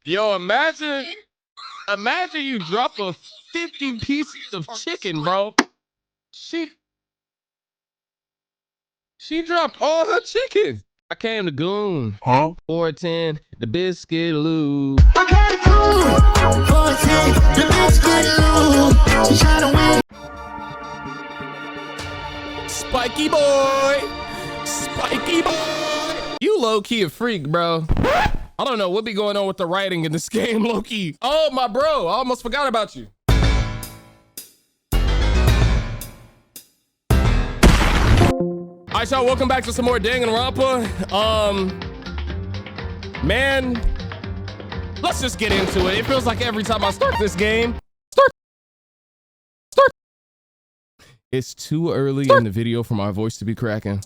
Yo, imagine you drop a 50 pieces of chicken, bro. She dropped all her chicken. I came to goon. Huh? 410, the biscuit lube. I got it cool. 410, the biscuit lube. She try to win. Spiky boy. Spiky boy. You low-key a freak, bro. I don't know what be going on with the writing in this game, low-key. Oh, my bro, I almost forgot about you. All right, y'all, welcome back to some more Danganronpa. Man, let's just get into it. It feels like every time I start this game, it's too early in the video for my voice to be cracking.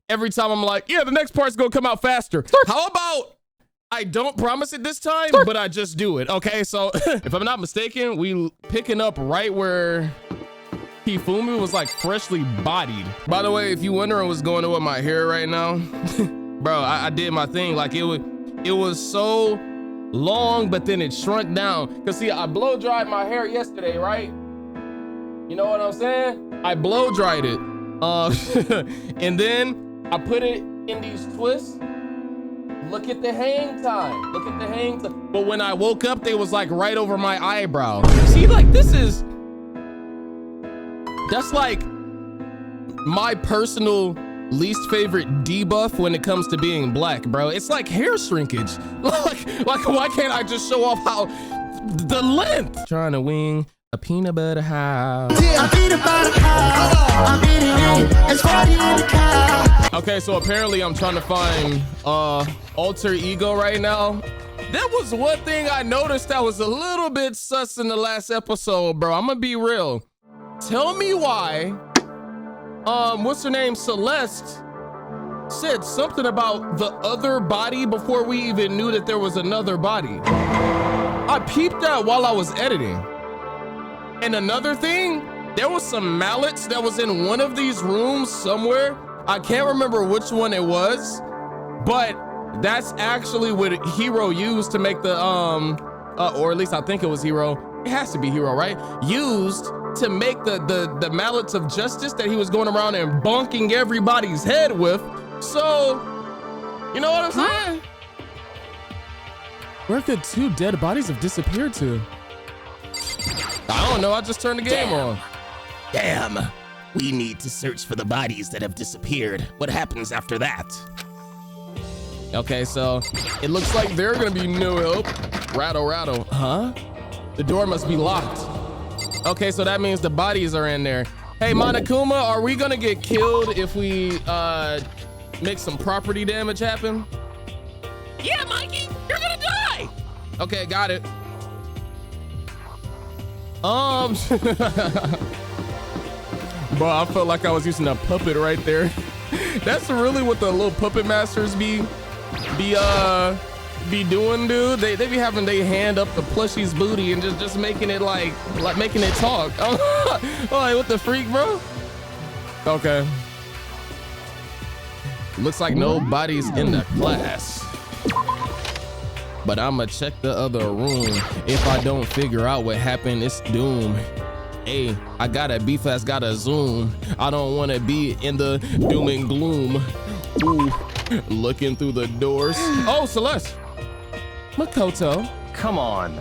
Every time I'm like, yeah, the next part's gonna come out faster. How about I don't promise it this time, but I just do it, okay? So if I'm not mistaken, we picking up right where Hifumi was like freshly bodied. By the way, if you wondering what's going on with my hair right now, bro, I did my thing. Like it was so long, but then it shrunk down. Cause see, I blow dried my hair yesterday, right? You know what I'm saying? I blow dried it. And then I put it in these twists. Look at the hang time. Look at the hang time. But when I woke up, they was like right over my eyebrow. See, like that's like my personal least favorite debuff when it comes to being black, bro. It's like hair shrinkage. Like why can't I just show off how the length? Trying to wing a peanut butter house. Okay, so apparently I'm trying to find alter ego right now. That was one thing I noticed that was a little bit sus in the last episode, bro. I'm gonna be real. Tell me why, what's her name, Celeste, said something about the other body before we even knew that there was another body. I peeped that while I was editing. And another thing, there was some mallets that was in one of these rooms somewhere. I can't remember which one it was, but that's actually what Hiro used to make the, or at least I think it was Hiro. It has to be Hiro, right? Used to make the mallets of justice that he was going around and bonking everybody's head with. So, you know what I'm saying? Where could two dead bodies have disappeared to? I don't know, I just turned the game on. Damn, we need to search for the bodies that have disappeared. What happens after that? Okay, so it looks like they're gonna be no help. Rattle, huh? The door must be locked. Okay, so that means the bodies are in there. Hey, Monokuma, are we gonna get killed if we make some property damage happen? Yeah, Mikey, you're gonna die! Okay, got it. Bro, I felt like I was using a puppet right there. That's really what the little puppet masters be doing, dude. They be having their hand up the plushie's booty and just making it like making it talk. Oh, like, what the freak, bro? Okay. Looks like nobody's in the class. But I'ma check the other room. If I don't figure out what happened, it's doom. Hey, I gotta be fast, gotta zoom. I don't wanna be in the doom and gloom. Ooh, looking through the doors. Oh, Celeste. Makoto. Come on.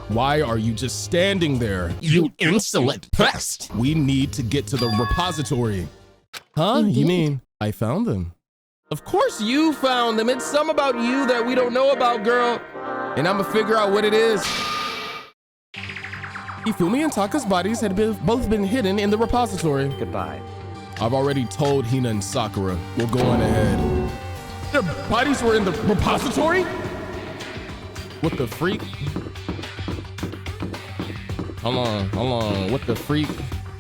Why are you just standing there? You insolent pest! We need to get to the repository. Huh? You mean I found them? Of course you found them. It's some about you that we don't know about, girl. And I'm gonna figure out what it is. Hifumi and Taka's bodies had both been hidden in the repository. Goodbye. I've already told Hina and Sakura. We'll go on ahead. Their bodies were in the repository? What the freak? Hold on. What the freak?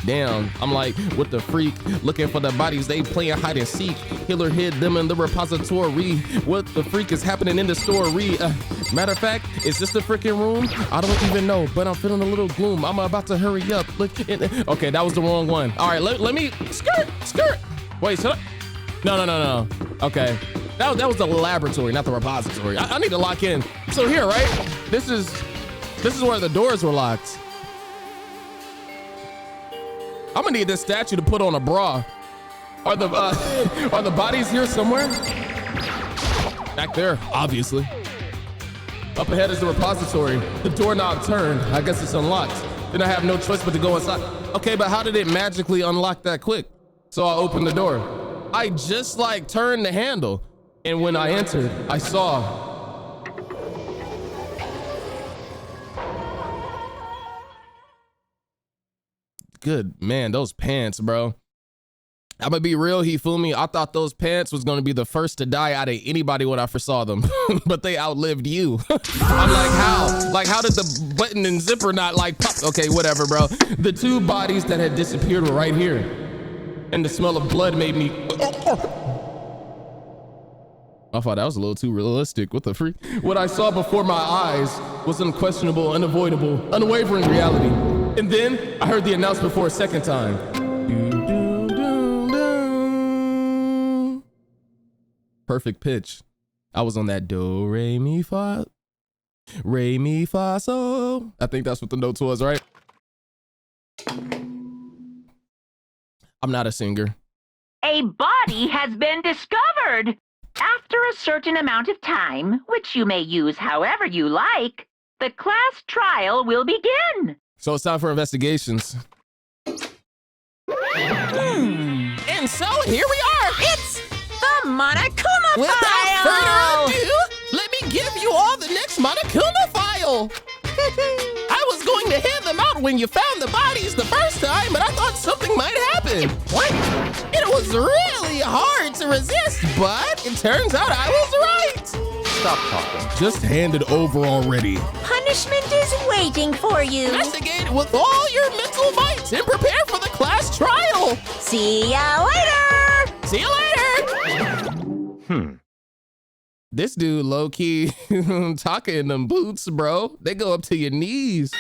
Damn, I'm like, what the freak? Looking for the bodies, they playing hide and seek. Killer hid them in the repository. What the freak is happening in the story? Matter of fact, is this the freaking room? I don't even know, but I'm feeling a little gloom. I'm about to hurry up. Look, okay, that was the wrong one. All right, let me, skirt. Wait, shut up. No. Okay, That was the laboratory, not the repository. I need to lock in. So here, right? This is where the doors were locked. I'm gonna need this statue to put on a bra. Are the bodies here somewhere? Back there, obviously. Up ahead is the repository. The doorknob turned. I guess it's unlocked. Then I have no choice but to go inside. Okay, but how did it magically unlock that quick? So I opened the door. I just like turned the handle. And when I entered, I saw. Good, man, those pants, bro. I'm gonna be real, Hifumi. I thought those pants was gonna be the first to die out of anybody when I first saw them, but they outlived you. I'm like, how? Like, how did the button and zipper not like pop? Okay, whatever, bro. The two bodies that had disappeared were right here, and the smell of blood made me. I thought that was a little too realistic. What the freak? What I saw before my eyes was unquestionable, unavoidable, unwavering reality. And then I heard the announcement for a second time. Perfect pitch. I was on that do, re, mi, fa, so. I think that's what the notes was, right? I'm not a singer. A body has been discovered. After a certain amount of time, which you may use however you like, the class trial will begin. So it's time for investigations. And so here we are. It's The Monokuma without file! further ado, let me give you all the next Monokuma file. I was going to hand them out when you found the bodies the first time, but I thought something might happen. What? It was really hard to resist, but it turns out I was right. Stop talking. Just hand it over already. Punishment is waiting for you. Investigate with all your mental might and prepare for the class trial. See ya later! See you later. This dude low-key Taka in them boots, bro. They go up to your knees.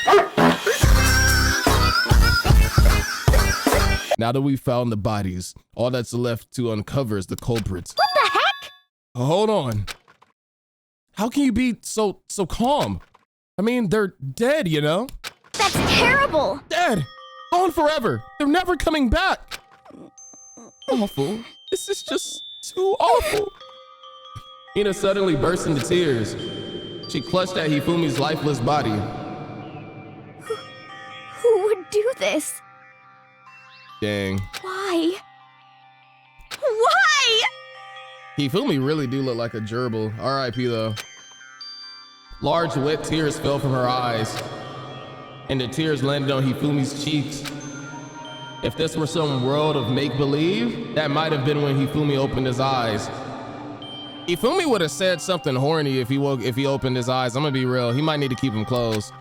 Now that we found the bodies, all that's left to uncover is the culprits. What the heck? Hold on. How can you be so calm? I mean, they're dead, you know? That's terrible. Dead. Gone forever. They're never coming back. Awful. This is just too awful. Ina suddenly burst into tears. She clutched at Hifumi's lifeless body. Who would do this? Dang. Why? Why? Hifumi really do look like a gerbil. R.I.P. though. Large wet tears fell from her eyes, and the tears landed on Hifumi's cheeks. If this were some world of make-believe, that might have been when Hifumi opened his eyes. Hifumi would have said something horny if he opened his eyes. I'm gonna be real. He might need to keep them closed.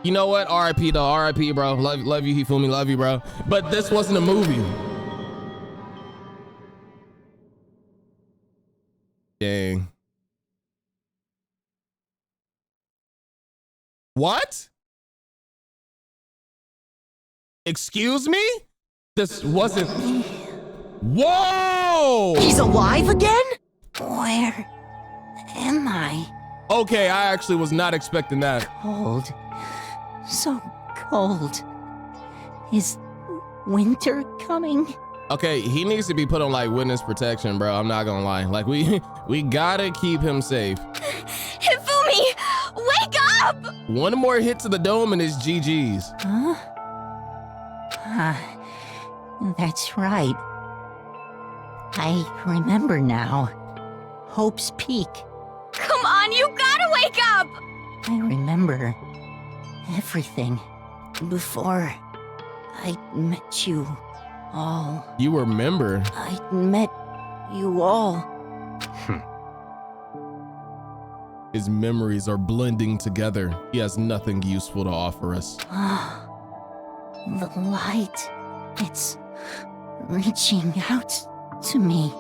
You know what? R.I.P. though. R.I.P. bro. Love you, Hifumi. Love you, bro. But this wasn't a movie. Dang. What? Excuse me? This wasn't. Whoa! He's alive again? Where am I? Okay, I actually was not expecting that. Cold. So cold. Is winter coming? Okay, he needs to be put on like witness protection, bro. I'm not gonna lie. Like we gotta keep him safe. Hifumi, wake up! One more hit to the dome and it's GG's. Huh? That's right. I remember now. Hope's Peak. Come on, you gotta wake up! I remember everything before I met you all. You remember? I met you all. His memories are blending together. He has nothing useful to offer us. The light. It's reaching out to me.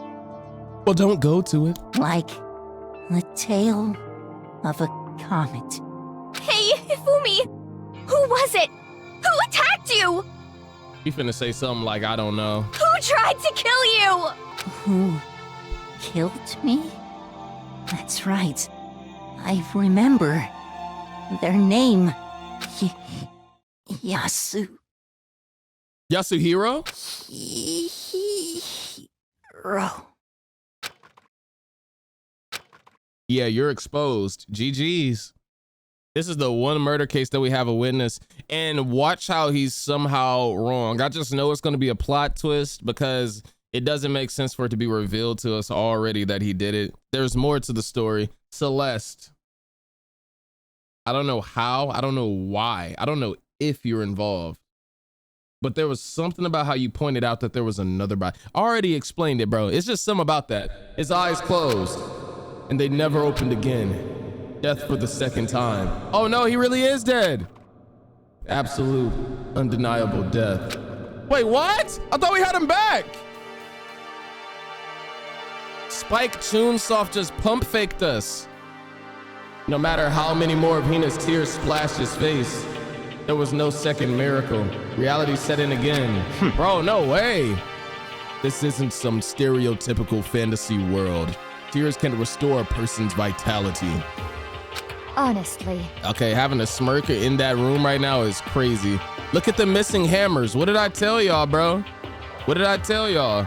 Well, don't go to it. Like the tail of a comet. Hey, Hifumi! Who was it? Who attacked you? You finna say something like, I don't know. Who tried to kill you? Who killed me? That's right. I remember. Their name. Yasu. Yasuhiro? Hiro. Yeah, you're exposed. GG's. This is the one murder case that we have a witness. And watch how he's somehow wrong. I just know it's going to be a plot twist because it doesn't make sense for it to be revealed to us already that he did it. There's more to the story. Celeste. I don't know how. I don't know why. I don't know if you're involved. But there was something about how you pointed out that there was another body. I already explained it, bro. It's just something about that. His eyes closed and they never opened again. Death for the second time. Oh no, he really is dead. Absolute, undeniable death. Wait, what? I thought we had him back. Spike Chunsoft just pump faked us. No matter how many more of Hina's tears splashed his face, there was no second miracle. Reality set in again. Bro, no way. This isn't some stereotypical fantasy world. Tears can restore a person's vitality. Honestly. Okay, having a smirk in that room right now is crazy. Look at the missing hammers. What did I tell y'all, bro? What did I tell y'all?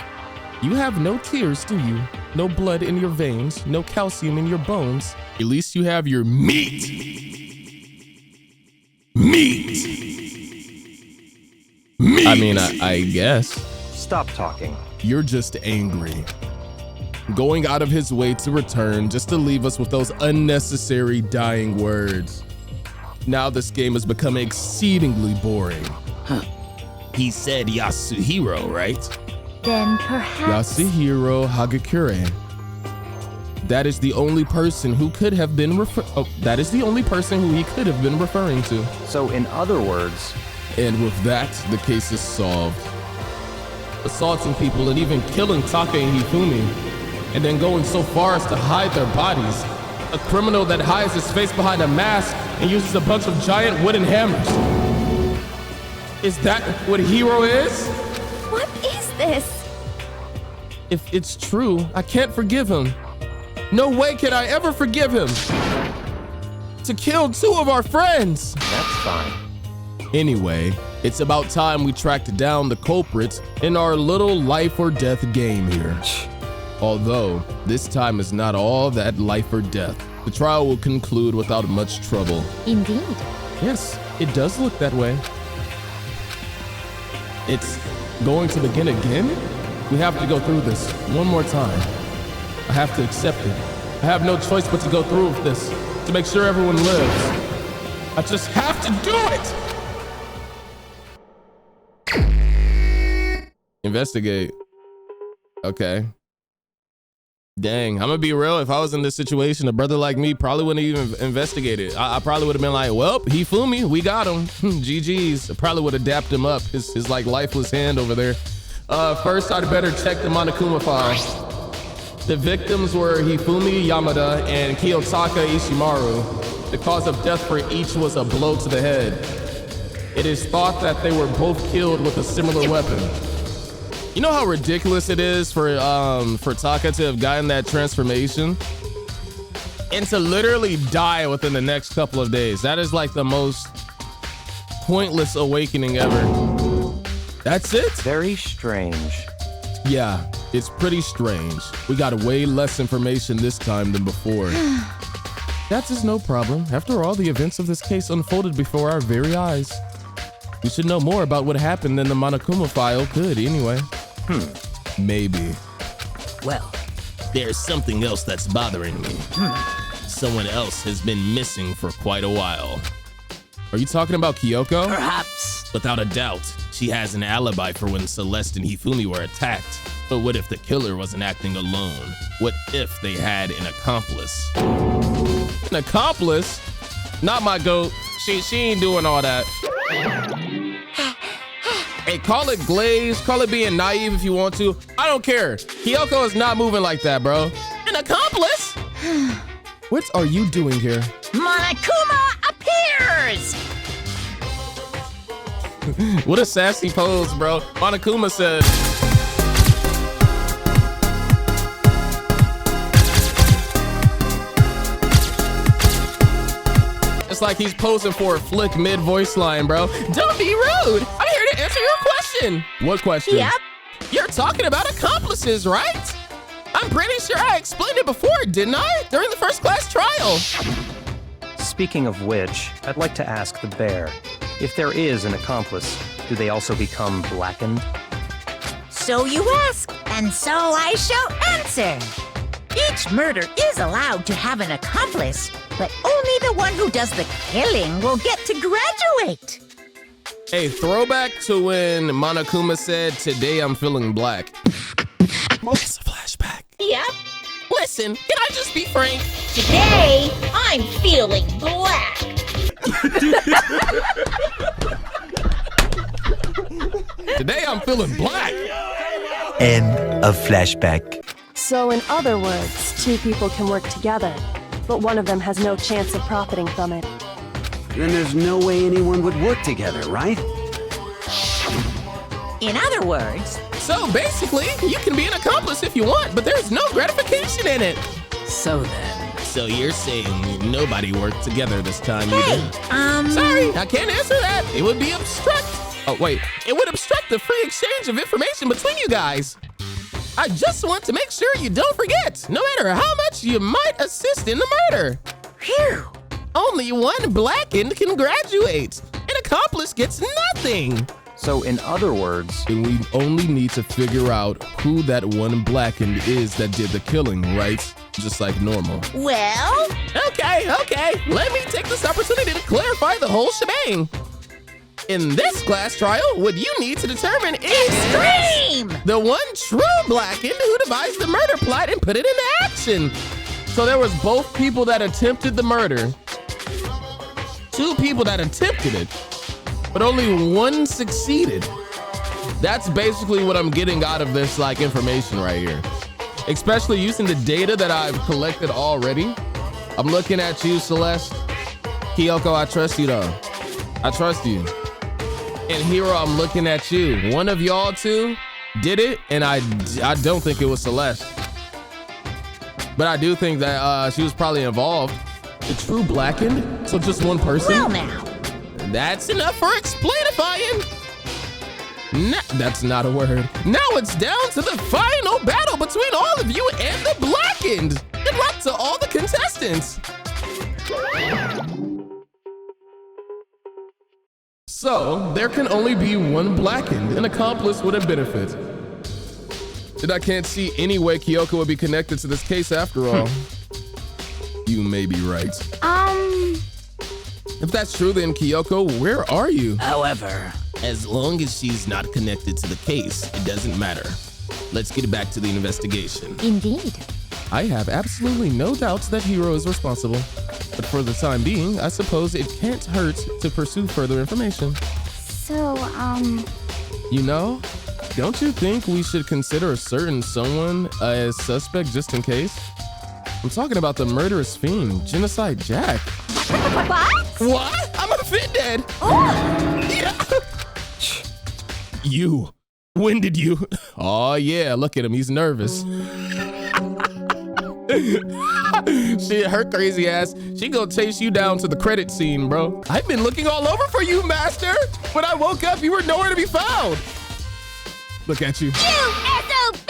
You have no tears, do you? No blood in your veins, no calcium in your bones. At least you have your meat. Meat. I mean, I guess. Stop talking. You're just angry. Going out of his way to return just to leave us with those unnecessary dying words. Now this game has become exceedingly boring. Huh. He said Yasuhiro, right? Then perhaps... Yasuhiro Hagakure. That is the only person who could have been that is the only person who he could have been referring to. So in other words... And with that, the case is solved. Assaulting people and even killing Taka and Hifumi. And then going so far as to hide their bodies. A criminal that hides his face behind a mask and uses a bunch of giant wooden hammers. Is that what Hiro is? What is this? If it's true, I can't forgive him. No way can I ever forgive him. To kill two of our friends. That's fine. Anyway, it's about time we tracked down the culprits in our little life or death game here. Although, this time is not all that life or death. The trial will conclude without much trouble. Indeed. Yes, it does look that way. It's going to begin again? We have to go through this one more time. I have to accept it. I have no choice but to go through with this to make sure everyone lives. I just have to do it! Investigate. Okay. Dang, I'm gonna be real. If I was in this situation, a brother like me probably wouldn't even investigate it. I probably would have been like, well, Hifumi, we got him. GG's. I probably would have dapped him up. His like lifeless hand over there. First, I'd better check the Monokuma file. The victims were Hifumi Yamada and Kiyotaka Ishimaru. The cause of death for each was a blow to the head. It is thought that they were both killed with a similar weapon. You know how ridiculous it is for Taka to have gotten that transformation and to literally die within the next couple of days. That is like the most pointless awakening ever. That's it. Very strange. Yeah, it's pretty strange. We got way less information this time than before. That is no problem. After all, the events of this case unfolded before our very eyes. We should know more about what happened than the Monokuma file could anyway. Maybe. Well, there's something else that's bothering me. Someone else has been missing for quite a while. Are you talking about Kyoko? Perhaps. Without a doubt, she has an alibi for when Celeste and Hifumi were attacked. But what if the killer wasn't acting alone? What if they had an accomplice? An accomplice? Not my goat. She ain't doing all that. Hey, call it glaze, call it being naive if you want to. I don't care. Kyoko is not moving like that, bro. An accomplice? What are you doing here? Monokuma appears! What a sassy pose, bro. Monokuma said... It's like he's posing for a flick mid-voice line, bro. Don't be rude. I'm here to answer your question. What question? Yep. You're talking about accomplices, right? I'm pretty sure I explained it before, didn't I? During the first class trial. Speaking of which, I'd like to ask the bear, if there is an accomplice, do they also become blackened? So you ask, and so I shall answer. Each murder is allowed to have an accomplice, but only the one who does the killing will get to graduate. A throwback to when Monokuma said, "Today I'm feeling black." It's a flashback. Yep. Listen, can I just be frank? Today, I'm feeling black. Today I'm feeling black. End of flashback. So in other words, two people can work together, but one of them has no chance of profiting from it. Then there's no way anyone would work together, right? In other words, So basically, you can be an accomplice if you want, but there's no gratification in it. so then. So you're saying nobody worked together this time Hey, either? Sorry, I can't answer that. It would be obstruct. Oh, wait. It would obstruct the free exchange of information between you guys. I just want to make sure you don't forget, no matter how much you might assist in the murder. Phew. Only one blackened can graduate. An accomplice gets nothing. So in other words, And we only need to figure out who that one blackened is that did the killing, right? Just like normal. Well, Okay. Let me take this opportunity to clarify the whole shebang. In this class trial, what you need to determine is extreme! the one true blackened who devised the murder plot and put it into action. So there was both people that attempted the murder, two people that attempted it, but only one succeeded. That's basically what I'm getting out of this like information right here. Especially using the data that I've collected already. I'm looking at you, Celeste. Kyoko, I trust you though. I trust you. And Hiro, I'm looking at you. One of y'all two did it, and I don't think it was Celeste. But I do think that she was probably involved. The true blackened? So just one person? Well now. That's enough for explainifying. That's not a word. Now it's down to the final battle between all of you and the blackened. Good luck to all the contestants. So, there can only be one blackened, an accomplice with a benefit. And I can't see any way Kyoko would be connected to this case after all. You may be right. If that's true, then Kyoko, where are you? However, as long as she's not connected to the case, it doesn't matter. Let's get back to the investigation. Indeed. I have absolutely no doubts that Hiro is responsible. But for the time being, I suppose it can't hurt to pursue further information. So, You know, don't you think we should consider a certain someone as suspect just in case? I'm talking about the murderous fiend, Genocide Jack. what? What? I'm offended. Yeah. You. When did you? Oh yeah, look at him, he's nervous. Her crazy ass, she gonna chase you down to the credit scene, bro. I've been looking all over for you, master. When I woke up, you were nowhere to be found. Look at you. You SOB!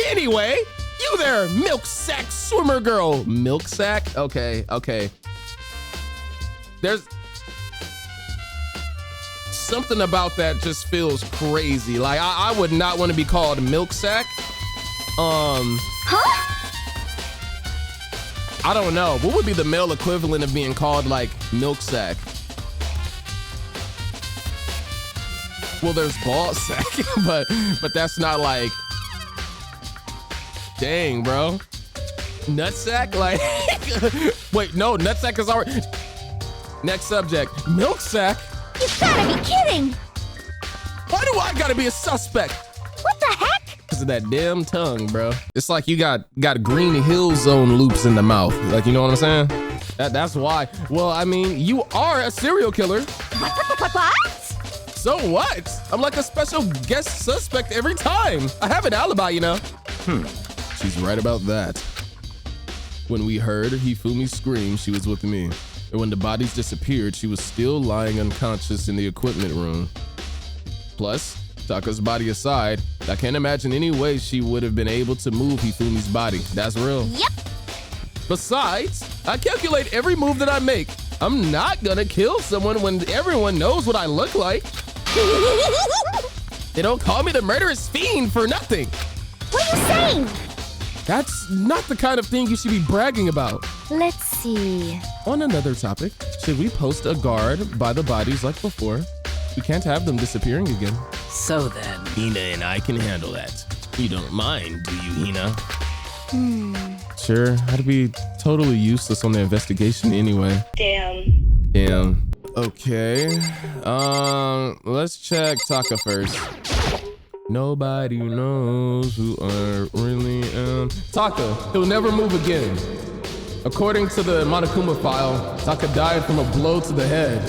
Anyway, you there, milk sack swimmer girl. Milk sack? Okay. There's something about that just feels crazy. Like I would not want to be called milk sack. Huh? I don't know. What would be the male equivalent of being called like milk sack? Well, there's ball sack, but that's not like. Dang, bro. Nut sack? Like, wait, no, nut sack is already. Next subject, milk sack. You gotta be kidding! Why do I gotta be a suspect? What the heck? Because of that damn tongue, bro. It's like you got Green Hill Zone loops in the mouth. Like, you know what I'm saying? That's why. Well, I mean, you are a serial killer. What? So what? I'm like a special guest suspect every time. I have an alibi, you know. She's right about that. When we heard Hifumi scream, she was with me. And when the bodies disappeared, she was still lying unconscious in the equipment room. Plus, Taka's body aside, I can't imagine any way she would have been able to move Hifumi's body. That's real. Yep. Besides, I calculate every move that I make. I'm not gonna kill someone when everyone knows what I look like. They don't call me the murderous fiend for nothing. What are you saying? That's not the kind of thing you should be bragging about. Let's see. On another topic, should we post a guard by the bodies like before? We can't have them disappearing again. So then, Hina and I can handle that. You don't mind, do you, Hina? Sure, I'd be totally useless on the investigation anyway. Damn. Okay. Let's check Taka first. Nobody knows who I really am. Taka, he'll never move again. According to the Monokuma file, Taka died from a blow to the head.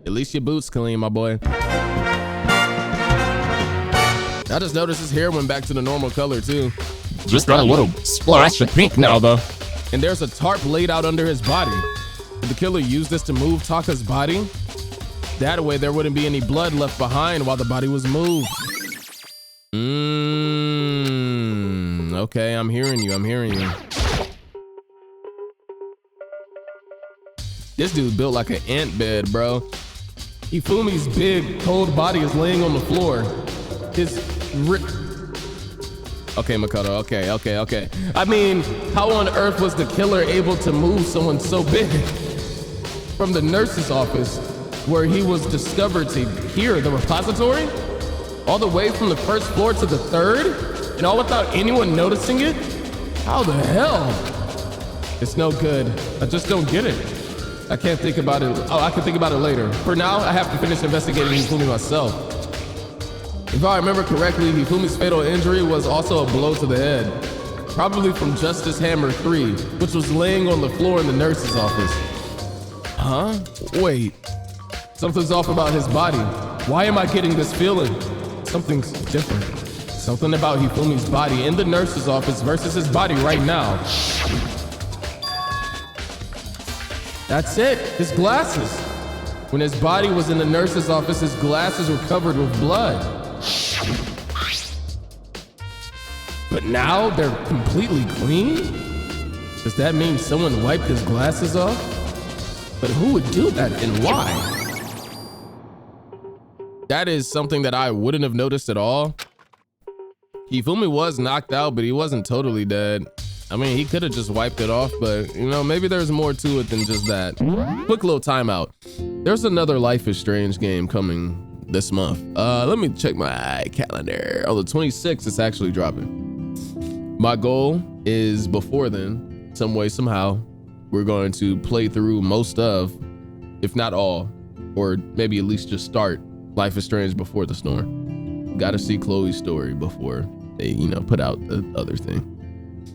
At least your boots clean, my boy. I just noticed his hair went back to the normal color too. Just got a little splash of pink now though. And there's a tarp laid out under his body. Did the killer use this to move Taka's body? That way there wouldn't be any blood left behind while the body was moved. Okay, I'm hearing you. This dude built like an ant bed, bro. Hifumi's big, cold body is laying on the floor. Okay, Makoto, okay. I mean, how on earth was the killer able to move someone so big? From the nurse's office, where he was discovered, to here, the repository? All the way from the first floor to the third? And all without anyone noticing it? How the hell? It's no good. I just don't get it. I can't think about it. Oh, I can think about it later. For now, I have to finish investigating Hifumi myself. If I remember correctly, Hifumi's fatal injury was also a blow to the head. Probably from Justice Hammer 3, which was laying on the floor in the nurse's office. Huh? Wait. Something's off about his body. Why am I getting this feeling? Something's different. Something about Hifumi's body in the nurse's office versus his body right now. That's it, his glasses. When his body was in the nurse's office, his glasses were covered with blood. But now they're completely clean? Does that mean someone wiped his glasses off? But who would do that and why? That is something that I wouldn't have noticed at all. Hifumi was knocked out, but he wasn't totally dead. I mean, he could have just wiped it off, but you know, maybe there's more to it than just that. Quick little timeout. There's another Life is Strange game coming this month. Let me check my calendar. On the 26th, it's actually dropping. My goal is before then, some way, somehow, we're going to play through most of, if not all, or maybe at least just start Life is Strange before the storm. Gotta see Chloe's story before they, you know, put out the other thing.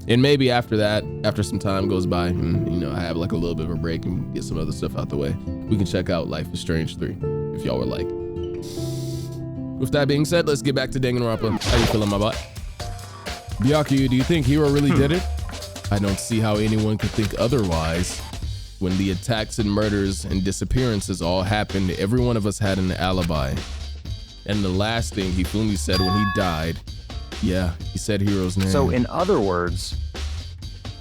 And maybe after that, after some time goes by and, you know, I have like a little bit of a break and get some other stuff out the way, we can check out Life is Strange 3, if y'all would like. With that being said, let's get back to Danganronpa. How you feeling, my butt? Byakuya, do you think Hiro really did it? I don't see how anyone could think otherwise. When the attacks and murders and disappearances all happened, every one of us had an alibi. And the last thing Hifumi said when he died, yeah, he said Hiro's name. So in other words,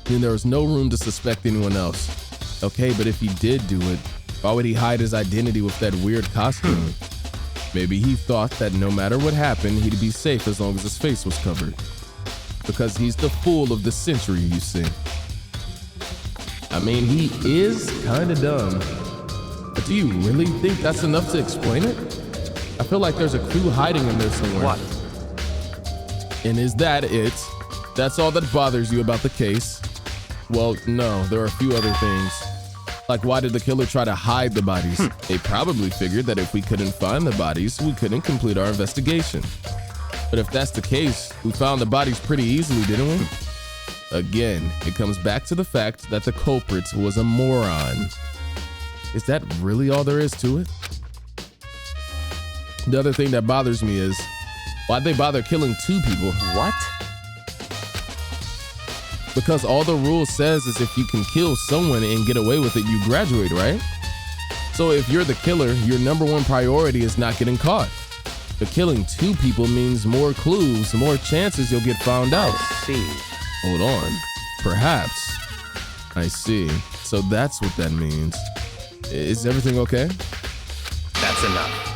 then there was no room to suspect anyone else. Okay, but if he did do it, why would he hide his identity with that weird costume? Maybe he thought that no matter what happened, he'd be safe as long as his face was covered. Because he's the fool of the century, you see. I mean, he is kind of dumb. But do you really think that's enough to explain it? I feel like there's a clue hiding in there somewhere. What? And is that it? That's all that bothers you about the case? Well, no, there are a few other things. Like, why did the killer try to hide the bodies? They probably figured that if we couldn't find the bodies, we couldn't complete our investigation. But if that's the case, we found the bodies pretty easily, didn't we? Again, it comes back to the fact that the culprit was a moron. Is that really all there is to it? The other thing that bothers me is, why'd they bother killing two people? What? Because all the rule says is if you can kill someone and get away with it, you graduate, right? So if you're the killer, your number one priority is not getting caught. But killing 2 people means more clues, more chances you'll get found out. I see. Hold on. Perhaps. I see. So that's what that means. Is everything okay? That's enough.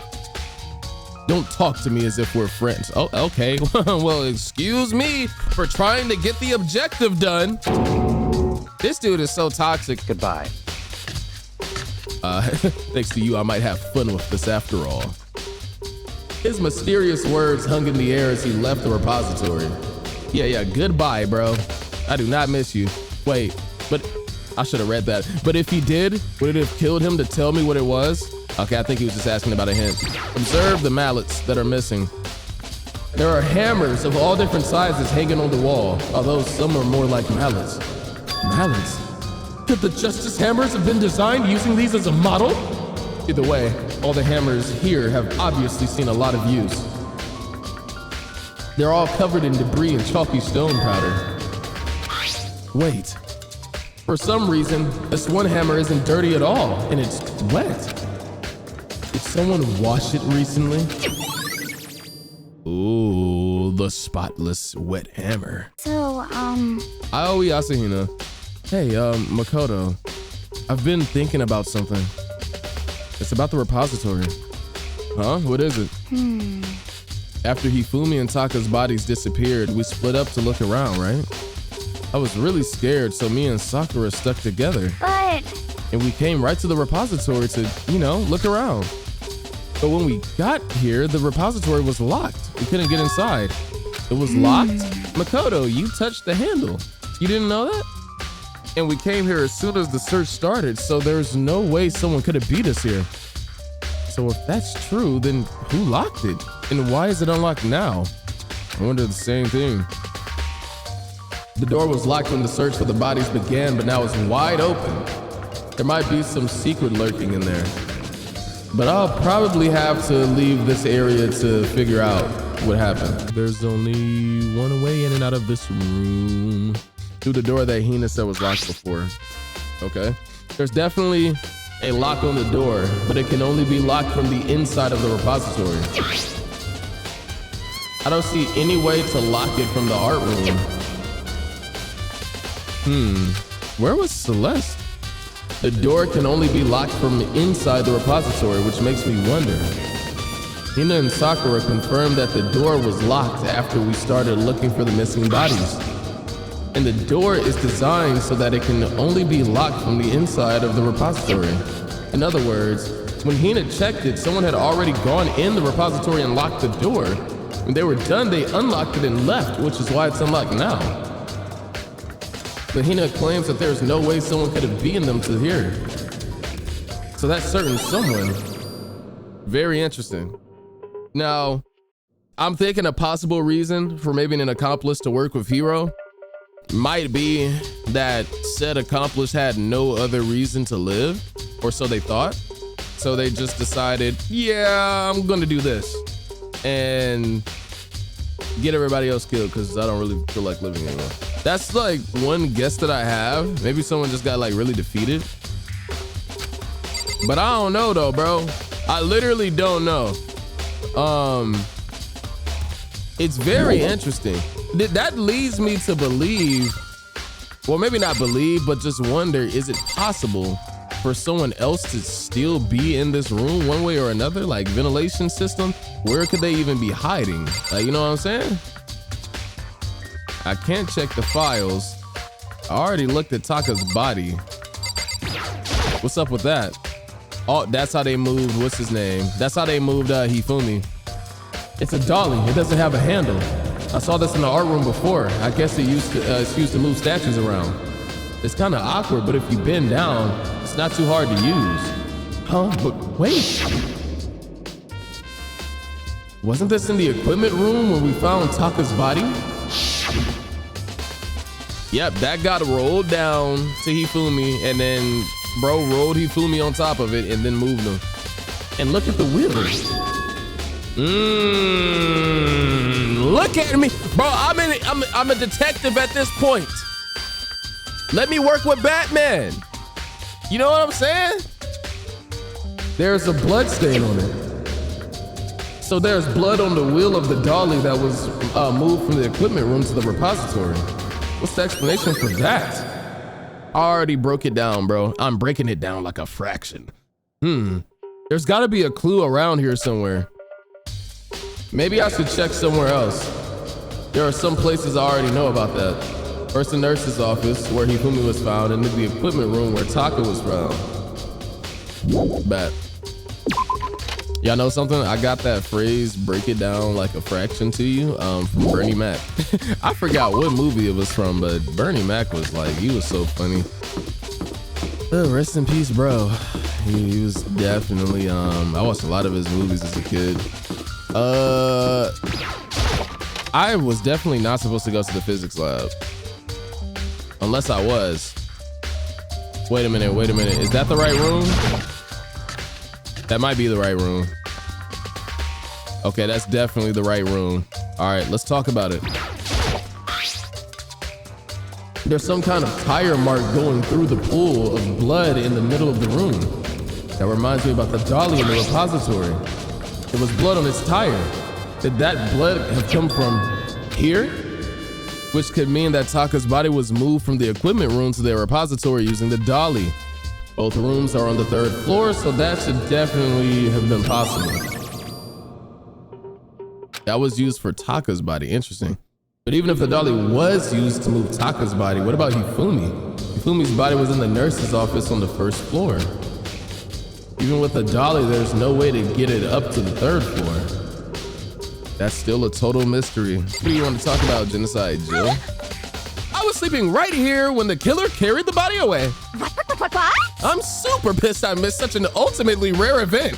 Don't talk to me as if we're friends. Oh, okay. Well, excuse me for trying to get the objective done. This dude is so toxic. Goodbye. Thanks to you, I might have fun with this after all. His mysterious words hung in the air as he left the repository. Yeah, goodbye, bro. I do not miss you. Wait, but I should have read that. But if he did, would it have killed him to tell me what it was? Okay, I think he was just asking about a hint. Observe the mallets that are missing. There are hammers of all different sizes hanging on the wall, although some are more like mallets. Mallets? Could the justice hammers have been designed using these as a model? Either way, all the hammers here have obviously seen a lot of use. They're all covered in debris and chalky stone powder. Wait. For some reason, this one hammer isn't dirty at all, and it's wet. Did someone wash it recently? Ooh, the spotless wet hammer. So, Aoi Asahina. Hey, Makoto. I've been thinking about something. It's about the repository. Huh? What is it? After Hifumi and Taka's bodies disappeared, we split up to look around, right? I was really scared, so me and Sakura stuck together. But... And we came right to the repository to, look around. But when we got here, the repository was locked. We couldn't get inside. It was locked? Makoto, you touched the handle. You didn't know that? And we came here as soon as the search started, so there's no way someone could have beat us here. So if that's true, then who locked it? And why is it unlocked now? I wonder the same thing. The door was locked when the search for the bodies began, but now it's wide open. There might be some secret lurking in there. But I'll probably have to leave this area to figure out what happened. There's only one way in and out of this room. Through the door that Hina said was locked before. Okay. There's definitely a lock on the door, but it can only be locked from the inside of the repository. I don't see any way to lock it from the art room. Where was Celeste? The door can only be locked from inside the repository, which makes me wonder. Hina and Sakura confirmed that the door was locked after we started looking for the missing bodies. And the door is designed so that it can only be locked from the inside of the repository. In other words, when Hina checked it, someone had already gone in the repository and locked the door. When they were done, they unlocked it and left, which is why it's unlocked now. But Hina claims that there's no way someone could have beaten them to here. So that's certain someone. Very interesting. Now, I'm thinking a possible reason for maybe an accomplice to work with Hiro might be that said accomplice had no other reason to live, or so they thought. So they just decided, yeah, I'm gonna do this and get everybody else killed because I don't really feel like living anymore. That's like one guess that I have. Maybe someone just got like really defeated. But I don't know though, bro. I literally don't know. It's very interesting. That leads me to believe, well, maybe not believe, but just wonder, is it possible for someone else to still be in this room one way or another? Like ventilation system, where could they even be hiding? Like, you know what I'm saying? I can't check the files. I already looked at Taka's body. What's up with that? Oh, that's how they moved, what's his name? That's how they moved Hifumi. It's a dolly, it doesn't have a handle. I saw this in the art room before. I guess it's used to move statues around. It's kind of awkward, but if you bend down, it's not too hard to use. Huh, but wait. Wasn't this in the equipment room when we found Taka's body? Yep, that got rolled down to Hifumi, and then bro rolled Hifumi on top of it and then moved him. And look at the wheels. Look at me, bro. I'm a detective at this point. Let me work with Batman. You know what I'm saying? There's a blood stain on it. So there's blood on the wheel of the dolly that was moved from the equipment room to the repository. What's the explanation for that? I already broke it down, bro. I'm breaking it down like a fraction. There's gotta be a clue around here somewhere. Maybe I should check somewhere else. There are some places I already know about that. First, the nurse's office, where Hifumi was found, and then the equipment room where Taka was found. Bet. Y'all know something? I got that phrase, break it down like a fraction to you, from Bernie Mac. I forgot what movie it was from, but Bernie Mac was like, he was so funny. Rest in peace, bro. He was definitely, I watched a lot of his movies as a kid. I was definitely not supposed to go to the physics lab. Unless I was. Wait a minute. Is that the right room? That might be the right room. Okay, that's definitely the right room. All right, let's talk about it. There's some kind of tire mark going through the pool of blood in the middle of the room. That reminds me about the dolly in the repository. It was blood on its tire. Did that blood have come from here? Which could mean that Taka's body was moved from the equipment room to their repository using the dolly. Both rooms are on the 3rd floor, so that should definitely have been possible. That was used for Taka's body, interesting. But even if the dolly was used to move Taka's body, what about Hifumi? Hifumi's body was in the nurse's office on the 1st floor. Even with the dolly, there's no way to get it up to the 3rd floor. That's still a total mystery. What do you want to talk about, Genocide Jill? I was sleeping right here when the killer carried the body away. What? I'm super pissed I missed such an ultimately rare event.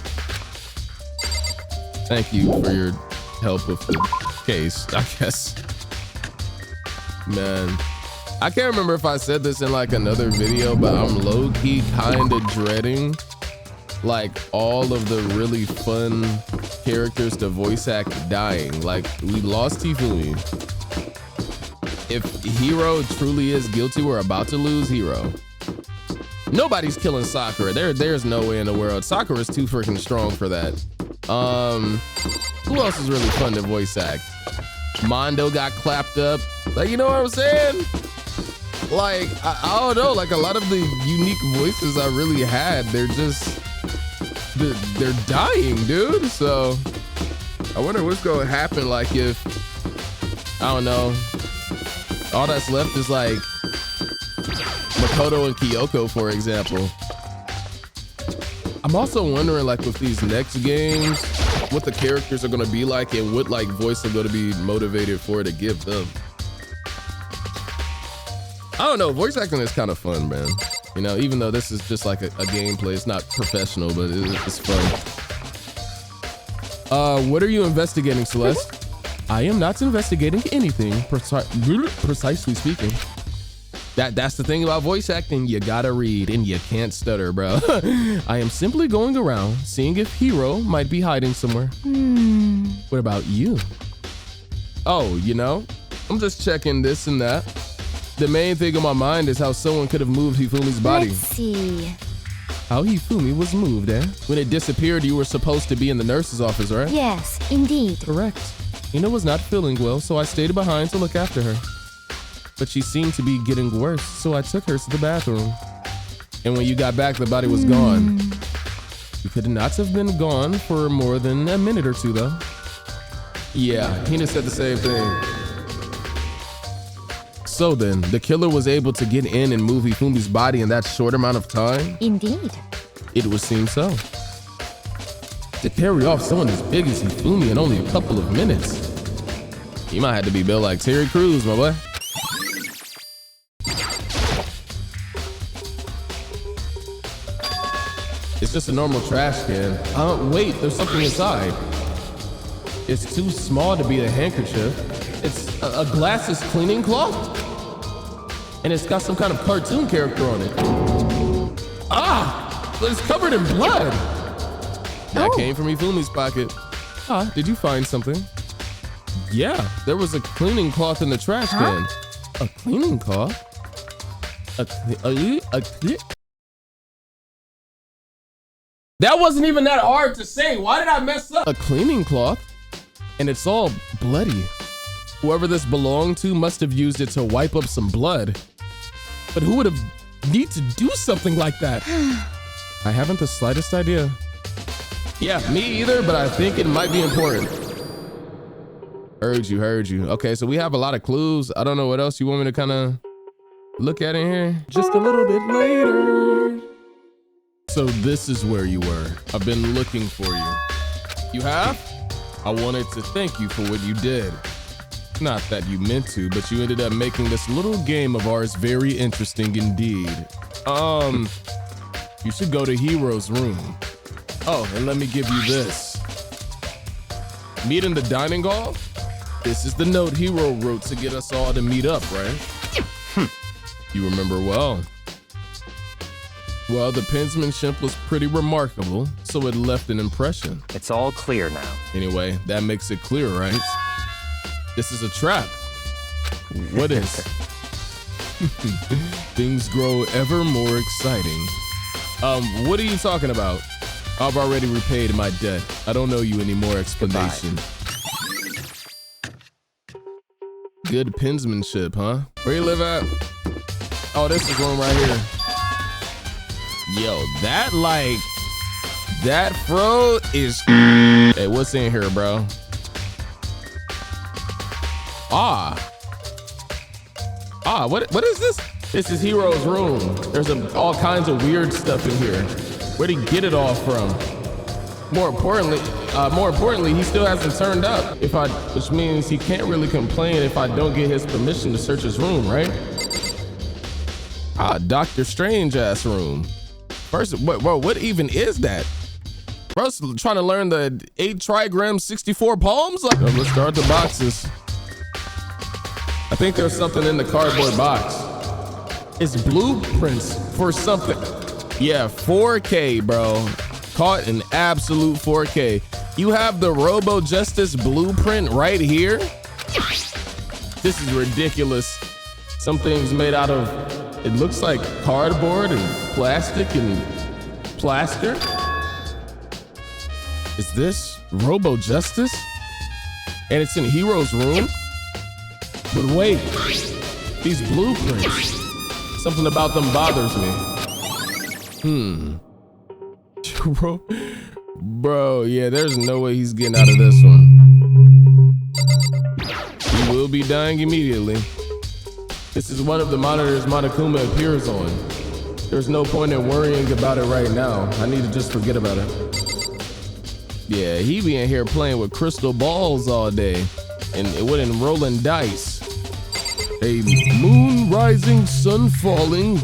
Thank you for your help with the case, I guess. Man, I can't remember if I said this in like another video, but I'm low-key kind of dreading like all of the really fun characters to voice act dying. Like, we lost Hifumi. If Hiro truly is guilty, we're about to lose Hiro. Nobody's killing Sakura. There's no way in the world. Sakura's too freaking strong for that. Who else is really fun to voice act? Mondo got clapped up. Like, you know what I'm saying? Like, I don't know, like a lot of the unique voices I really had, they're dying, dude. So I wonder what's gonna happen, like if, I don't know, all that's left is like Makoto and Kyoko, for example. I'm also wondering, like, with these next games, what the characters are gonna be like and what like voice are gonna be motivated for to give them. I don't know, voice acting is kind of fun, man. You know, even though this is just like a gameplay, it's not professional, but it's fun. What are you investigating, Celeste? I am not investigating anything, precisely speaking. That's the thing about voice acting, you gotta read and you can't stutter, bro. I am simply going around seeing if Hiro might be hiding somewhere. What about you? Oh, you know, I'm just checking this and that. The main thing on my mind is how someone could have moved Hifumi's body. Let's see. How Hifumi was moved, eh? When it disappeared, you were supposed to be in the nurse's office, right? Yes, indeed. Correct. Hina was not feeling well, so I stayed behind to look after her. But she seemed to be getting worse, so I took her to the bathroom. And when you got back, the body was gone. You could not have been gone for more than a minute or two, though. Yeah, Hina said the same thing. So then, the killer was able to get in and move Hifumi's body in that short amount of time? Indeed. It would seem so. To carry off someone as big as Hifumi in only a couple of minutes. You might have to be built like Terry Crews, my boy. It's just a normal trash can. Wait, there's something inside. It's too small to be a handkerchief. It's a glasses cleaning cloth. And it's got some kind of cartoon character on it. Ah, but it's covered in blood. That came from Hifumi's pocket. Ah, did you find something? Yeah, there was a cleaning cloth in the trash can. A cleaning cloth? That wasn't even that hard to say. Why did I mess up? A cleaning cloth, and it's all bloody. Whoever this belonged to must have used it to wipe up some blood. But who would have need to do something like that? I haven't the slightest idea. Yeah, me either, but I think it might be important. Heard you. Okay, so we have a lot of clues. I don't know what else you want me to kind of look at in here. Just a little bit later. So this is where you were. I've been looking for you. You have? I wanted to thank you for what you did. Not that you meant to, but you ended up making this little game of ours very interesting indeed. You should go to Hiro's room. Oh, and let me give you this. Meet in the dining hall? This is the note Hiro wrote to get us all to meet up, right? You remember well. Well, the penmanship was pretty remarkable, so it left an impression. It's all clear now. Anyway, that makes it clear, right? This is a trap. What is? Things grow ever more exciting. What are you talking about? I've already repaid my debt. I don't know you any more explanation. Good penmanship, huh? Where you live at? Oh, this is one right here. Yo, that fro is. Hey, what's in here, bro? What is this? This is Hiro's room. There's all kinds of weird stuff in here. Where'd he get it all from? More importantly, he still hasn't turned up. Which means he can't really complain if I don't get his permission to search his room, right? Dr. Strange ass room. First, what even is that? Bro's trying to learn the 8 trigrams, 64 palms? Let's start the boxes. I think there's something in the cardboard box. It's blueprints for something. Yeah, 4K, bro. Caught in absolute 4K. You have the Robo Justice blueprint right here? This is ridiculous. Some things made out of, it looks like cardboard and plastic and plaster. Is this Robo Justice? And it's in Hiro's room? But wait, these blueprints, something about them bothers me. Bro, yeah, there's no way he's getting out of this one. He will be dying immediately. This is one of the monitors Monokuma appears on. There's no point in worrying about it right now. I need to just forget about it. Yeah, he be in here playing with crystal balls all day and rolling dice. A moon rising, sun falling.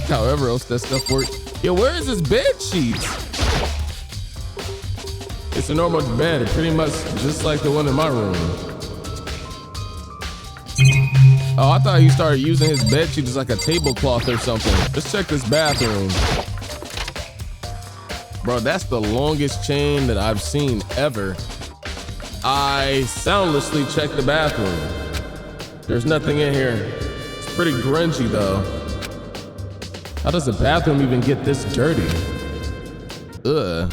However else that stuff works. Yo, where is his bed sheets? It's a normal bed, pretty much just like the one in my room. Oh, I thought he started using his bed sheets as like a tablecloth or something. Let's check this bathroom. Bro, that's the longest chain that I've seen ever. I soundlessly checked the bathroom. There's nothing in here. It's pretty grungy though. How does the bathroom even get this dirty? Ugh.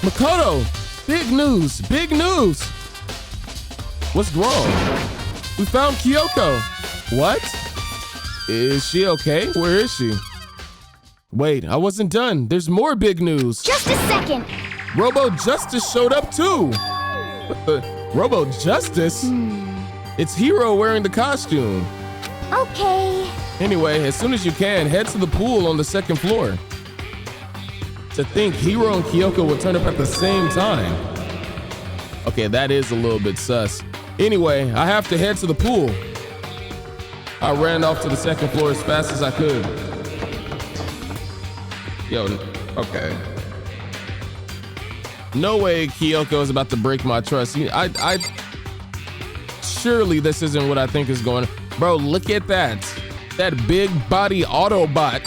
Makoto, big news, big news. What's wrong? We found Kyoko. What? Is she okay? Where is she? Wait, I wasn't done. There's more big news. Just a second. Robo Justice showed up too. Robo Justice? It's Hiro wearing the costume. Okay. Anyway, as soon as you can, head to the pool on the 2nd floor. To think Hiro and Kyoko would turn up at the same time. Okay, that is a little bit sus. Anyway, I have to head to the pool. I ran off to the 2nd floor as fast as I could. Yo, okay. No way Kyoko is about to break my trust. Surely this isn't what I think is going on. Bro, look at that. That big body Autobot.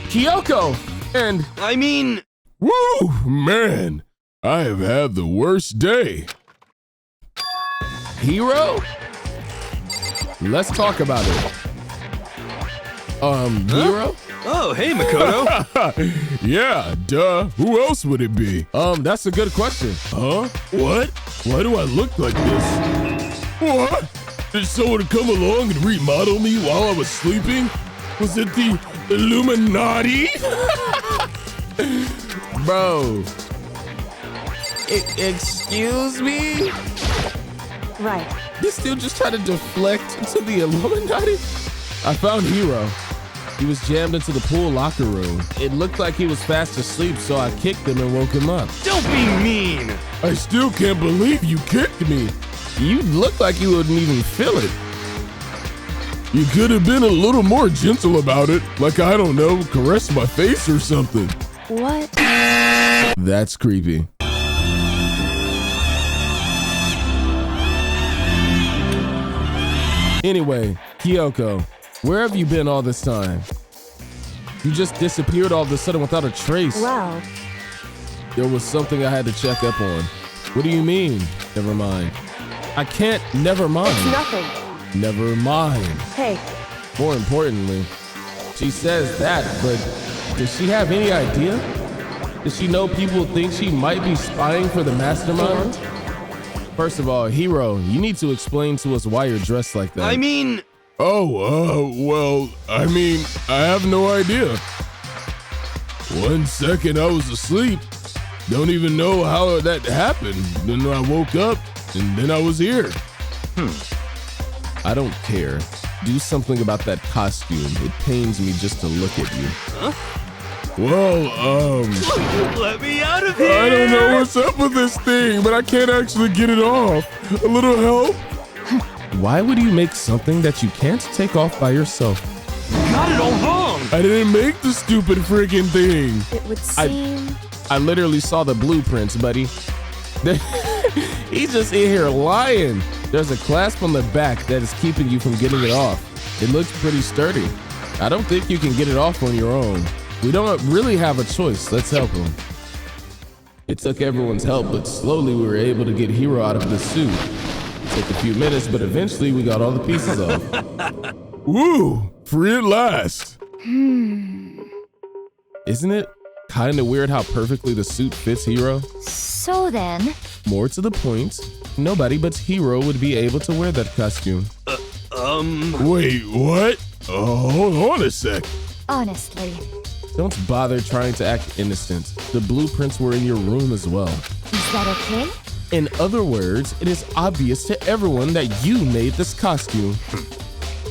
Kyoko, and I mean... Woo, man, I have had the worst day. Hiro? Let's talk about it. Hiro? Oh, hey, Makoto. Yeah, duh. Who else would it be? That's a good question. Huh? What? Why do I look like this? What? Did someone come along and remodel me while I was sleeping? Was it the Illuminati? Bro. Excuse me? Right. This still just trying to deflect to the Illuminati? I found Hiro. He was jammed into the pool locker room. It looked like he was fast asleep, so I kicked him and woke him up. Don't be mean. I still can't believe you kicked me. You look like you wouldn't even feel it. You could have been a little more gentle about it. Like, I don't know, caress my face or something. What? That's creepy. Anyway, Kyoko, where have you been all this time? You just disappeared all of a sudden without a trace. Well, there was something I had to check up on. What do you mean? Never mind. I can't never mind. It's nothing. Never mind. Hey. More importantly, she says that, but does she have any idea? Does she know people think she might be spying for the mastermind? First of all, Hiro, you need to explain to us why you're dressed like that. I mean... well, I mean, I have no idea. 1 second I was asleep. Don't even know how that happened. Then I woke up, and then I was here. I don't care. Do something about that costume. It pains me just to look at you. Huh? Well, let me out of here! I don't know what's up with this thing, but I can't actually get it off. A little help? Why would you make something that you can't take off by yourself? You got it all wrong! I didn't make the stupid freaking thing. It would seem... I literally saw the blueprints, buddy. He's just in here lying. There's a clasp on the back that is keeping you from getting it off. It looks pretty sturdy. I don't think you can get it off on your own. We don't really have a choice. Let's help him. It took everyone's help, but slowly we were able to get Hiro out of the suit. It took a few minutes, but eventually we got all the pieces off. Woo! Free at last. Isn't it kind of weird how perfectly the suit fits Hiro? So then... More to the point, nobody but Hiro would be able to wear that costume. Wait, what? Hold on a sec. Honestly. Don't bother trying to act innocent. The blueprints were in your room as well. Is that okay? In other words, it is obvious to everyone that you made this costume.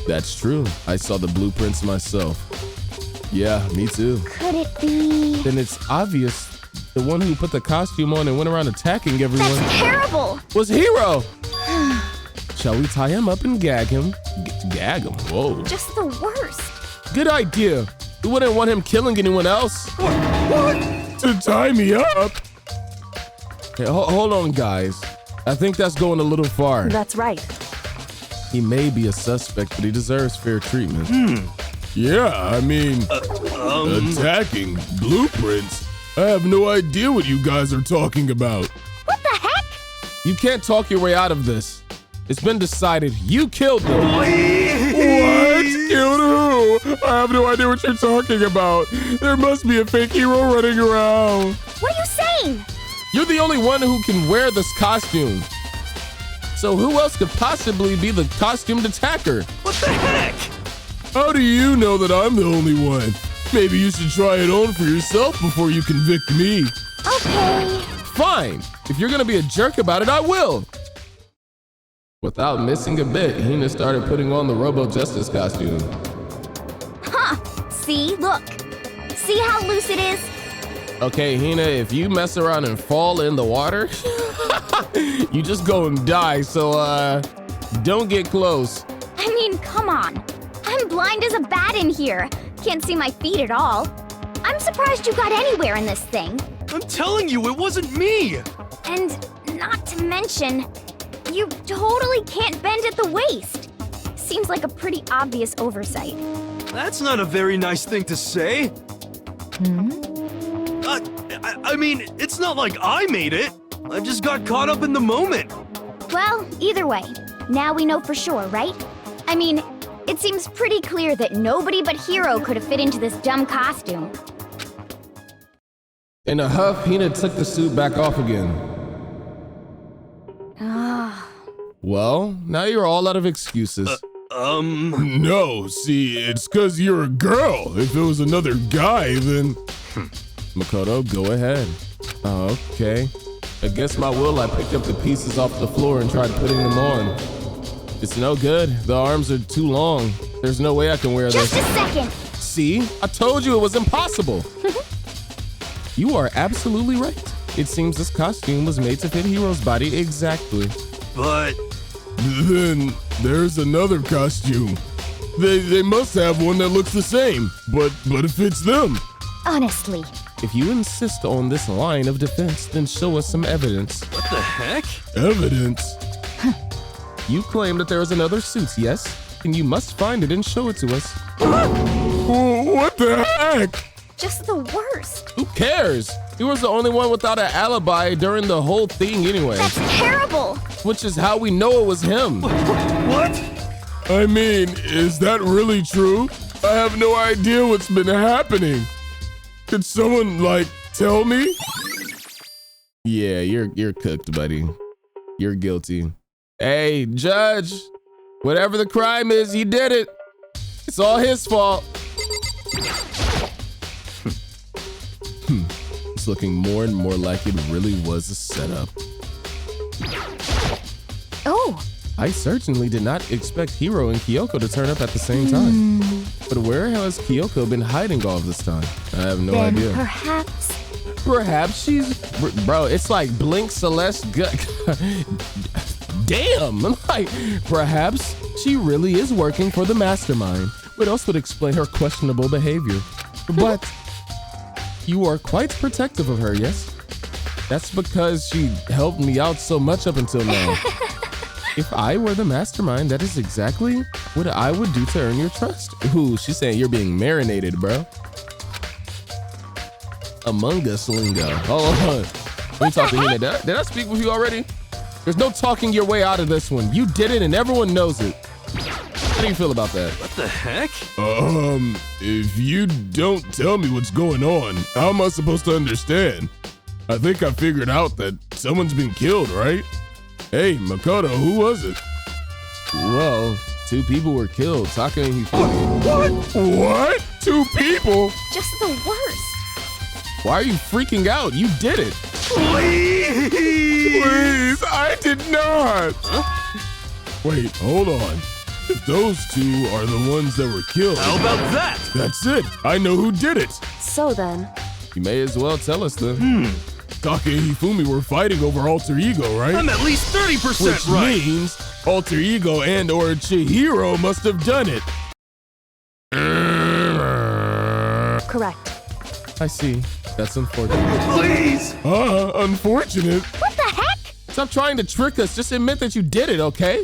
That's true. I saw the blueprints myself. Yeah, me too. Could it be... Then it's obvious the one who put the costume on and went around attacking everyone... That's terrible! ...was Hiro! Shall we tie him up and gag him? Gag him? Whoa. Just the worst. Good idea. We wouldn't want him killing anyone else. What? To tie me up? Hey, hold on, guys. I think that's going a little far. That's right. He may be a suspect, but he deserves fair treatment. Yeah, I mean, attacking blueprints. I have no idea what you guys are talking about. What the heck? You can't talk your way out of this. It's been decided. You killed them. What? Killed who? I have no idea what you're talking about. There must be a fake Hiro running around. What are you saying? You're the only one who can wear this costume. So who else could possibly be the costumed attacker? What the heck? How do you know that I'm the only one? Maybe you should try it on for yourself before you convict me. Okay. Fine. If you're gonna be a jerk about it, I will. Without missing a bit, Hina started putting on the Robo Justice costume. Huh. See? Look. See how loose it is? Okay, Hina, if you mess around and fall in the water, you just go and die, so don't get close. I mean, come on. I'm blind as a bat in here. Can't see my feet at all. I'm surprised you got anywhere in this thing. I'm telling you, it wasn't me! And not to mention, you totally can't bend at the waist. Seems like a pretty obvious oversight. That's not a very nice thing to say. I mean, it's not like I made it. I just got caught up in the moment. Well, either way, now we know for sure, right? I mean, it seems pretty clear that nobody but Hiro could have fit into this dumb costume. In a huff, Hina took the suit back off again. Well, now you're all out of excuses. No, see, it's cause you're a girl. If it was another guy, then... Makoto, go ahead. Okay. Against my will, I picked up the pieces off the floor and tried putting them on. It's no good. The arms are too long. There's no way I can wear this. Just a second. See? I told you it was impossible. You are absolutely right. It seems this costume was made to fit Hiro's body exactly. But... Then there's another costume. They must have one that looks the same, but it fits them. Honestly. If you insist on this line of defense, then show us some evidence. What the heck? Evidence? You claim that there is another suit, yes? And you must find it and show it to us. What the heck? Just the worst. Who cares? He was the only one without an alibi during the whole thing anyway. That's terrible. Which is how we know it was him. What? I mean, is that really true? I have no idea what's been happening. Could someone, like, tell me? Yeah, you're cooked, buddy. You're guilty. Hey, judge, whatever the crime is, he did it. It's all his fault. It's looking more and more like it really was a setup. Oh. I certainly did not expect Hiro and Kyoko to turn up at the same time. But where has Kyoko been hiding all this time? I have no idea. Perhaps she's... Bro, it's like Blink Celeste... Damn! Like, perhaps she really is working for the mastermind. What else would explain her questionable behavior? But you are quite protective of her, yes? That's because she helped me out so much up until now. If I were the mastermind, that is exactly what I would do to earn your trust. Ooh, she's saying you're being marinated, bro. Among Us lingo. Hold on. Let me talk to Hina. Did I speak with you already? There's no talking your way out of this one. You did it and everyone knows it. How do you feel about that? What the heck? If you don't tell me what's going on, how am I supposed to understand? I think I figured out that someone's been killed, right? Hey, Makoto, who was it? Well, 2 people were killed, Taka and Hifumi. What? 2 people? Just the worst. Why are you freaking out? You did it. Please! Please, I did not. Wait, hold on. If those 2 are the ones that were killed... How about that? That's it. I know who did it. So then... You may as well tell us then. Taka and Hifumi were fighting over Alter Ego, right? I'm at least 30% Which right. means Alter Ego and or Chihiro must have done it. Correct. I see. That's unfortunate. Please! Unfortunate? What the heck? Stop trying to trick us. Just admit that you did it, okay?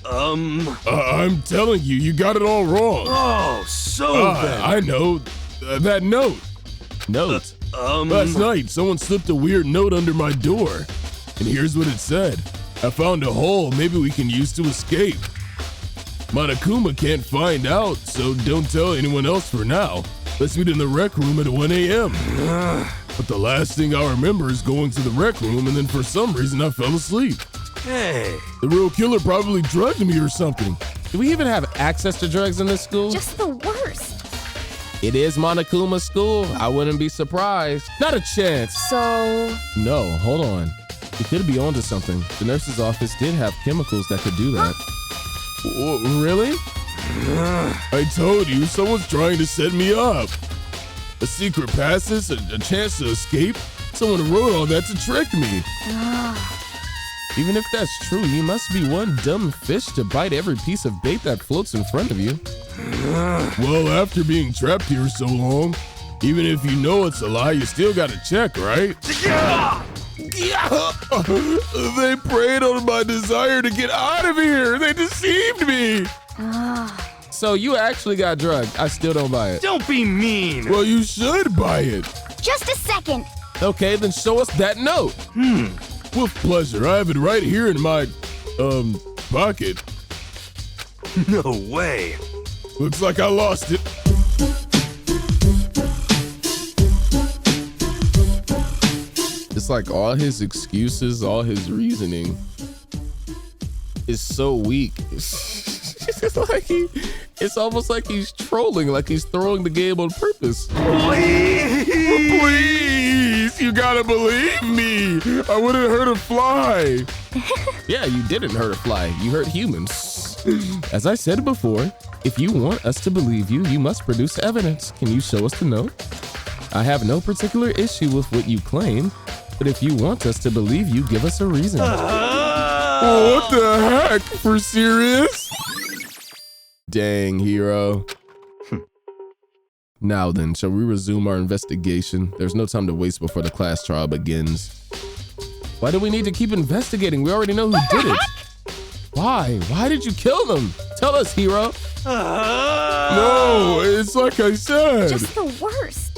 I'm telling you, you got it all wrong. Oh, so then. I know. That note. Note? Last night, someone slipped a weird note under my door. And here's what it said. I found a hole maybe we can use to escape. Monokuma can't find out, so don't tell anyone else for now. Let's meet in the rec room at 1 a.m. But the last thing I remember is going to the rec room and then for some reason I fell asleep. Hey. The real killer probably drugged me or something. Do we even have access to drugs in this school? Just the worst. It is Monokuma's school. I wouldn't be surprised. Not a chance. So... No, hold on. He could be onto something. The nurse's office did have chemicals that could do that. Really? I told you, someone's trying to set me up. A secret passes, a chance to escape. Someone wrote all that to trick me. Even if that's true, you must be one dumb fish to bite every piece of bait that floats in front of you. Well, after being trapped here so long, even if you know it's a lie, you still gotta check, right? They preyed on my desire to get out of here. They deceived me. So you actually got drugged. I still don't buy it. Don't be mean. Well, you should buy it. Just a second. Okay, then show us that note. With pleasure. I have it right here in my pocket. No way. Looks like I lost it. It's like all his excuses, all his reasoning is so weak. It's almost like he's trolling, like he's throwing the game on purpose. Please, you gotta believe me. I wouldn't hurt a fly. Yeah, you didn't hurt a fly. You hurt humans. As I said before, if you want us to believe you, you must produce evidence. Can you show us the note? I have no particular issue with what you claim, but if you want us to believe you, give us a reason. What the heck? For serious? Dang, Hiro. Now then, shall we resume our investigation? There's no time to waste before the class trial begins. Why do we need to keep investigating? We already know who did it. Why? Why did you kill them? Tell us, Hiro. No, it's like I said. Just the worst.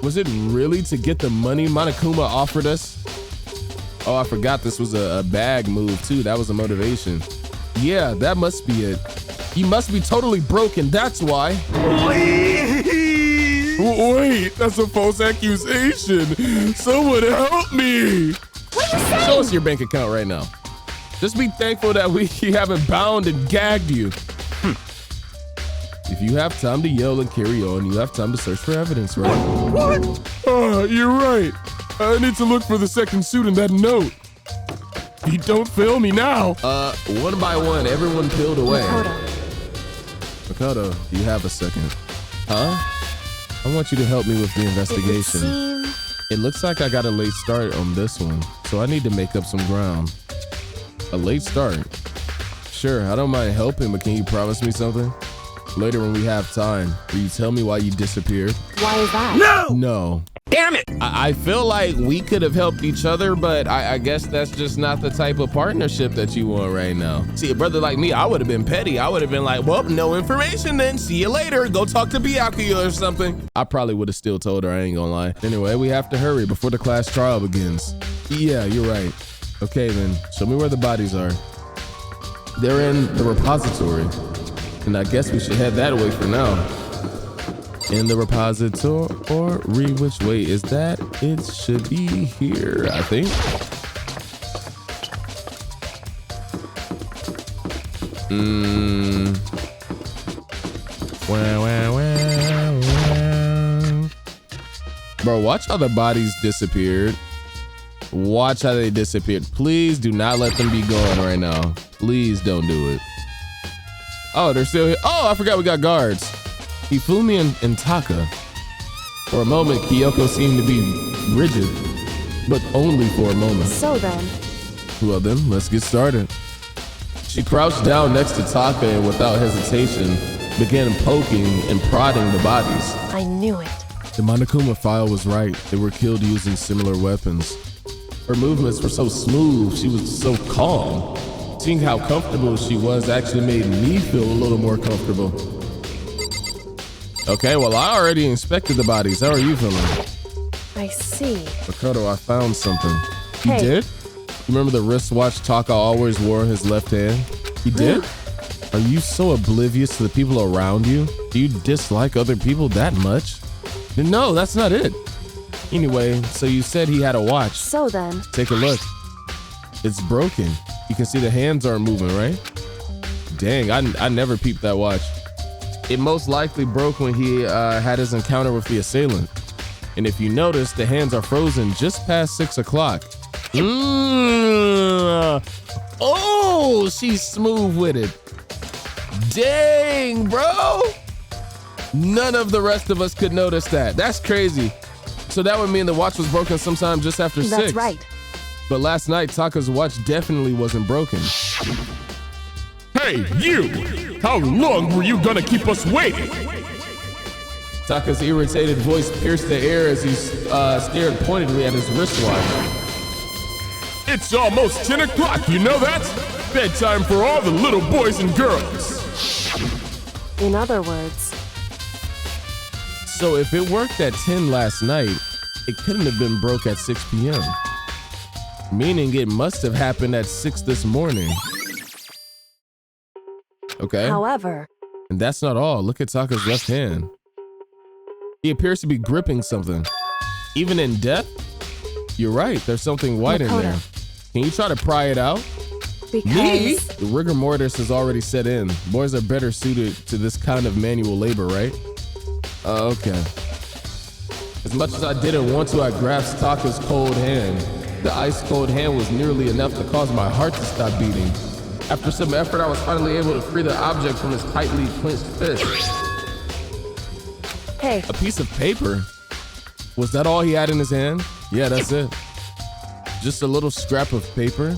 Was it really to get the money Monokuma offered us? Oh, I forgot this was a bag move too. That was a motivation. Yeah, that must be it. You must be totally broken, that's why. Wait, that's a false accusation. Someone help me. What are you saying? Show us your bank account right now. Just be thankful that we haven't bound and gagged you. If you have time to yell and carry on, you have time to search for evidence, right? What? You're right. I need to look for the second suit in that note. You don't fail me now. One by one, everyone peeled away. Makoto, do you have a second? Huh? I want you to help me with the investigation. It looks like I got a late start on this one, so I need to make up some ground. A late start? Sure, I don't mind helping, but can you promise me something? Later when we have time, will you tell me why you disappeared? Why is that? No. Damn it! I feel like we could have helped each other, but I guess that's just not the type of partnership that you want right now. See, a brother like me, I would have been petty. I would have been like, well, no information then. See you later. Go talk to Byakuya or something. I probably would have still told her, I ain't gonna lie. Anyway, we have to hurry before the class trial begins. Yeah, you're right. Okay then, show me where the bodies are. They're in the repository. And I guess we should head that way for now. In the repository, which way is that? It should be here, I think. Bro, watch how the bodies disappeared. Watch how they disappeared. Please do not let them be gone right now. Please don't do it. Oh, they're still here. Oh, I forgot we got guards. Hifumi and Taka. For a moment, Kyoko seemed to be rigid, but only for a moment. So then. Well then, let's get started. She crouched down next to Taka and without hesitation, began poking and prodding the bodies. I knew it. The Monokuma file was right. They were killed using similar weapons. Her movements were so smooth, she was so calm. Seeing how comfortable she was actually made me feel a little more comfortable. Okay, well, I already inspected the bodies. How are you feeling? I see. Makoto, I found something. Hey. You did? You remember the wristwatch Taka always wore in his left hand? He did? Are you so oblivious to the people around you? Do you dislike other people that much? No, that's not it. Anyway, so you said he had a watch. So then. Take a look. It's broken. You can see the hands aren't moving, right? Dang, I never peeped that watch. It most likely broke when he had his encounter with the assailant. And if you notice, the hands are frozen just past 6 o'clock. Oh, she's smooth with it. Dang, bro. None of the rest of us could notice that. That's crazy. So that would mean the watch was broken sometime just after 6. That's right. But last night, Taka's watch definitely wasn't broken. Hey, you! How long were you gonna keep us waiting? Taka's irritated voice pierced the air as he stared pointedly at his wristwatch. It's almost 10 o'clock, you know that? Bedtime for all the little boys and girls. In other words. So if it worked at 10 last night, it couldn't have been broke at 6 p.m. Meaning it must have happened at 6 this morning. Okay. However, and that's not all. Look at Taka's left hand. He appears to be gripping something. Even in death? You're right, there's something white in there. Can you try to pry it out? Because... Me? The rigor mortis has already set in. Boys are better suited to this kind of manual labor, right? Okay. As much as I didn't want to, I grasped Taka's cold hand. The ice cold hand was nearly enough to cause my heart to stop beating. After some effort, I was finally able to free the object from his tightly clenched fist. Hey. A piece of paper? Was that all he had in his hand? Yeah, that's it. Just a little scrap of paper?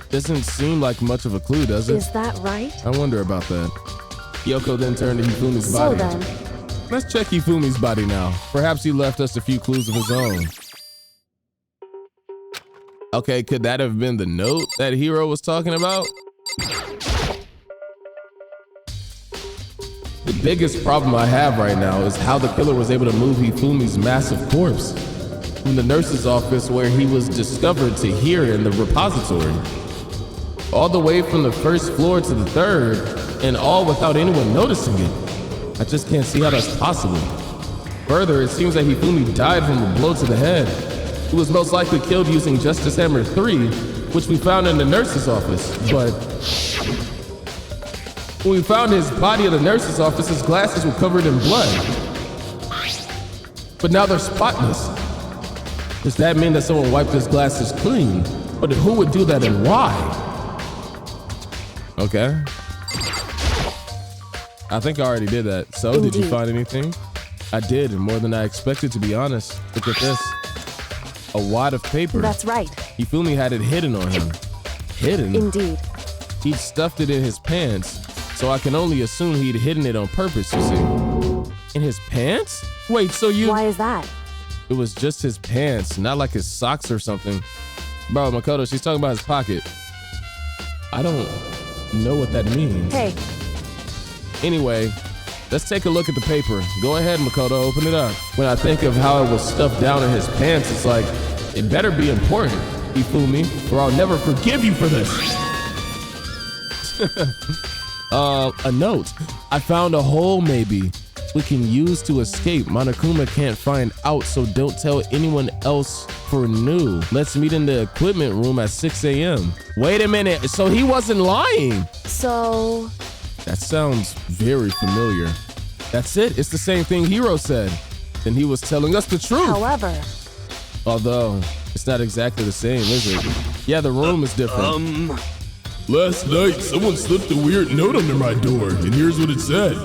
Doesn't seem like much of a clue, does it? Is that right? I wonder about that. Yoko then turned to Hifumi's body. So then... Let's check Hifumi's body now. Perhaps he left us a few clues of his own. Okay, could that have been the note that Hiro was talking about? The biggest problem I have right now is how the killer was able to move Hifumi's massive corpse from the nurse's office where he was discovered to here in the repository. All the way from the first floor to the third, and all without anyone noticing it. I just can't see how that's possible. Further, it seems that Hifumi died from a blow to the head. He was most likely killed using Justice Hammer 3, which we found in the nurse's office, but when we found his body in the nurse's office, his glasses were covered in blood. But now they're spotless. Does that mean that someone wiped his glasses clean? But who would do that and why? Okay. I think I already did that. So, Did you find anything? I did, and more than I expected, to be honest. Look at this. A wad of paper. That's right. Hifumi had it hidden on him. Hidden? Indeed. He'd stuffed it in his pants, so I can only assume he'd hidden it on purpose, you see. In his pants? Wait, so you... Why is that? It was just his pants, not like his socks or something. Bro, Makoto, she's talking about his pocket. I don't know what that means. Hey. Anyway, let's take a look at the paper. Go ahead, Makoto, open it up. When I think of how it was stuffed down in his pants, it's like, it better be important, Hifumi, or I'll never forgive you for this. A note. I found a hole maybe we can use to escape. Monokuma can't find out, so don't tell anyone else for new. Let's meet in the equipment room at 6 a.m. Wait a minute, so he wasn't lying. So... That sounds very familiar. That's it, it's the same thing Hiro said. Then he was telling us the truth. However... Although, it's not exactly the same, is it? Yeah, the room is different. Last night, someone slipped a weird note under my door, and here's what it said.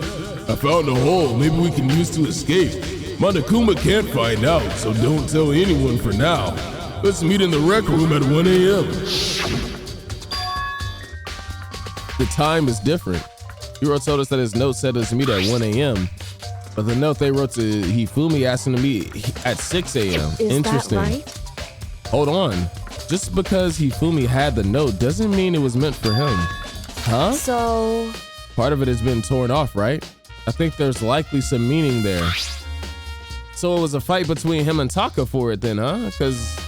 I found a hole maybe we can use to escape. Monokuma can't find out, so don't tell anyone for now. Let's meet in the rec room at 1 a.m. The time is different. Hiro told us that his note said us to meet at 1 a.m. But the note they wrote to Hifumi asked him to meet at 6 a.m. Interesting. That right? Hold on. Just because Hifumi had the note doesn't mean it was meant for him. Huh? So... Part of it has been torn off, right? I think there's likely some meaning there. So it was a fight between him and Taka for it then, huh? Because,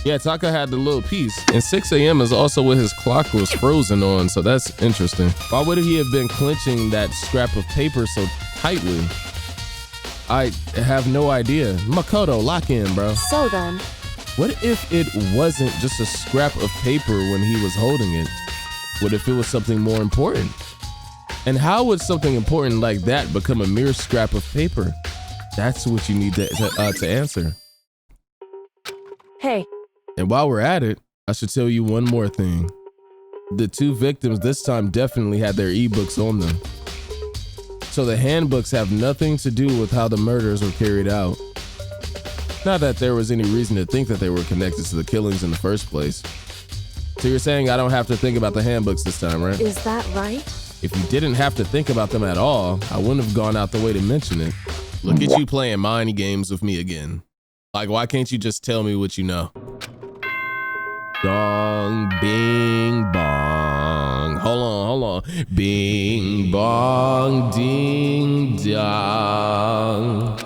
yeah, Taka had the little piece. And 6 a.m. is also what his clock was frozen on, so that's interesting. Why would he have been clenching that scrap of paper so tightly? I have no idea. Makoto, lock in, bro. So then... What if it wasn't just a scrap of paper when he was holding it? What if it was something more important? And how would something important like that become a mere scrap of paper? That's what you need to answer. Hey. And while we're at it, I should tell you one more thing. The two victims this time definitely had their ebooks on them. So the handbooks have nothing to do with how the murders were carried out. Not that there was any reason to think that they were connected to the killings in the first place. So you're saying I don't have to think about the handbooks this time, right? Is that right? If you didn't have to think about them at all, I wouldn't have gone out the way to mention it. Look at you playing mind games with me again. Like, why can't you just tell me what you know? Dong, bing, bong. Hold on. Bing, bong, ding, dong.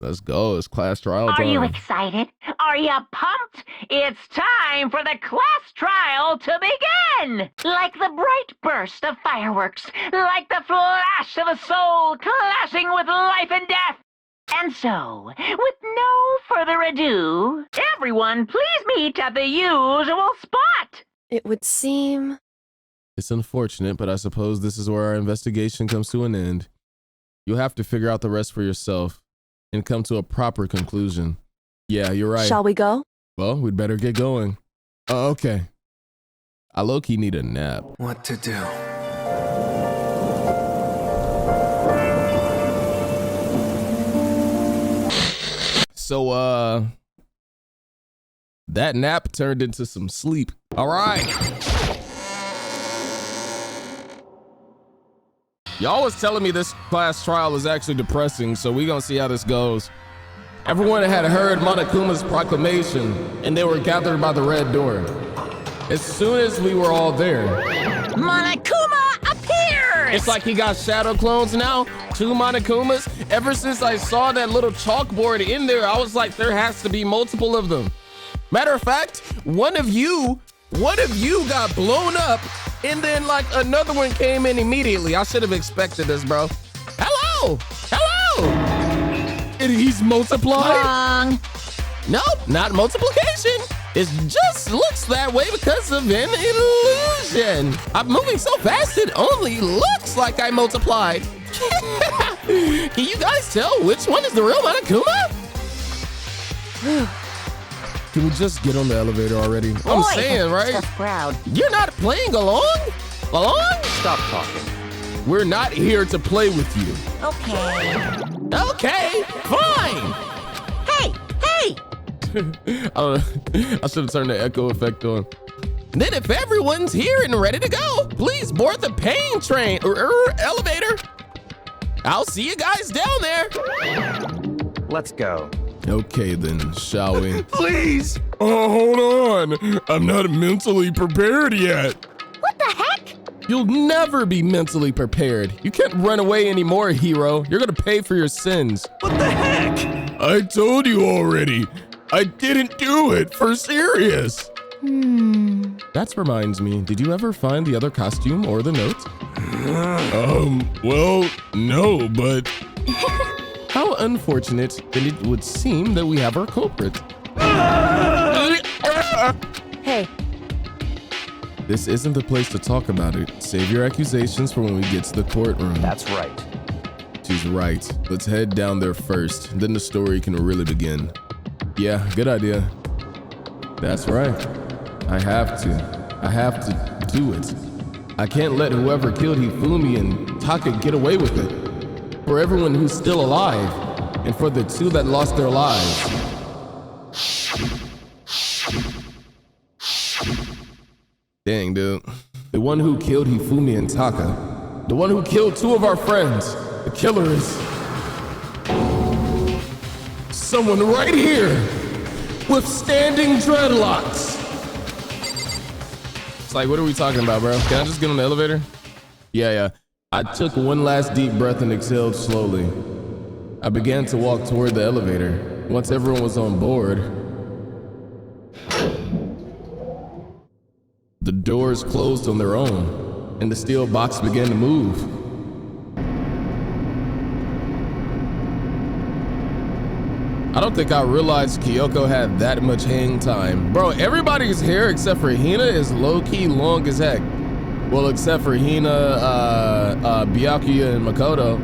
Let's go. It's class trial time. Are you excited? Are you pumped? It's time for the class trial to begin! Like the bright burst of fireworks, like the flash of a soul clashing with life and death. And so, with no further ado, everyone please meet at the usual spot! It would seem... It's unfortunate, but I suppose this is where our investigation comes to an end. You'll have to figure out the rest for yourself and come to a proper conclusion. Yeah, you're right. Shall we go? Well, we'd better get going. Okay. I low-key need a nap. What to do? So, that nap turned into some sleep. All right. Y'all was telling me this class trial is actually depressing, so we gonna see how this goes. Everyone had heard Monokuma's proclamation, and they were gathered by the red door. As soon as we were all there, Monokuma appears! it's like he got shadow clones now, 2 Monokumas. Ever since I saw that little chalkboard in there, I was like, there has to be multiple of them. Matter of fact, one of you got blown up, and then like another one came in immediately. I should have expected this, bro. Hello! Hello! And he's multiplied? Wrong. Nope, not multiplication. It just looks that way because of an illusion. I'm moving so fast it only looks like I multiplied. Can you guys tell which one is the real Monokuma? Can we just get on the elevator already? Boy, I'm saying, right? tough crowd. You're not playing along? Stop talking. We're not here to play with you. Okay. Okay, fine. Hey! I should have turned the echo effect on. Then if everyone's here and ready to go, please board the pain train or elevator. I'll see you guys down there. Let's go. Okay then, shall we? Please! Oh, hold on. I'm not mentally prepared yet. What the heck? You'll never be mentally prepared. You can't run away anymore, Hiro. You're gonna pay for your sins. What the heck? I told you already. I didn't do it, for serious. That reminds me, did you ever find the other costume or the note? Well, no, but... How unfortunate that it would seem that we have our culprit. Hey, This isn't the place to talk about it. Save your accusations for when we get to the courtroom. That's right. She's right. Let's head down there first. Then the story can really begin. Yeah, good idea. That's right. I have to do it. I can't let whoever killed Hifumi and Taka get away with it. For everyone who's still alive, and for the 2 that lost their lives. Dang, dude. The one who killed Hifumi and Taka. The one who killed 2 of our friends. The killer is... someone right here with standing dreadlocks. It's like, what are we talking about, bro? Can I just get on the elevator? Yeah. I took one last deep breath and exhaled slowly. I began to walk toward the elevator. Once everyone was on board, the doors closed on their own, and the steel box began to move. I don't think I realized Kyoko had that much hang time. Bro, everybody's hair except for Hina is low-key long as heck. Well, except for Hina, Byakuya, and Makoto.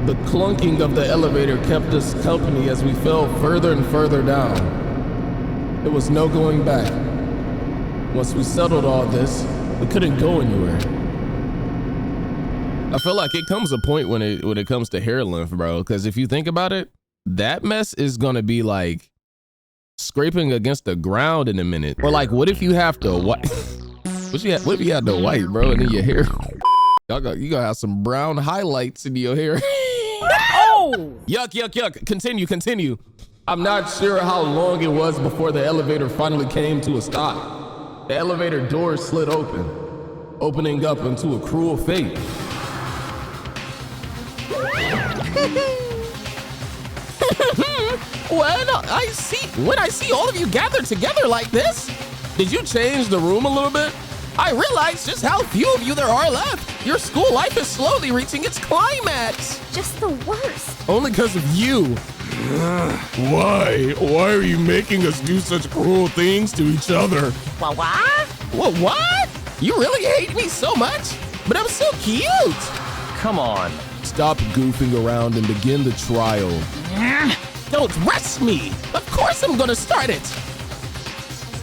The clunking of the elevator kept us company as we fell further and further down. There was no going back. Once we settled all this, we couldn't go anywhere. I feel like it comes a point when it comes to hair length, bro. Because if you think about it, that mess is gonna be like scraping against the ground in a minute. Or like, what if you have to what if you had the white, bro, and then your hair? You gonna have some brown highlights in your hair. Oh! Yuck. Continue. I'm not sure how long it was before the elevator finally came to a stop. The elevator door slid open, opening up into a cruel fate. When I see all of you gathered together like this, did you change the room a little bit? I realize just how few of you there are left. Your school life is slowly reaching its climax. Just the worst. Only because of you. Why? Why are you making us do such cruel things to each other? What? You really hate me so much? But I'm so cute. Come on. Stop goofing around and begin the trial. Don't rush me. Of course I'm gonna start it.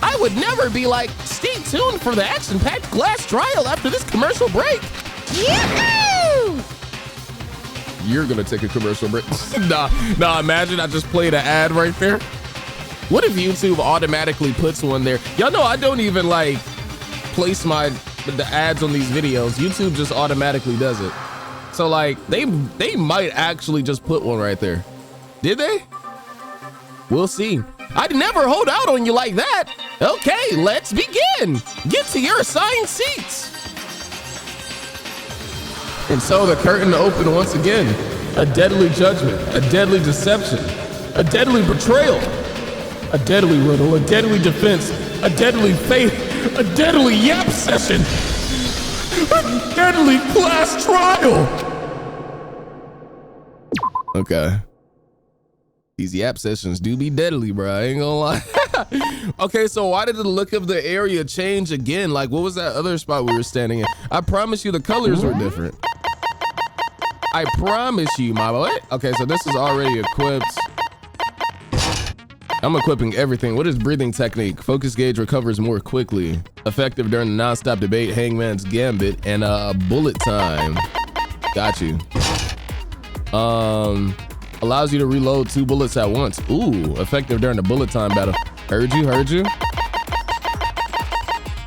I would never be like, stay tuned for the action-packed class trial after this commercial break. Yahoo! You're gonna take a commercial break. Nah, imagine I just played an ad right there. What if YouTube automatically puts one there? Y'all know I don't even like place the ads on these videos. YouTube just automatically does it. So like they might actually just put one right there. Did they? We'll see. I'd never hold out on you like that. Okay, let's begin. Get to your assigned seats. And so the curtain opened once again. A deadly judgment, a deadly deception, a deadly betrayal, a deadly riddle, a deadly defense, a deadly faith, a deadly yap session, a deadly class trial. Okay. These yap sessions do be deadly, bro. I ain't gonna lie. Okay, so why did the look of the area change again? Like, what was that other spot we were standing in? I promise you the colors were different. I promise you, my boy. Okay, so this is already equipped. I'm equipping everything. What is breathing technique? Focus gauge recovers more quickly. Effective during the non-stop debate, Hangman's Gambit, and bullet time. Got you. Allows you to reload 2 bullets at once. Ooh, effective during the bullet time battle. Heard you.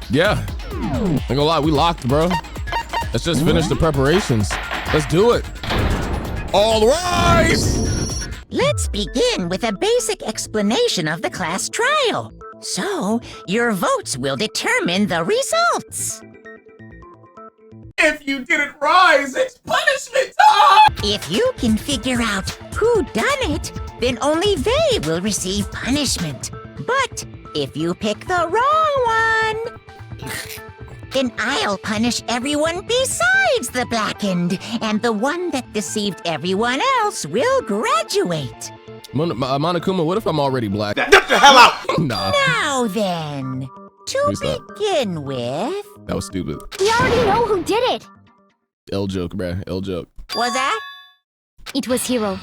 Yeah. Ain't gonna lie, we locked, bro. Let's just finish the preparations. Let's do it. All rise! Let's begin with a basic explanation of the class trial. So, your votes will determine the results. If you didn't rise, it's punishment time! If you can figure out who done it, then only they will receive punishment. But if you pick the wrong one, then I'll punish everyone besides the blackened, and the one that deceived everyone else will graduate. Monokuma, what if I'm already black? Get the hell out! Nah. Now then, to begin with... That was stupid. We already know who did it. L joke, bruh. L joke. Was that? It was Hiro.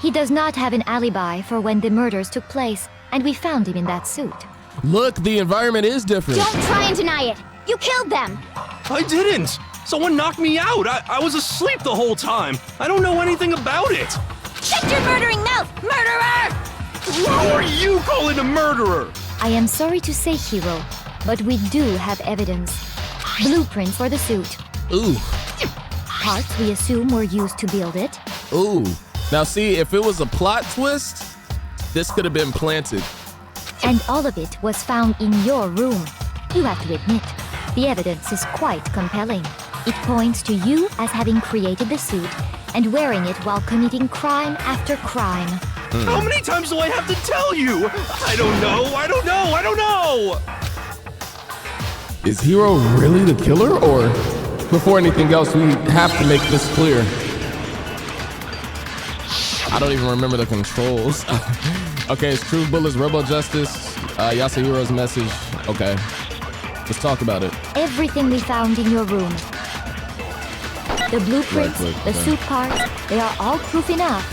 He does not have an alibi for when the murders took place, and we found him in that suit. Look, the environment is different. Don't try and deny it. You killed them. I didn't. Someone knocked me out. I was asleep the whole time. I don't know anything about it. Shut your murdering mouth, murderer! Who are you calling a murderer? I am sorry to say, Hiro, but we do have evidence. Blueprints for the suit. Ooh. Parts we assume were used to build it. Ooh. Now see, if it was a plot twist, this could have been planted. And all of it was found in your room. You have to admit, the evidence is quite compelling. It points to you as having created the suit and wearing it while committing crime after crime. How many times do I have to tell you? I don't know. Is Hiro really the killer, or before anything else, we have to make this clear? I don't even remember the controls. Okay, it's Truth Bullets, Robo Justice, Yasuhiro's message. Okay, let's talk about it. Everything we found in your room. The blueprints, the suit parts, they are all proof enough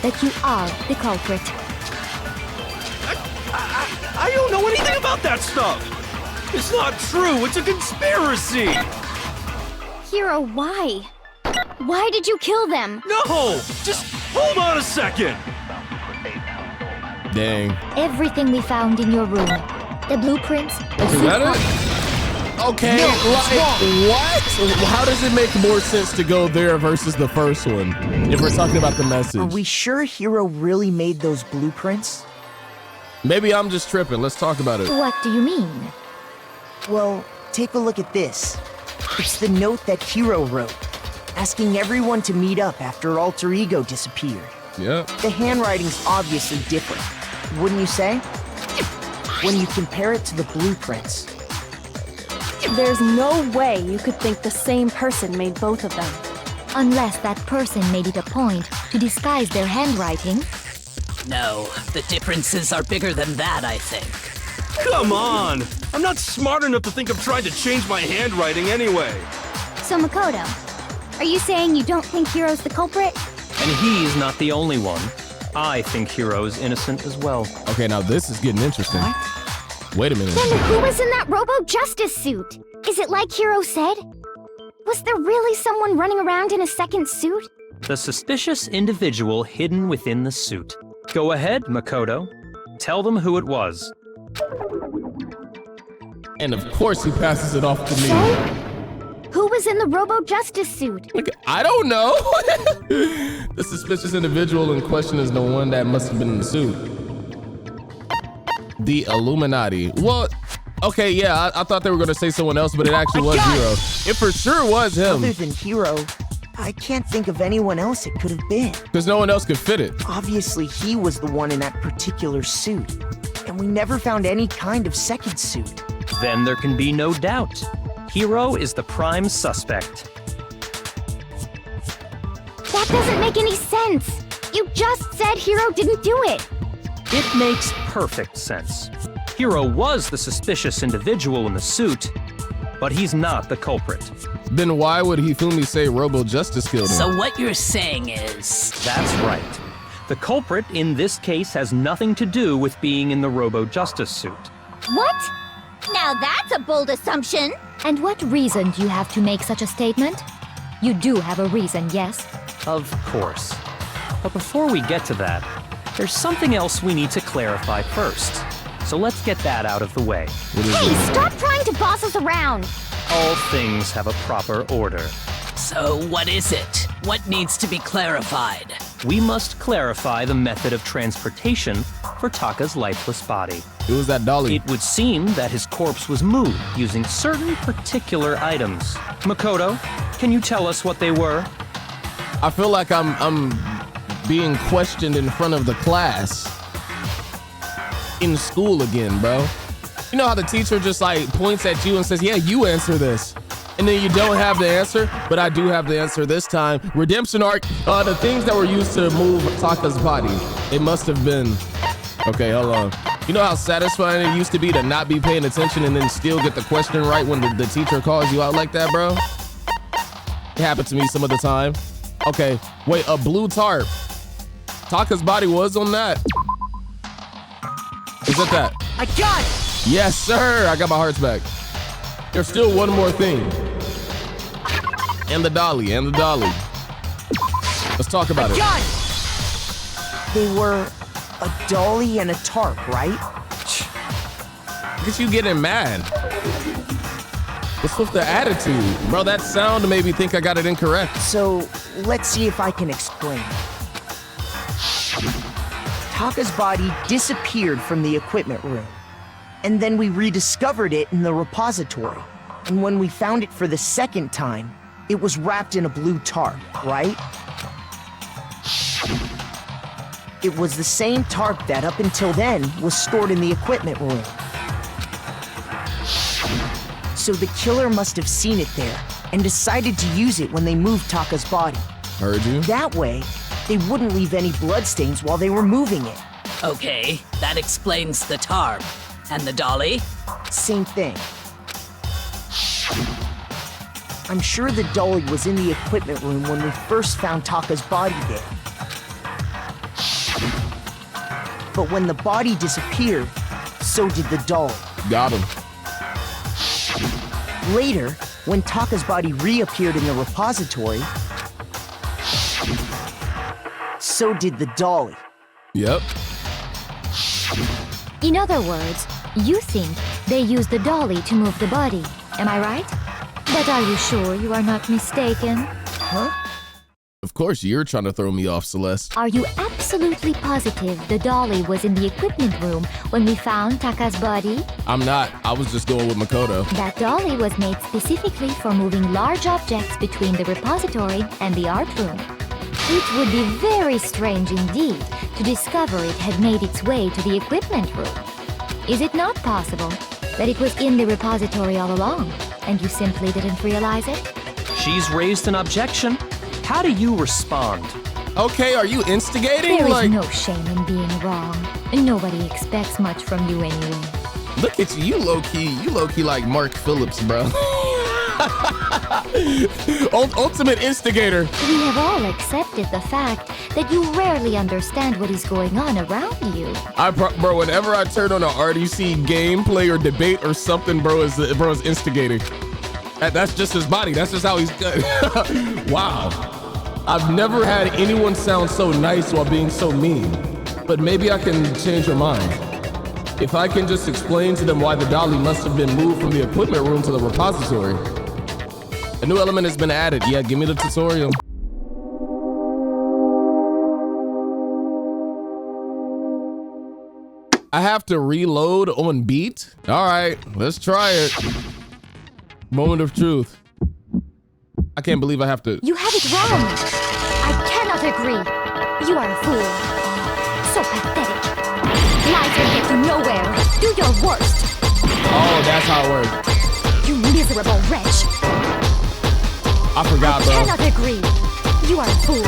that you are the culprit. I don't know anything about that stuff. It's not true. It's a conspiracy. Hiro, why? Why did you kill them? No, just hold on a second. Dang. Everything we found in your room. The blueprints, the Is suit that parts. it? Okay, what? How does it make more sense to go there versus the first one, if we're talking about the message? Are we sure Hiro really made those blueprints? Maybe I'm just tripping. Let's talk about it. What do you mean? Well, take a look at this. It's the note that Hiro wrote, asking everyone to meet up after Alter Ego disappeared. Yeah. The handwriting's obviously different, wouldn't you say? When you compare it to the blueprints. There's no way you could think the same person made both of them. Unless that person made it a point to disguise their handwriting. No, the differences are bigger than that, I think. Come on! I'm not smart enough to think of trying to change my handwriting anyway. So Makoto, are you saying you don't think Hiro's the culprit? And he's not the only one. I think Hiro's innocent as well. Okay, now this is getting interesting. What? Wait a minute. Then who was in that Robo-Justice suit? Is it like Hiro said? Was there really someone running around in a second suit? The suspicious individual hidden within the suit. Go ahead, Makoto. Tell them who it was. And of course he passes it off to me. So, who was in the Robo-Justice suit? I don't know. The suspicious individual in question is the one that must have been in the suit. The Illuminati. Well, okay, yeah, I thought they were going to say someone else, but it actually was Hiro. It for sure was him. Other than Hiro, I can't think of anyone else it could have been. Because no one else could fit it. Obviously, he was the one in that particular suit. And we never found any kind of second suit. Then there can be no doubt. Hiro is the prime suspect. That doesn't make any sense. You just said Hiro didn't do it. It makes perfect sense. Hiro was the suspicious individual in the suit, but he's not the culprit. Then why would Hifumi say Robo-Justice killed him? So what you're saying is... That's right. The culprit in this case has nothing to do with being in the Robo-Justice suit. What? Now that's a bold assumption. And what reason do you have to make such a statement? You do have a reason, yes? Of course. But before we get to that, there's something else we need to clarify first. So let's get that out of the way. Hey, stop trying to boss us around! All things have a proper order. So what is it? What needs to be clarified? We must clarify the method of transportation for Taka's lifeless body. It was that Dolly. It would seem that his corpse was moved using certain particular items. Makoto, can you tell us what they were? I feel like I'm being questioned in front of the class. In school again, bro. You know how the teacher just like points at you and says, yeah, you answer this. And then you don't have the answer, but I do have the answer this time. Redemption arc, the things that were used to move Taka's body. It must have been, okay, hold on. You know how satisfying it used to be to not be paying attention and then still get the question right when the teacher calls you out like that, bro? It happened to me some of the time. Okay, wait, a blue tarp. Taka's body was on that. Is it that? I got it! Yes, sir. I got my hearts back. There's still one more thing. And the dolly, and the dolly. Let's talk about it. Got it! They were a dolly and a tarp, right? Look at you getting mad. What's with the attitude? Bro, that sound made me think I got it incorrect. So, let's see if I can explain. Taka's body disappeared from the equipment room. And then we rediscovered it in the repository. And when we found it for the second time, it was wrapped in a blue tarp, right? It was the same tarp that up until then was stored in the equipment room. So the killer must have seen it there and decided to use it when they moved Taka's body. Heard you. That way, they wouldn't leave any bloodstains while they were moving it. Okay, that explains the tarp. And the dolly? Same thing. I'm sure the dolly was in the equipment room when we first found Taka's body there. But when the body disappeared, so did the dolly. Got him. Later, when Taka's body reappeared in the repository, so did the dolly. Yep. In other words, you think they used the dolly to move the body. Am I right? But are you sure you are not mistaken? Huh? Of course, you're trying to throw me off, Celeste. Are you absolutely positive the dolly was in the equipment room when we found Taka's body? I'm not. I was just going with Makoto. That dolly was made specifically for moving large objects between the repository and the art room. It would be very strange indeed to discover it had made its way to the equipment room. Is it not possible that it was in the repository all along, and you simply didn't realize it? She's raised an objection. How do you respond? Okay, are you instigating? There is no shame in being wrong. Nobody expects much from you anyway. Look at you, you low-key like Mark Phillips, bro. Ultimate instigator. We have all accepted the fact that you rarely understand what is going on around you. Bro, whenever I turn on an RDC gameplay or debate or something, bro is instigating. That's just his body. That's just how he's good. Wow. I've never had anyone sound so nice while being so mean. But maybe I can change your mind. If I can just explain to them why the dolly must have been moved from the equipment room to the repository. A new element has been added. Yeah, give me the tutorial. I have to reload on beat? All right, let's try it. Moment of truth. I can't believe I have to. You have it wrong. I cannot agree. You are a fool. So pathetic. Lies will get you nowhere. Do your worst. Oh, that's how it works. You miserable wretch. I forgot, bro. I cannot agree. You are a fool.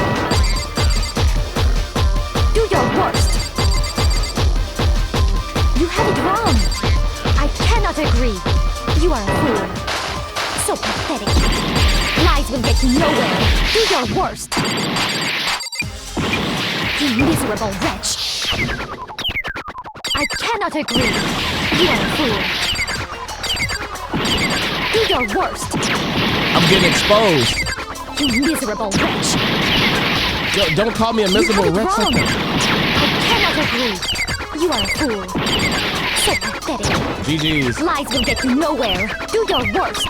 Do your worst. You have it wrong. I cannot agree. You are a fool. So pathetic. Lies will get you nowhere. Do your worst. You miserable wretch. I cannot agree. You are a fool. Do your worst. I'm getting exposed. You miserable wretch. Yo, don't call me a miserable wretch. Wrong. I cannot agree. You are a fool. So pathetic. GG's. Lies will get you nowhere. Do your worst.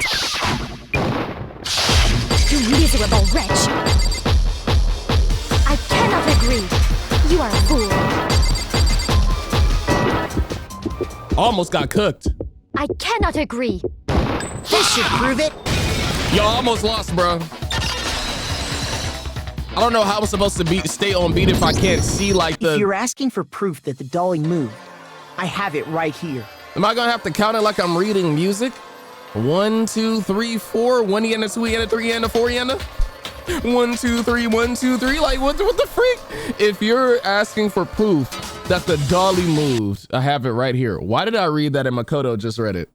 You miserable wretch. I cannot agree. You are a fool. Almost got cooked. I cannot agree. This should prove it. Yo, almost lost, bro. I don't know how I'm supposed to stay on beat if I can't see like the... If you're asking for proof that the dolly moved, I have it right here. Am I gonna have to count it like I'm reading music? 1, 2, 3, 4. 1 yen, 2 yen, 3 yen, 4 yen. 1, 2, 3, 1, 2, 3. Like what the freak? If you're asking for proof that the dolly moved, I have it right here. Why did I read that and Makoto just read it?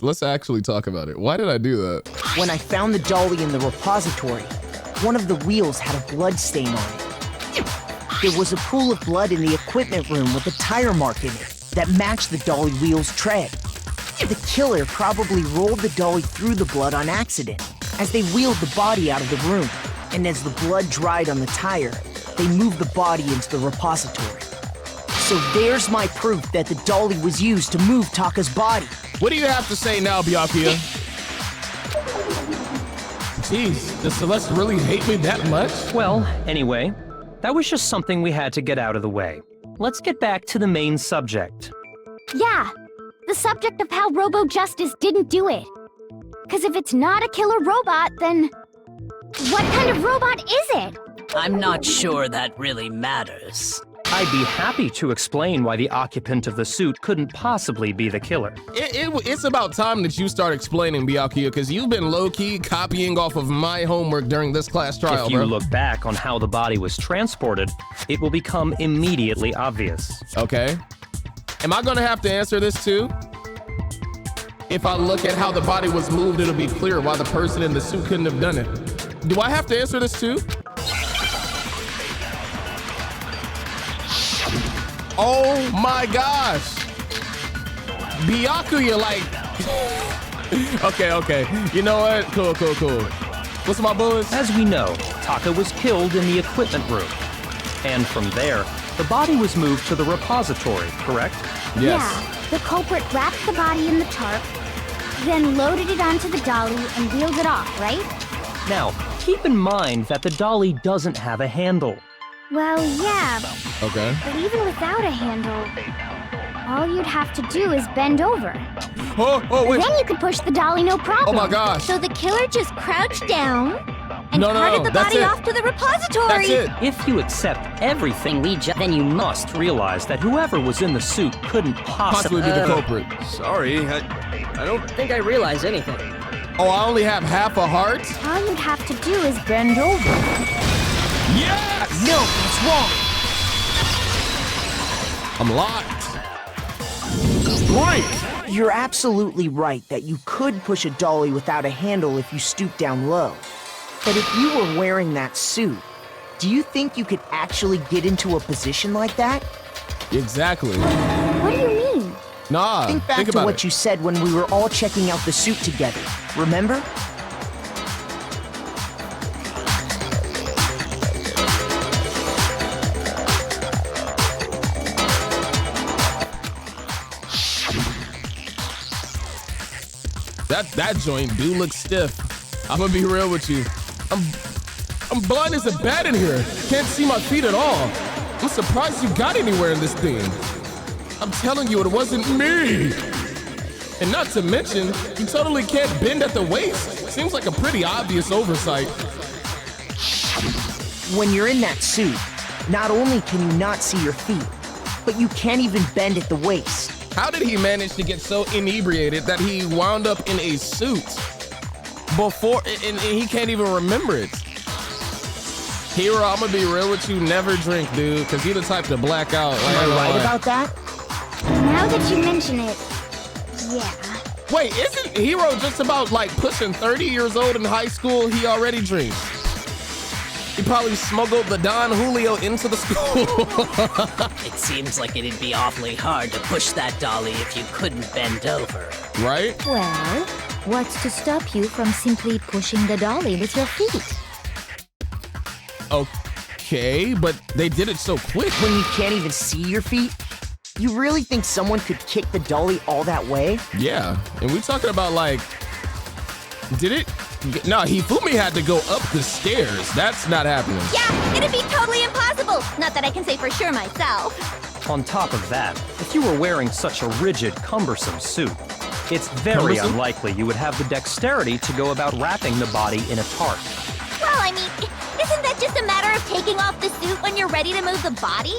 Let's actually talk about it. Why did I do that? When I found the dolly in the repository, one of the wheels had a blood stain on it. There was a pool of blood in the equipment room with a tire mark in it that matched the dolly wheel's tread. The killer probably rolled the dolly through the blood on accident as they wheeled the body out of the room, and as the blood dried on the tire, they moved the body into the repository. So there's my proof that the dolly was used to move Taka's body. What do you have to say now, Byakuya? Jeez, does Celeste really hate me that much? Well, anyway, that was just something we had to get out of the way. Let's get back to the main subject. Yeah, the subject of how Robo Justice didn't do it. Because if it's not a killer robot, then what kind of robot is it? I'm not sure that really matters. I'd be happy to explain why the occupant of the suit couldn't possibly be the killer. It's about time that you start explaining, Byakuya, because you've been low-key copying off of my homework during this class trial, If you look back on how the body was transported, it will become immediately obvious. Okay. Am I gonna have to answer this too? If I look at how the body was moved, it'll be clear why the person in the suit couldn't have done it. Do I have to answer this too? Oh my gosh. Byakuya, like... Okay. You know what? Cool. What's my bullets? As we know, Taka was killed in the equipment room. And from there, the body was moved to the repository, correct? Yes. Yeah, the culprit wrapped the body in the tarp, then loaded it onto the dolly and wheeled it off, right? Now, keep in mind that the dolly doesn't have a handle. Well, yeah. Okay. But even without a handle, all you'd have to do is bend over. Oh, wait. Then you could push the dolly no problem. Oh my gosh. So the killer just crouched down and No, carted the that's body it. off to the repository. That's it. If you accept everything then you must realize that whoever was in the suit couldn't Possibly be the culprit. Sorry, I don't think I realize anything. Oh, I only have half a heart? All you'd have to do is bend over. Yes! No, it's wrong. I'm locked. Right! You're absolutely right that you could push a dolly without a handle if you stoop down low. But if you were wearing that suit, do you think you could actually get into a position like that? Exactly. What do you mean? Nah, Think back to about what it. you said when we were all checking out the suit together. Remember? That joint do look stiff. I'm gonna be real with you. I'm blind as a bat in here. Can't see my feet at all. I'm surprised you got anywhere in this thing. I'm telling you, it wasn't me. And not to mention, you totally can't bend at the waist. Seems like a pretty obvious oversight. When you're in that suit, not only can you not see your feet, but you can't even bend at the waist. How did he manage to get so inebriated that he wound up in a suit before, and he can't even remember it? Hiro, I'm gonna be real with you, never drink, dude, because you're the type to black out. Am I right about that? Now that you mention it, yeah. Wait, isn't Hiro just about like pushing 30 years old in high school? He already drinks. He probably smuggled the Don Julio into the school. It seems like it'd be awfully hard to push that dolly if you couldn't bend over. Right? Well, what's to stop you from simply pushing the dolly with your feet? Okay, but they did it so quick. When you can't even see your feet? You really think someone could kick the dolly all that way? Yeah, and we talking about like, did it? No, Hifumi had to go up the stairs. That's not happening. Yeah, it'd be totally impossible. Not that I can say for sure myself. On top of that, if you were wearing such a rigid, cumbersome suit, it's very Cumbersome? unlikely you would have the dexterity to go about wrapping the body in a tarp. Well, I mean, isn't that just a matter of taking off the suit when you're ready to move the body?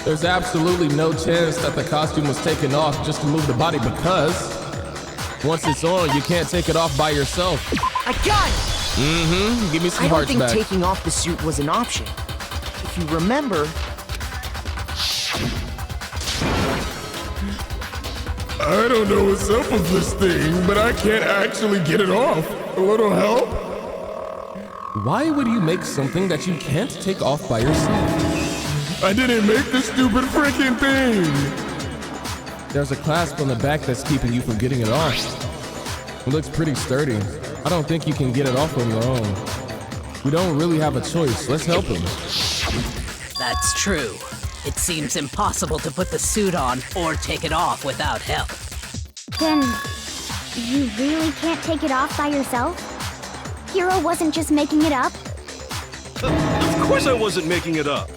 There's absolutely no chance that the costume was taken off just to move the body, because once it's on, you can't take it off by yourself. I got it! Give me some I don't hearts think back. taking off the suit was an option. If you remember, I don't know what's up with this thing, but I can't actually get it off. A little help? Why would you make something that you can't take off by yourself? I didn't make the stupid freaking thing. There's a clasp on the back that's keeping you from getting it off. It looks pretty sturdy. I don't think you can get it off on your own. We don't really have a choice. Let's help him. That's true. It seems impossible to put the suit on or take it off without help. Then, you really can't take it off by yourself? Hiro wasn't just making it up? Of course I wasn't making it up.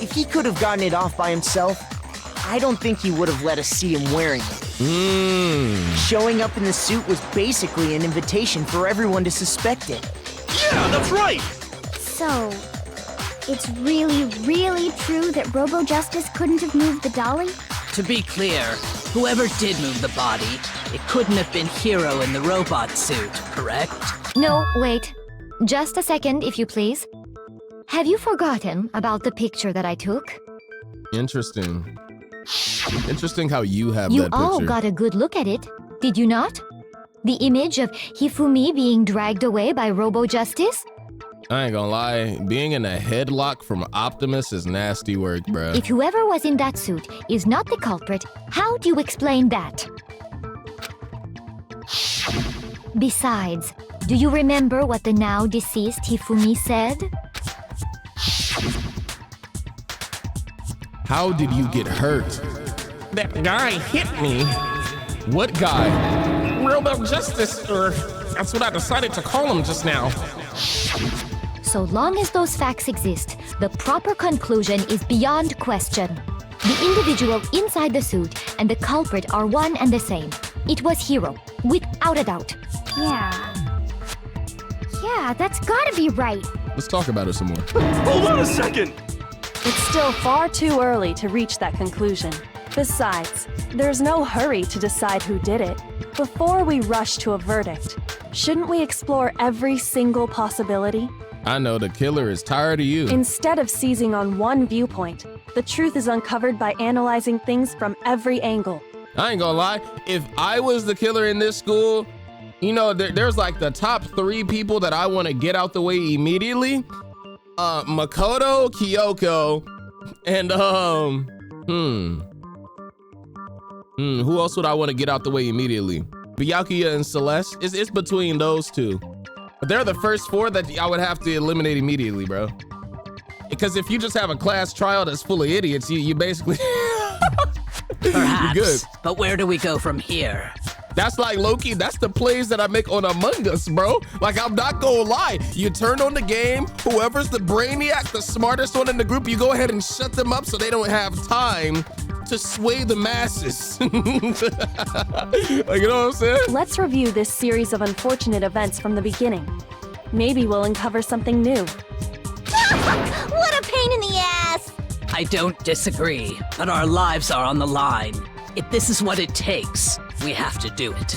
if he could have gotten it off by himself, I don't think he would have let us see him wearing it. Showing up in the suit was basically an invitation for everyone to suspect it. Yeah, that's right! So, it's really, really true that Robo-Justice couldn't have moved the dolly? To be clear, whoever did move the body, it couldn't have been Hiro in the robot suit, correct? No, wait. Just a second, if you please. Have you forgotten about the picture that I took? Interesting. Interesting how you have You that picture. all got a good look at it, did you not? The image of Hifumi being dragged away by Robo-Justice? I ain't gonna lie, being in a headlock from Optimus is nasty work, bruh. If whoever was in that suit is not the culprit, how do you explain that? Besides, do you remember what the now deceased Hifumi said? How did you get hurt? That guy hit me. What guy? Robo-Justice, that's what I decided to call him just now. So long as those facts exist, the proper conclusion is beyond question. The individual inside the suit and the culprit are one and the same. It was Hiro, without a doubt. Yeah, Yeah, that's gotta be right. Let's talk about it some more. Hold on a second! It's still far too early to reach that conclusion. Besides, there's no hurry to decide who did it. Before we rush to a verdict, shouldn't we explore every single possibility? I know the killer is tired of you. Instead of seizing on one viewpoint, the truth is uncovered by analyzing things from every angle. I ain't gonna lie, if I was the killer in this school, you know, there's like the top 3 people that I want to get out the way immediately. Makoto, Kyoko, and who else would I want to get out the way immediately? Byakuya and Celeste. It's between those 2. But they're the first 4 that I would have to eliminate immediately, bro. Because if you just have a class trial that's full of idiots, you basically Perhaps, you're good. But where do we go from here? That's like Loki, that's the plays that I make on Among Us, bro. Like, I'm not gonna lie. You turn on the game, whoever's the brainiac, the smartest one in the group, you go ahead and shut them up so they don't have time to sway the masses. Like, you know what I'm saying? Let's review this series of unfortunate events from the beginning. Maybe we'll uncover something new. What a pain in the ass! I don't disagree, but our lives are on the line. If this is what it takes, we have to do it.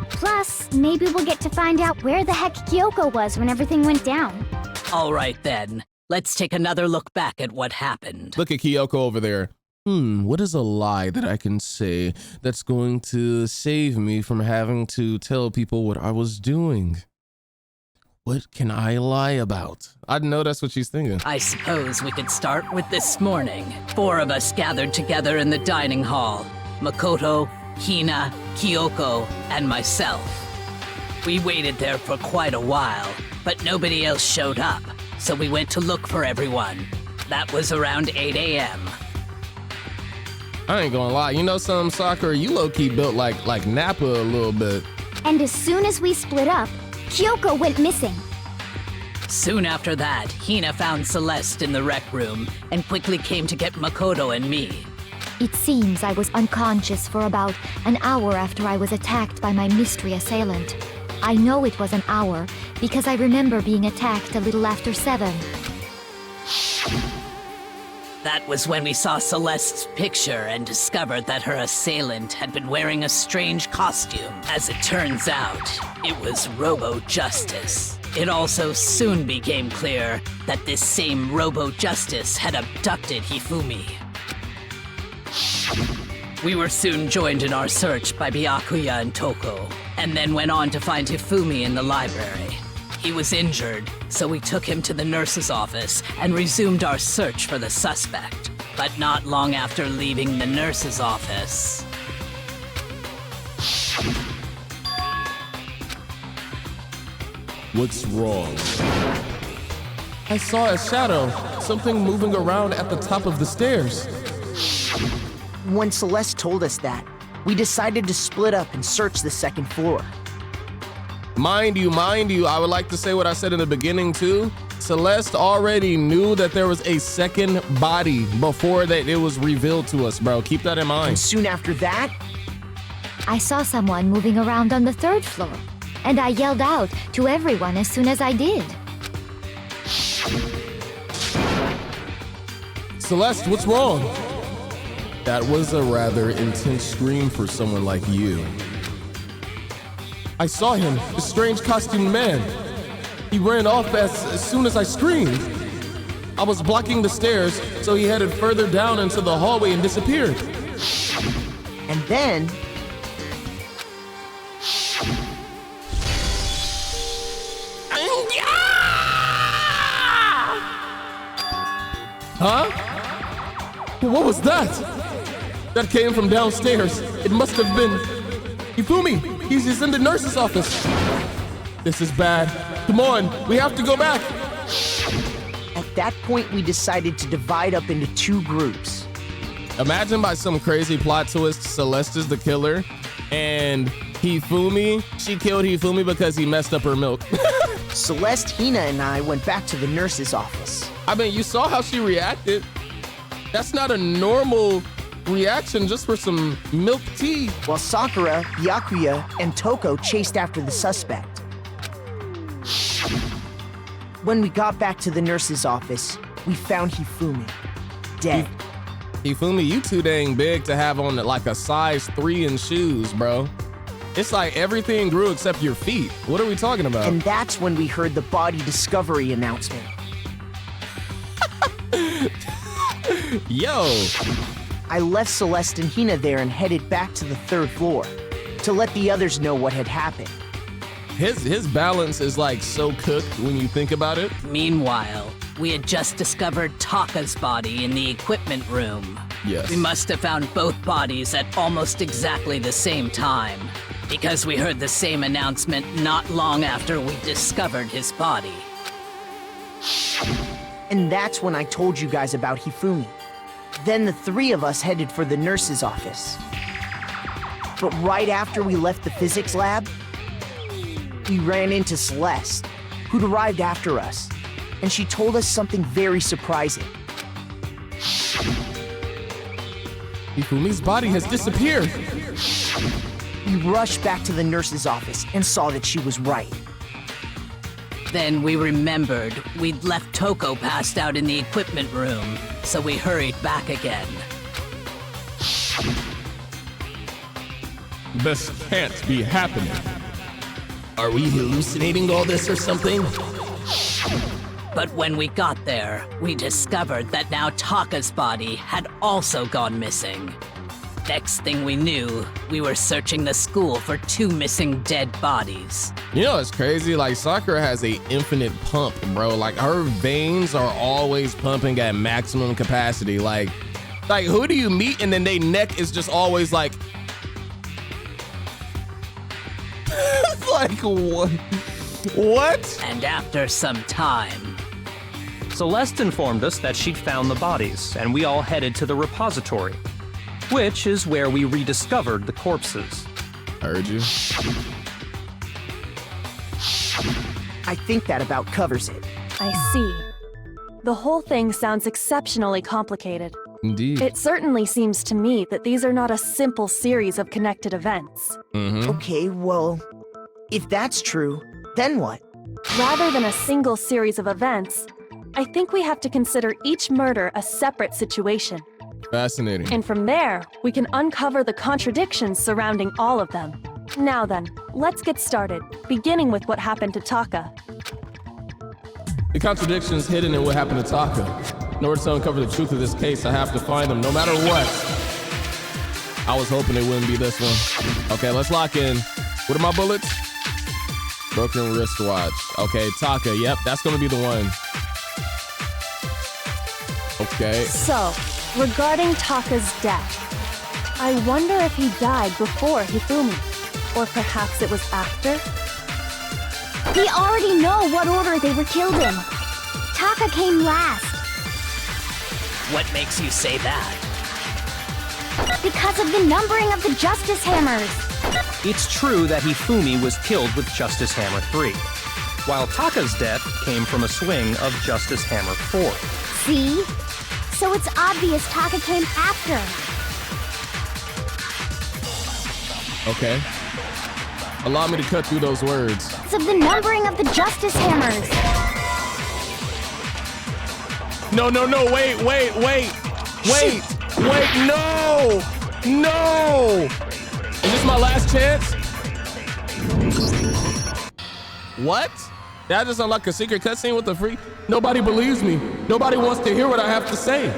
Plus, maybe we'll get to find out where the heck Kyoko was when everything went down. All right then, let's take another look back at what happened. Look at Kyoko over there. What is a lie that I can say that's going to save me from having to tell people what I was doing? What can I lie about? I know that's what she's thinking. I suppose we could start with this morning. 4 of us gathered together in the dining hall. Makoto, Hina, Kyoko, and myself. We waited there for quite a while, but nobody else showed up, so we went to look for everyone. That was around 8 a.m. I ain't gonna lie, you know something, Sakura? You low-key built like Nappa a little bit. And as soon as we split up, Kyoko went missing. Soon after that, Hina found Celeste in the rec room and quickly came to get Makoto and me. It seems I was unconscious for about an hour after I was attacked by my mystery assailant. I know it was an hour because I remember being attacked a little after 7. That was when we saw Celeste's picture and discovered that her assailant had been wearing a strange costume. As it turns out, it was Robo-Justice. It also soon became clear that this same Robo-Justice had abducted Hifumi. We were soon joined in our search by Byakuya and Toko, and then went on to find Hifumi in the library. He was injured, so we took him to the nurse's office and resumed our search for the suspect. But not long after leaving the nurse's office... What's wrong? I saw a shadow, something moving around at the top of the stairs. When Celeste told us that, we decided to split up and search the 2nd floor. Mind you, I would like to say what I said in the beginning too. Celeste already knew that there was a 2nd body before that it was revealed to us, bro. Keep that in mind. And soon after that, I saw someone moving around on the 3rd floor, and I yelled out to everyone as soon as I did. Celeste, what's wrong? That was a rather intense scream for someone like you. I saw him, the strange costumed man. He ran off as soon as I screamed. I was blocking the stairs, so he headed further down into the hallway and disappeared. And then... Huh? What was that? That came from downstairs. It must have been... Hifumi! He's in the nurse's office. This is bad. Come on, we have to go back. At that point, we decided to divide up into 2 groups. Imagine by some crazy plot twist, Celeste is the killer, and Hifumi, she killed Hifumi because he messed up her milk. Celeste, Hina, and I went back to the nurse's office. I mean, you saw how she reacted. That's not a normal reaction just for some milk tea. While Sakura, Byakuya, and Toko chased after the suspect. When we got back to the nurse's office, we found Hifumi, dead. Hifumi, you too dang big to have on like a size 3 in shoes, bro. It's like everything grew except your feet. What are we talking about? And that's when we heard the body discovery announcement. Yo! I left Celeste and Hina there and headed back to the 3rd floor to let the others know what had happened. His balance is like so cooked when you think about it. Meanwhile, we had just discovered Taka's body in the equipment room. Yes. We must have found both bodies at almost exactly the same time, because we heard the same announcement not long after we discovered his body. And that's when I told you guys about Hifumi. Then the 3 of us headed for the nurse's office. But right after we left the physics lab, we ran into Celeste, who'd arrived after us, and she told us something very surprising. Hifumi's body has disappeared. We rushed back to the nurse's office and saw that she was right. Then we remembered we'd left Toko passed out in the equipment room, so we hurried back again. This can't be happening. Are we hallucinating all this or something? But when we got there, we discovered that now Taka's body had also gone missing. Next thing we knew, we were searching the school for 2 missing dead bodies. You know what's crazy? Like, Sakura has a infinite pump, bro. Like, her veins are always pumping at maximum capacity. Like who do you meet and then their neck is just always like... like, what? And after some time... Celeste informed us that she'd found the bodies, and we all headed to the repository, which is where we rediscovered the corpses. Heard you. I think that about covers it. I see. The whole thing sounds exceptionally complicated. Indeed. It certainly seems to me that these are not a simple series of connected events. Okay, well, if that's true, then what? Rather than a single series of events, I think we have to consider each murder a separate situation. Fascinating. And from there, we can uncover the contradictions surrounding all of them. Now then, let's get started, beginning with what happened to Taka. The contradictions hidden in what happened to Taka. In order to uncover the truth of this case, I have to find them no matter what. I was hoping it wouldn't be this one. Okay, let's lock in. What are my bullets? Broken wristwatch. Okay, Taka, yep, that's gonna be the one. Okay. So, regarding Taka's death, I wonder if he died before Hifumi, or perhaps it was after? We already know what order they were killed in. Taka came last. What makes you say that? Because of the numbering of the Justice Hammers. It's true that Hifumi was killed with Justice Hammer 3, while Taka's death came from a swing of Justice Hammer 4. See? So it's obvious Taka came after. Okay. Allow me to cut through those words. Because of the numbering of the Justice Hammers. No, wait, no! No! Is this my last chance? What? Did I just unlock a secret cutscene with a free? Nobody believes me. Nobody wants to hear what I have to say.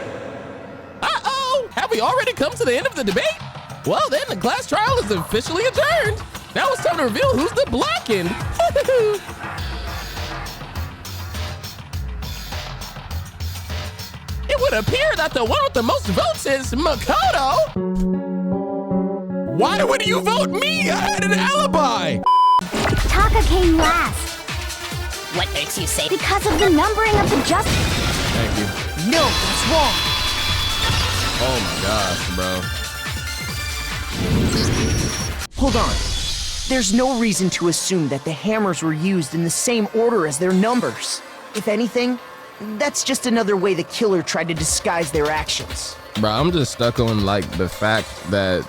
Uh-oh! Have we already come to the end of the debate? Well then, the class trial is officially adjourned. Now it's time to reveal who's the blackened. It would appear that the one with the most votes is Makoto. Why would you vote me? I had an alibi. Taka came last. What makes you say? Because of the numbering of the Justice. Thank you. No, that's wrong. Oh my gosh, bro. Hold on. There's no reason to assume that the hammers were used in the same order as their numbers. If anything, that's just another way the killer tried to disguise their actions. Bro, I'm just stuck on like the fact that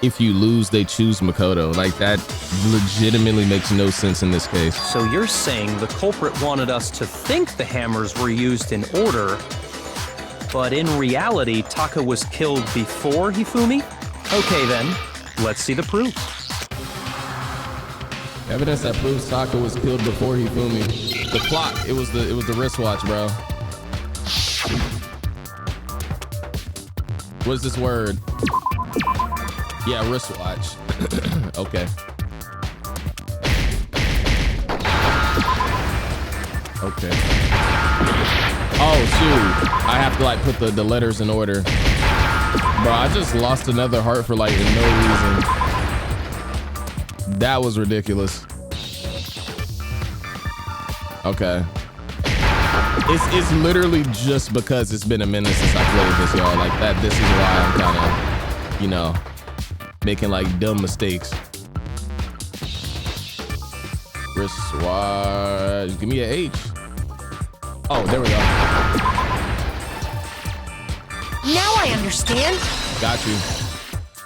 If you lose, they choose Makoto. Like, that legitimately makes no sense in this case. So you're saying the culprit wanted us to think the hammers were used in order, but in reality, Taka was killed before Hifumi? Okay then, let's see the proof. Evidence that proves Taka was killed before Hifumi. The clock, it was the wristwatch, bro. What is this word? Yeah, wristwatch. Okay. Okay. Oh shoot. I have to like put the letters in order. Bro, I just lost another heart for like no reason. That was ridiculous. Okay. It's literally just because it's been a minute since I played this, y'all. Like that, this is why I'm kind of, you know, making like dumb mistakes. Wristwatch. Give me an H. Oh, there we go. Now I understand. Got you.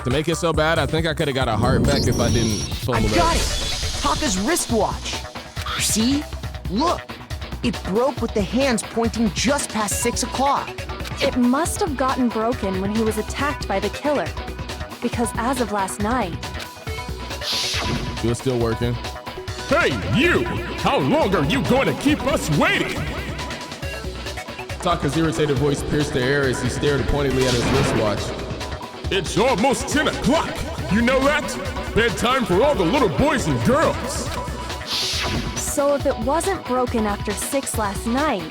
To make it so bad, I think I could have got a heart back if I didn't fumble I got it. Taka's wristwatch. See? Look. It broke with the hands pointing just past 6 o'clock. It must have gotten broken when he was attacked by the killer. Because as of last night... It was still working. Hey, you! How long are you going to keep us waiting? Taka's irritated voice pierced the air as he stared pointedly at his wristwatch. It's almost 10 o'clock. You know that? Bedtime for all the little boys and girls. So if it wasn't broken after 6 last night,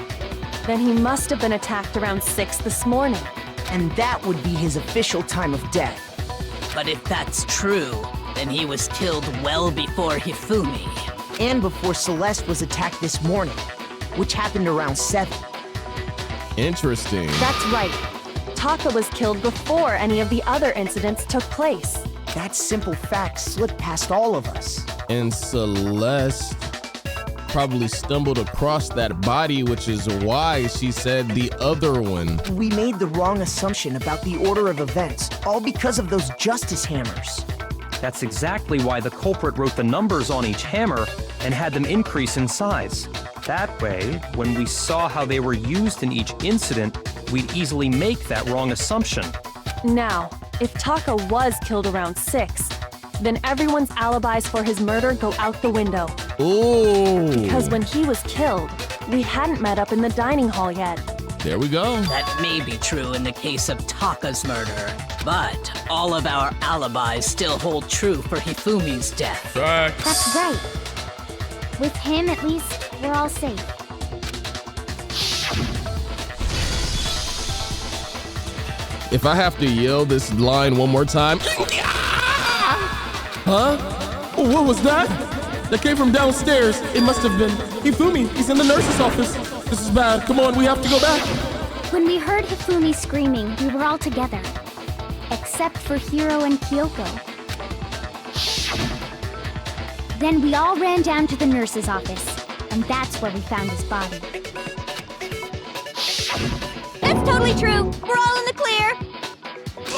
then he must have been attacked around 6 this morning. And that would be his official time of death. But if that's true, then he was killed well before Hifumi. And before Celeste was attacked this morning, which happened around 7. Interesting. That's right. Taka was killed before any of the other incidents took place. That simple fact slipped past all of us. And Celeste probably stumbled across that body, which is why she said the other one. We made the wrong assumption about the order of events, all because of those justice hammers. That's exactly why the culprit wrote the numbers on each hammer and had them increase in size. That way, when we saw how they were used in each incident, we'd easily make that wrong assumption. Now, if Taka was killed around 6, then everyone's alibis for his murder go out the window. Ooh. Because when he was killed, we hadn't met up in the dining hall yet. There we go. That may be true in the case of Taka's murder, but all of our alibis still hold true for Hifumi's death. Facts. That's right. With him, at least, we're all safe. If I have to yell this line one more time. Huh? What was that? That came from downstairs. It must have been Hifumi. He's in the nurse's office. This is bad. Come on, we have to go back. When we heard Hifumi screaming, we were all together. Except for Hiro and Kyoko. Then we all ran down to the nurse's office, and that's where we found his body. That's totally true. We're all in the clear.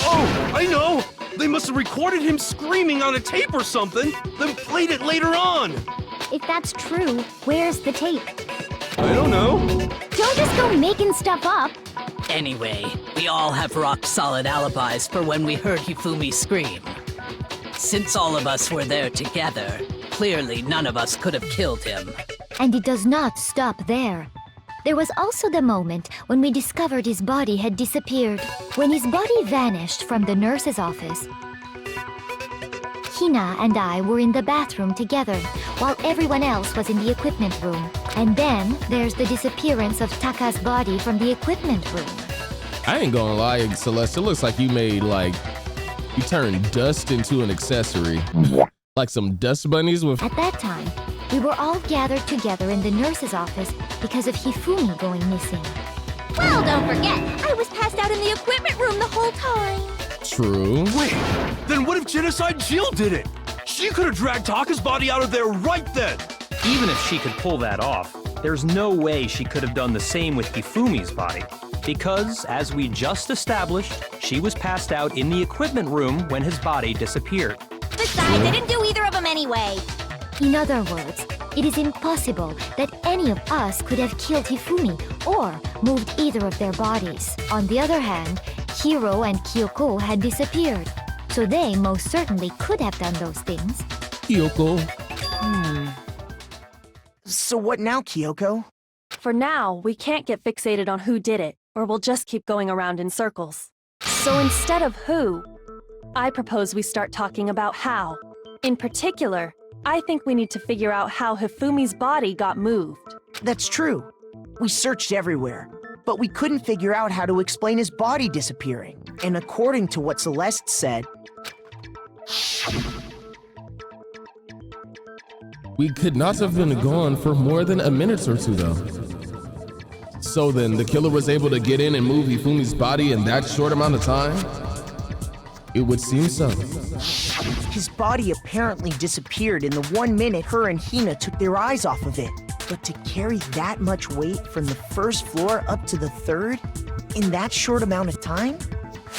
Oh, I know! They must have recorded him screaming on a tape or something, then played it later on. If that's true, where's the tape? I don't know. Don't just go making stuff up. Anyway, we all have rock-solid alibis for when we heard Hifumi scream. Since all of us were there together, clearly none of us could have killed him. And it does not stop there. There was also the moment when we discovered his body had disappeared. When his body vanished from the nurse's office, Hina and I were in the bathroom together, while everyone else was in the equipment room. And then there's the disappearance of Taka's body from the equipment room. I ain't gonna lie, Celeste, it looks like you made you turned dust into an accessory. Like some dust bunnies with... At that time, we were all gathered together in the nurse's office because of Hifumi going missing. Well, don't forget, I was passed out in the equipment room the whole time. True. Wait, then what if Genocide Jill did it? She could have dragged Taka's body out of there right then. Even if she could pull that off, There's no way she could have done the same with Hifumi's body, because, as we just established, she was passed out in the equipment room when his body disappeared. Besides, I didn't do either of them anyway. In other words, it is impossible that any of us could have killed Hifumi or moved either of their bodies. On the other hand, Hiro and Kyoko had disappeared, so they most certainly could have done those things. Kyoko. So what now, Kyoko? For now, we can't get fixated on who did it, or we'll just keep going around in circles. So instead of who, I propose we start talking about how. In particular, I think we need to figure out how Hifumi's body got moved. That's true. We searched everywhere, but we couldn't figure out how to explain his body disappearing. And according to what Celeste said, We could not have been gone for more than a minute or two, though. So then, the killer was able to get in and move Hifumi's body in that short amount of time? It would seem so. his body apparently disappeared in the 1 minute her and Hina took their eyes off of it. But to carry that much weight from the first floor up to the third in that short amount of time?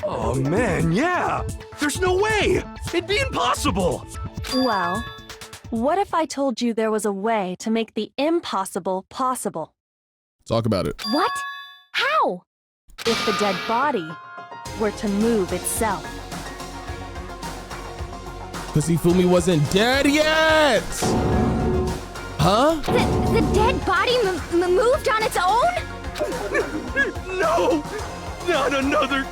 Oh man, yeah! There's no way! It'd be impossible! Well, what if I told you there was a way to make the impossible possible? Talk about it. What? How? If the dead body were to move itself. Because Hifumi wasn't dead yet! Huh? The dead body moved on its own? No! Not another...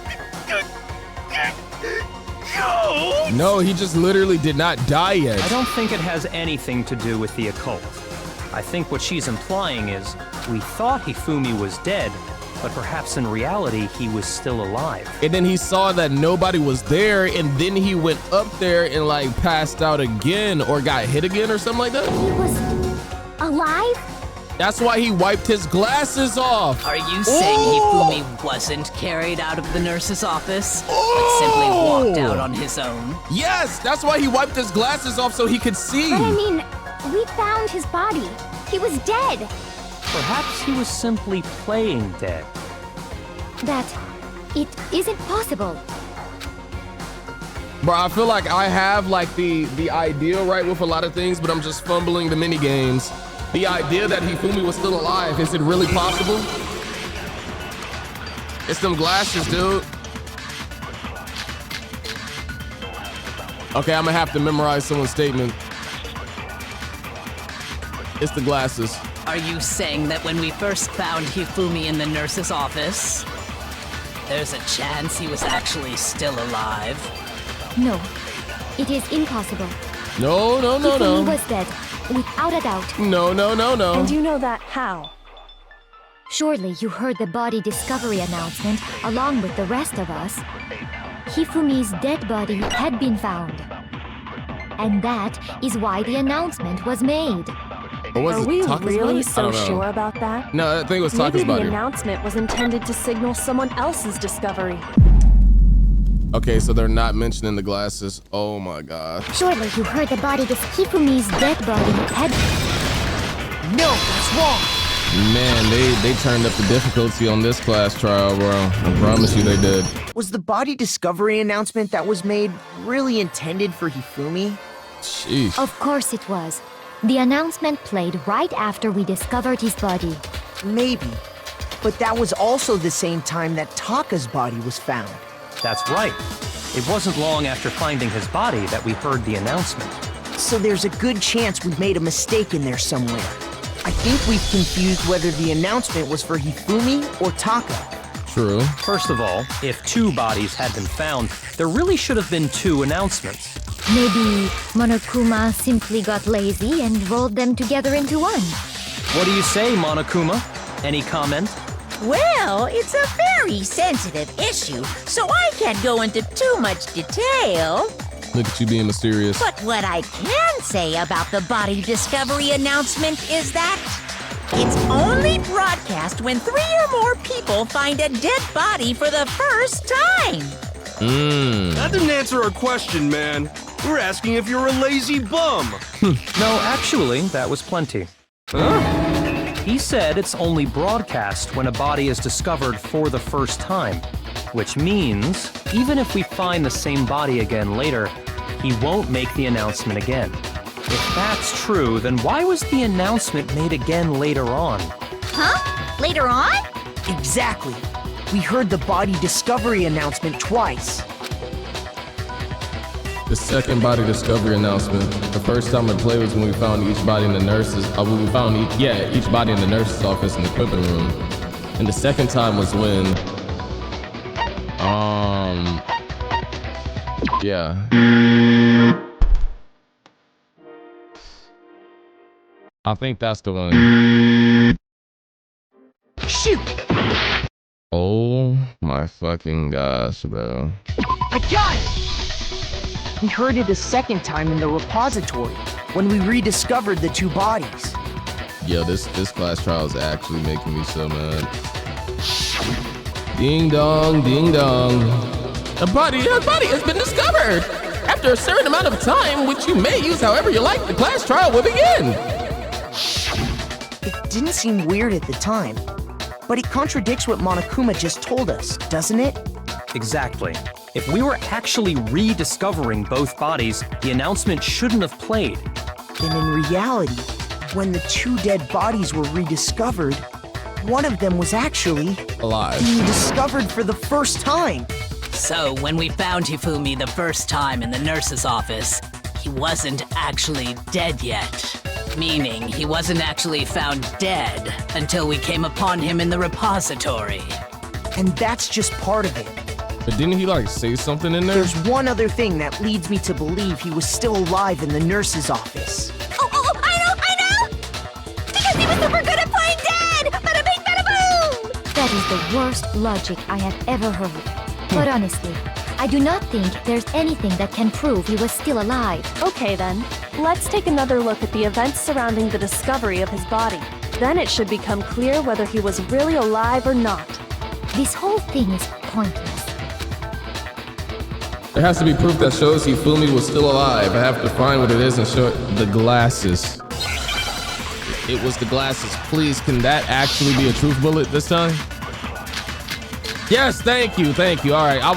No! No, he just literally did not die yet. I don't think it has anything to do with the occult. I think what she's implying is, we thought Hifumi was dead, but perhaps in reality, he was still alive. And then he saw that nobody was there, and then he went up there and like passed out again or got hit again or something like that. He was alive? That's why he wiped his glasses off. Are you saying Hifumi wasn't carried out of the nurse's office, but simply walked out on his own? Yes, that's why he wiped his glasses off so he could see. But I mean, we found his body. He was dead. Perhaps he was simply playing dead. That it isn't possible. Bro, I feel like I have like the idea right with a lot of things, but I'm just fumbling the mini games. The idea that Hifumi was still alive, is it really possible? It's them glasses, dude. Okay, I'm gonna have to memorize someone's statement. It's the glasses. Are you saying that when we first found Hifumi in the nurse's office, there's a chance he was actually still alive? No, it is impossible. No. Hifumi was dead, without a doubt. No. And you know that how? Surely you heard the body discovery announcement along with the rest of us. Hifumi's dead body had been found. And that is why the announcement was made. Are we really so sure about that? No, I think it was Taka's body. Maybe the announcement was intended to signal someone else's discovery. Okay, so they're not mentioning the glasses. Oh my god. Surely you heard the body Hifumi's dead body had... No, that's wrong. Man, they turned up the difficulty on this class trial, bro. I promise you they did. Was the body discovery announcement that was made really intended for Hifumi? Sheesh. Of course it was. The announcement played right after we discovered his body. Maybe. But that was also the same time that Taka's body was found. That's right. It wasn't long after finding his body that we heard the announcement. So there's a good chance we made a mistake in there somewhere. I think we've confused whether the announcement was for Hifumi or Taka. True. First of all, if 2 bodies had been found, there really should have been 2 announcements. Maybe Monokuma simply got lazy and rolled them together into one. What do you say, Monokuma? Any comment? Well, it's a very sensitive issue, so I can't go into too much detail. Look at you being mysterious. But what I can say about the body discovery announcement is that it's only broadcast when 3 or more people find a dead body for the first time. That didn't answer our question, man. We're asking if you're a lazy bum. No, actually, that was plenty. Huh? He said it's only broadcast when a body is discovered for the first time, which means even if we find the same body again later, he won't make the announcement again. If that's true, then why was the announcement made again later on? Huh? Later on? Exactly. We heard the body discovery announcement twice. The second body discovery announcement. The first time I played was when we found each body in the nurses. When we found each body in the nurse's office in the equipment room. And the second time was when, yeah. I think that's the one. Shoot! Oh my fucking gosh, bro. I got it! We heard it a second time in the repository when we rediscovered the two bodies. Yo, this class trial is actually making me so mad. Ding dong, ding dong. A body has been discovered! After a certain amount of time, which you may use however you like, the class trial will begin! It didn't seem weird at the time, but it contradicts what Monokuma just told us, doesn't it? Exactly. If we were actually rediscovering both bodies, the announcement shouldn't have played. Then in reality, when the two dead bodies were rediscovered, one of them was actually alive, being discovered for the first time. So when we found Hifumi the first time in the nurse's office, he wasn't actually dead yet. Meaning he wasn't actually found dead until we came upon him in the repository. And that's just part of it. But didn't he like say something in there? There's one other thing that leads me to believe he was still alive in the nurse's office. Oh, I know! Because he was super good at playing dead! Bada bing, bada boom! That is the worst logic I have ever heard. But honestly, I do not think there's anything that can prove he was still alive. Okay then, let's take another look at the events surrounding the discovery of his body. Then it should become clear whether he was really alive or not. This whole thing is pointless. There has to be proof that shows Hifumi was still alive. I have to find what it is and show it. The glasses. It was the glasses. Please, can that actually be a truth bullet this time? Yes, thank you. All right, I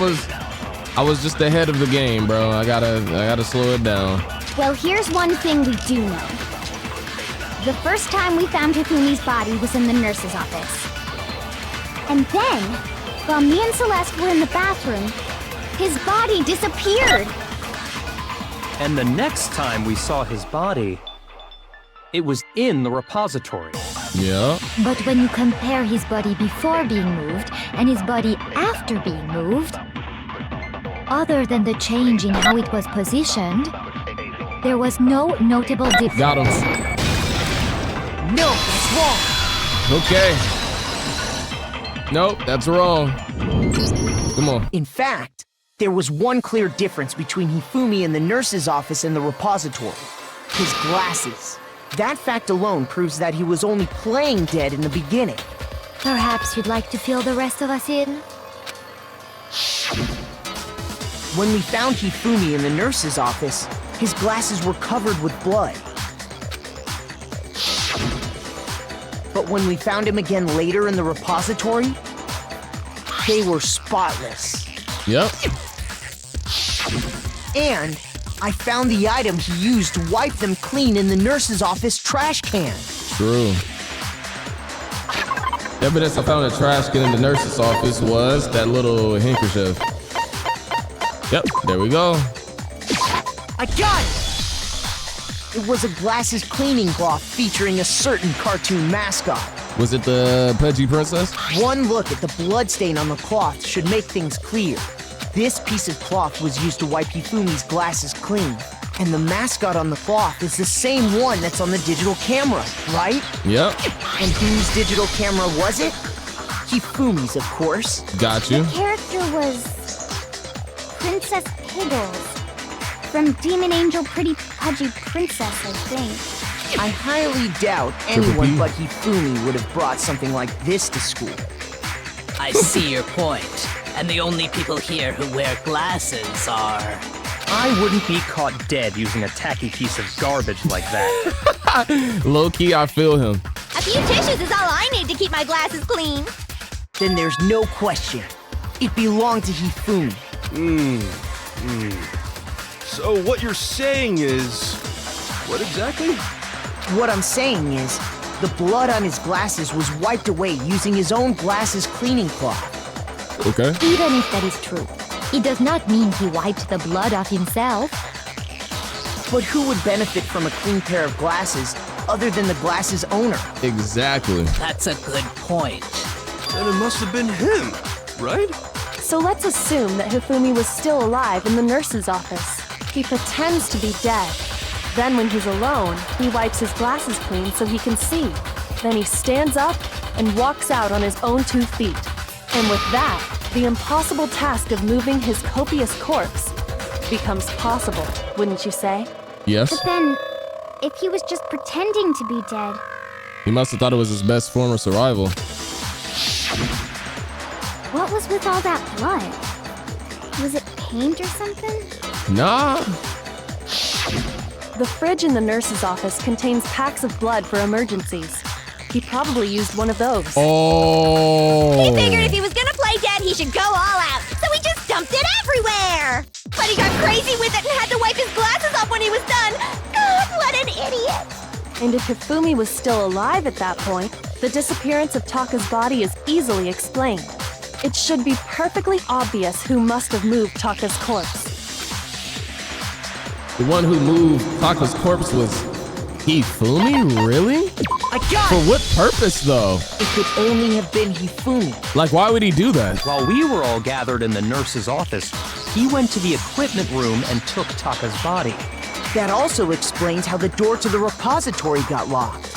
was just ahead of the game, bro. I gotta slow it down. Well, here's one thing we do know. The first time we found Hifumi's body was in the nurse's office. And then, while me and Celeste were in the bathroom, his body disappeared. And the next time we saw his body, it was in the repository. Yeah. But when you compare his body before being moved and his body after being moved, other than the change in how it was positioned, there was no notable difference. Got him. No, that's wrong. Okay. Nope, that's wrong. Come on. In fact, there was one clear difference between Hifumi in the nurse's office and the repository. His glasses. That fact alone proves that he was only playing dead in the beginning. Perhaps you'd like to fill the rest of us in? When we found Hifumi in the nurse's office, his glasses were covered with blood. But when we found him again later in the repository, they were spotless. Yep. And I found the item he used to wipe them clean in the nurse's office trash can. True. The evidence I found in the trash can in the nurse's office was that little handkerchief. Yep, there we go. I got it! It was a glasses cleaning cloth featuring a certain cartoon mascot. Was it the Pudgy Princess? One look at the bloodstain on the cloth should make things clear. This piece of cloth was used to wipe Hifumi's glasses clean. And the mascot on the cloth is the same one that's on the digital camera, right? Yep. And whose digital camera was it? Hifumi's, of course. Got you. The character was Princess Piggles from Demon Angel Pretty Pudgy Princess, I think. I highly doubt anyone but Hifumi would have brought something like this to school. I see your point. And the only people here who wear glasses are... I wouldn't be caught dead using a tacky piece of garbage like that. Low-key, I feel him. A few tissues is all I need to keep my glasses clean. Then there's no question. It belonged to Hifumi. So what you're saying is... What exactly? What I'm saying is, the blood on his glasses was wiped away using his own glasses cleaning cloth. Okay. Even if that is true, it does not mean he wiped the blood off himself. But who would benefit from a clean pair of glasses other than the glasses owner? Exactly. That's a good point. Then it must have been him, right? So let's assume that Hifumi was still alive in the nurse's office. He pretends to be dead. Then when he's alone, he wipes his glasses clean so he can see. Then he stands up and walks out on his own 2 feet. And with that, the impossible task of moving his copious corpse becomes possible, wouldn't you say? Yes. But then, if he was just pretending to be dead, He must have thought it was his best form of survival. what was with all that blood? Was it paint or something? Nah. The fridge in the nurse's office contains packs of blood for emergencies. He probably used one of those. Oh. He figured if he was gonna play dead, he should go all out, so he just dumped it everywhere. But he got crazy with it and had to wipe his glasses off when he was done. God, what an idiot! And if Hifumi was still alive at that point, the disappearance of Taka's body is easily explained. It should be perfectly obvious who must have moved Taka's corpse. The one who moved Taka's corpse was Hifumi? Really? I got For it! what purpose, though? It could only have been Hifumi. Like, why would he do that? While we were all gathered in the nurse's office, he went to the equipment room and took Taka's body. That also explains how the door to the repository got locked.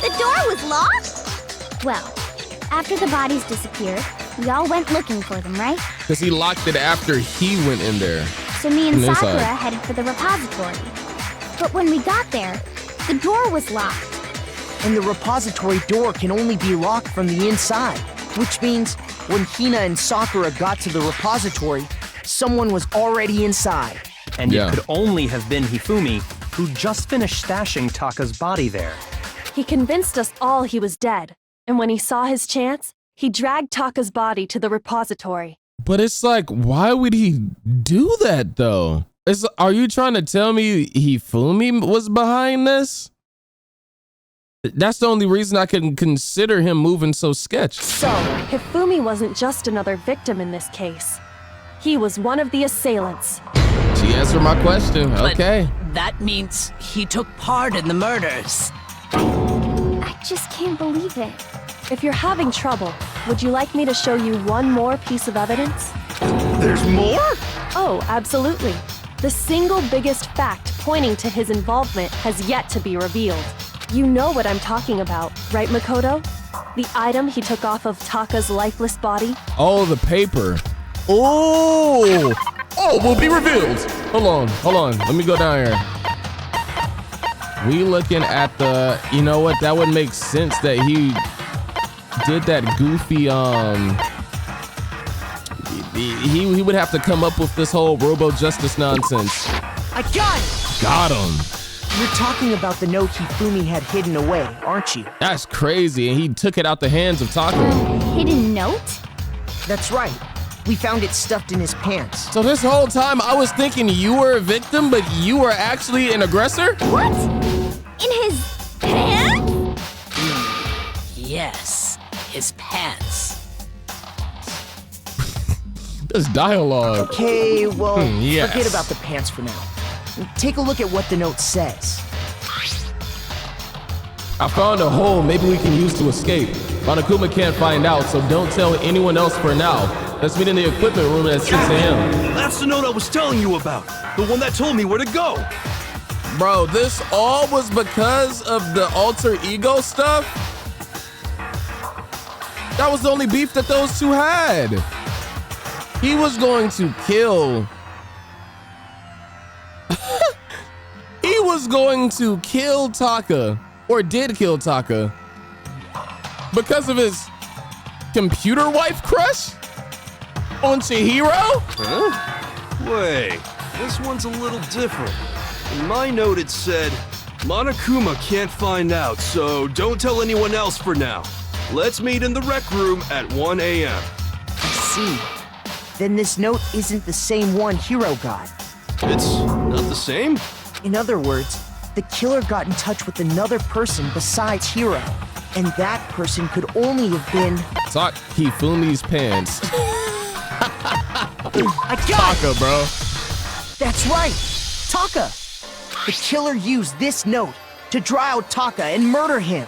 The door was locked? Well, after the bodies disappeared, we all went looking for them, right? Because he locked it after he went in there. So me and From Sakura inside. headed for the repository. But when we got there, the door was locked. And the repository door can only be locked from the inside, which means when Hina and Sakura got to the repository, someone was already inside. And Yeah. it could only have been Hifumi, who just finished stashing Taka's body there. He convinced us all he was dead, and when he saw his chance, he dragged Taka's body to the repository. But it's like, why would he do that, though? Are you trying to tell me Hifumi was behind this? That's the only reason I can consider him moving so sketch. So, Hifumi wasn't just another victim in this case. He was one of the assailants. She answered my question. But Okay. that means he took part in the murders. I just can't believe it. If you're having trouble, would you like me to show you one more piece of evidence? There's more? Oh, absolutely. The single biggest fact pointing to his involvement has yet to be revealed. You know what I'm talking about, right, Makoto? The item he took off of Taka's lifeless body? Oh, the paper. Oh! Oh, will be revealed. Hold on. Let me go down here. We looking at the, you know what? That would make sense that he did that goofy, he would have to come up with this whole robo justice nonsense. I got it! Got him. You're talking about the note Hifumi had hidden away, aren't you? That's crazy. And he took it out the hands of Taka. Hidden note? That's right. We found it stuffed in his pants. So this whole time I was thinking you were a victim, but you were actually an aggressor? What? In his pants? Yes, his pants. This dialogue. Okay, well, yes. forget about the pants for now. Take a look at what the note says. I found a hole maybe we can use to escape. Monokuma can't find out, so don't tell anyone else for now. Let's meet in the equipment room at 6 a.m. That's the note I was telling you about. The one that told me where to go. Bro, this all was because of the alter ego stuff? That was the only beef that those two had. He was going to kill. He was going to kill Taka, or did kill Taka, because of his computer wife crush on Chihiro? Huh? Wait, this one's a little different. In my note it said, Monokuma can't find out, so don't tell anyone else for now. Let's meet in the rec room at 1 a.m. I see. Then this note isn't the same one Hiro got. It's not the same? In other words, the killer got in touch with another person besides Hiro, and that person could only have been... Hifumi's pants. I got Taka, bro. That's right, Taka. The killer used this note to draw out Taka and murder him.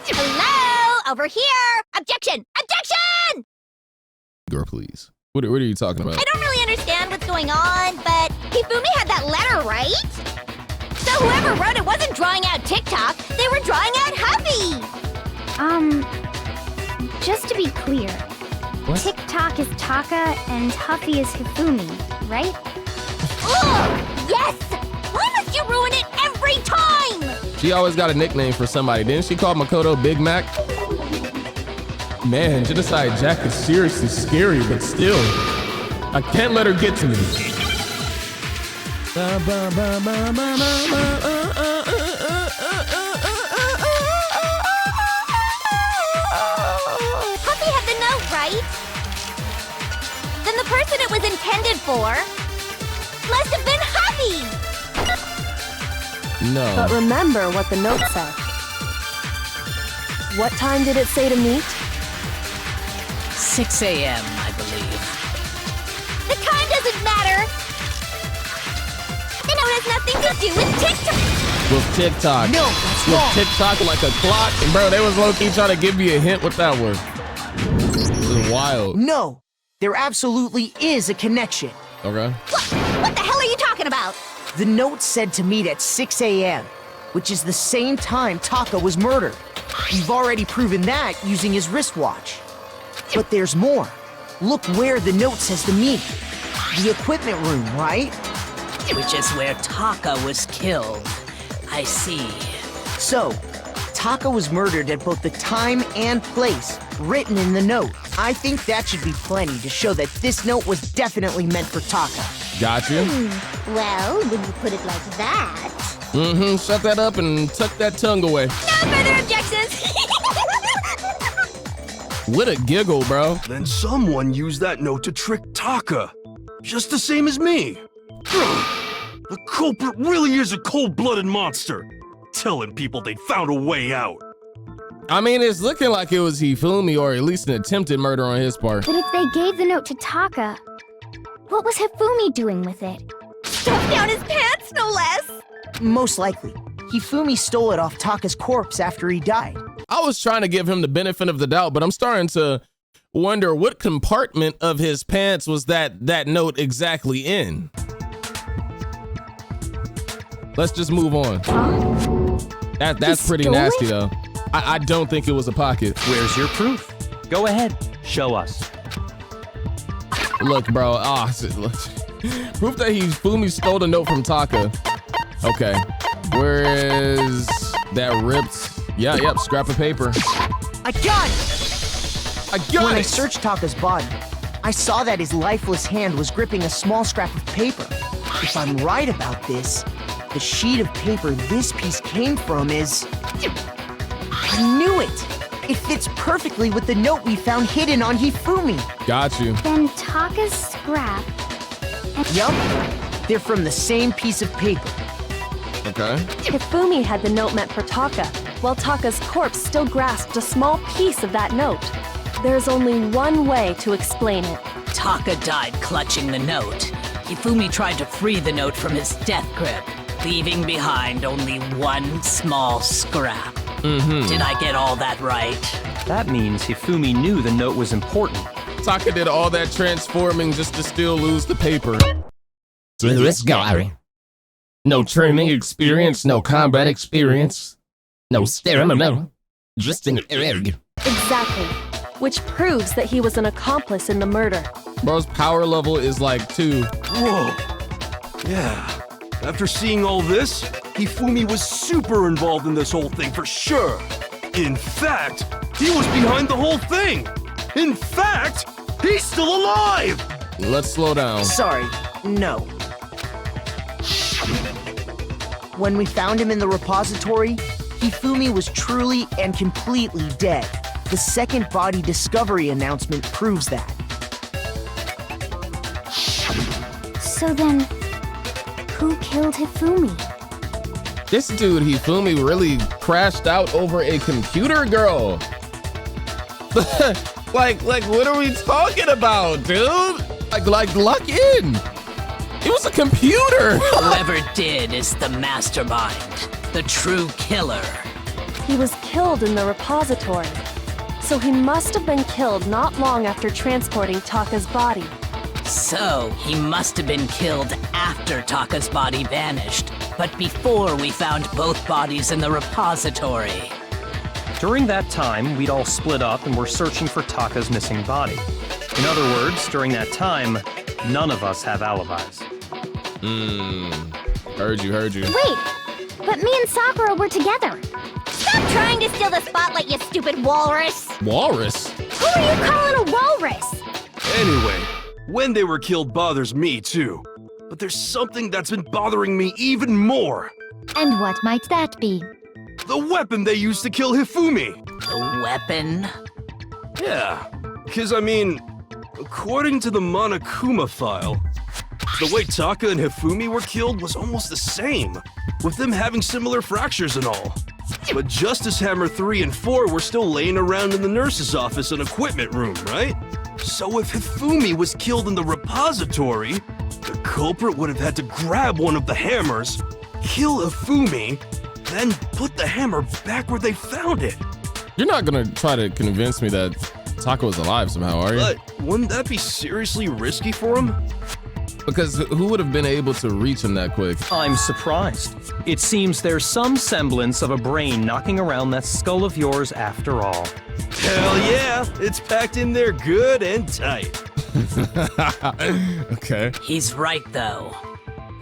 Hello, over here. Objection! Objection! Girl, please. What are you talking about? I don't really understand what's going on, but Hifumi had that letter, right? So whoever wrote it wasn't drawing out TikTok, they were drawing out Huffy! Just to be clear, What? TikTok is Taka and Huffy is Hifumi, right? Ugh! Yes! Why must you ruin it every time? She always got a nickname for somebody. Didn't she call Makoto Big Mac? Man, Genocide Jack is seriously scary, but still, I can't let her get to me. Huffy had the note, right? Then the person it was intended for must have been Huffy! No. But remember what the note said. What time did it say to meet? 6 a.m., I believe. The time doesn't matter! The note has nothing to do with TikTok! With TikTok. No, that's With wrong. TikTok like a clock. And bro, they was low-key trying to give me a hint with that word. This is wild. No, there absolutely is a connection. Okay. What the hell are you talking about? The note said to meet at 6 a.m., which is the same time Taka was murdered. You've already proven that using his wristwatch. But there's more. Look where the note says to meet. The equipment room, right? Which is where Taka was killed. I see. So, Taka was murdered at both the time and place written in the note. I think that should be plenty to show that this note was definitely meant for Taka. Got you. Well, when you put it like that... Mm-hmm. Shut that up and tuck that tongue away. No further objections! What a giggle, bro. Then someone used that note to trick Taka. Just the same as me. The culprit really is a cold-blooded monster. Telling people they found a way out. I mean, it's looking like it was Hifumi, or at least an attempted murder on his part. But if they gave the note to Taka, what was Hifumi doing with it? Stuffed down his pants, no less! Most likely, Hifumi stole it off Taka's corpse after he died. I was trying to give him the benefit of the doubt, but I'm starting to wonder what compartment of his pants was that note exactly in. Let's just move on. That's pretty nasty, though. I don't think it was a pocket. Where's your proof? Go ahead, show us. Look, bro. Look. Proof that Fumi stole the note from Taka. Okay. Where is that ripped? Yep, scrap of paper. I got it! When I it! searched Taka's body, I saw that his lifeless hand was gripping a small scrap of paper. If I'm right about this, the sheet of paper this piece came from is... I knew it! It fits perfectly with the note we found hidden on Hifumi. Got you. Then Taka's scrap. Yup, they're from the same piece of paper. Okay. Hifumi had the note meant for Taka, while Taka's corpse still grasped a small piece of that note. There's only one way to explain it. Taka died clutching the note. Hifumi tried to free the note from his death grip, leaving behind only one small scrap. Mm-hmm. Did I get all that right? That means Hifumi knew the note was important. Taka did all that transforming just to still lose the paper. So let's go, Ari. No training experience, no combat experience, no stamina, just an egg. Exactly. Which proves that he was an accomplice in the murder. Bro's power level is like 2. Whoa. Yeah. After seeing all this, Hifumi was super involved in this whole thing for sure. In fact, he was behind the whole thing. In fact, he's still alive! Let's slow down. Sorry, no. When we found him in the repository, Hifumi was truly and completely dead. The second body discovery announcement proves that. So then, who killed Hifumi? This dude, Hifumi, really crashed out over a computer girl. like, what are we talking about, dude? Like, lock in. It was a computer. Whoever did is the mastermind, the true killer. He was killed in the repository. So he must have been killed not long after transporting Taka's body. So he must have been killed after Taka's body vanished, but before we found both bodies in the repository. During that time, we'd all split up and were searching for Taka's missing body. In other words, during that time, none of us have alibis. Heard you. Wait, but me and Sakura were together. Stop trying to steal the spotlight, you stupid walrus! Walrus? Who are you calling a walrus? Anyway, when they were killed bothers me too. But there's something that's been bothering me even more. And what might that be? The weapon they used to kill Hifumi. The weapon? Yeah, because I mean, according to the Monokuma file, the way Taka and Hifumi were killed was almost the same, with them having similar fractures and all. But Justice Hammer 3 and 4 were still laying around in the nurse's office and equipment room, right? So if Hifumi was killed in the repository, the culprit would have had to grab one of the hammers, kill Hifumi, then put the hammer back where they found it. You're not gonna try to convince me that Taka was alive somehow, are you? But wouldn't that be seriously risky for him? Because who would have been able to reach him that quick? I'm surprised. It seems there's some semblance of a brain knocking around that skull of yours after all. Hell yeah, it's packed in there good and tight. Okay. He's right, though.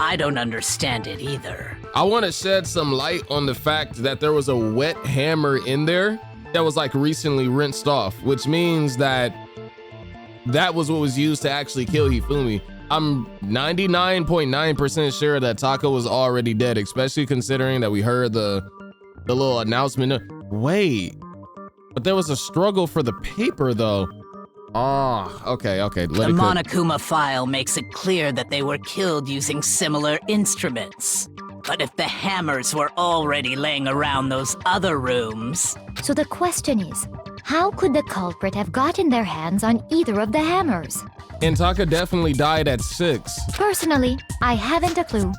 I don't understand it either. I want to shed some light on the fact that there was a wet hammer in there that was like recently rinsed off, which means that that was what was used to actually kill Hifumi. I'm 99.9% sure that Taka was already dead, especially considering that we heard the little announcement. Wait, but there was a struggle for the paper though. Oh, okay. The Monokuma file makes it clear that they were killed using similar instruments. But if the hammers were already laying around those other rooms... So the question is, how could the culprit have gotten their hands on either of the hammers? And Taka definitely died at 6. Personally, I haven't a clue.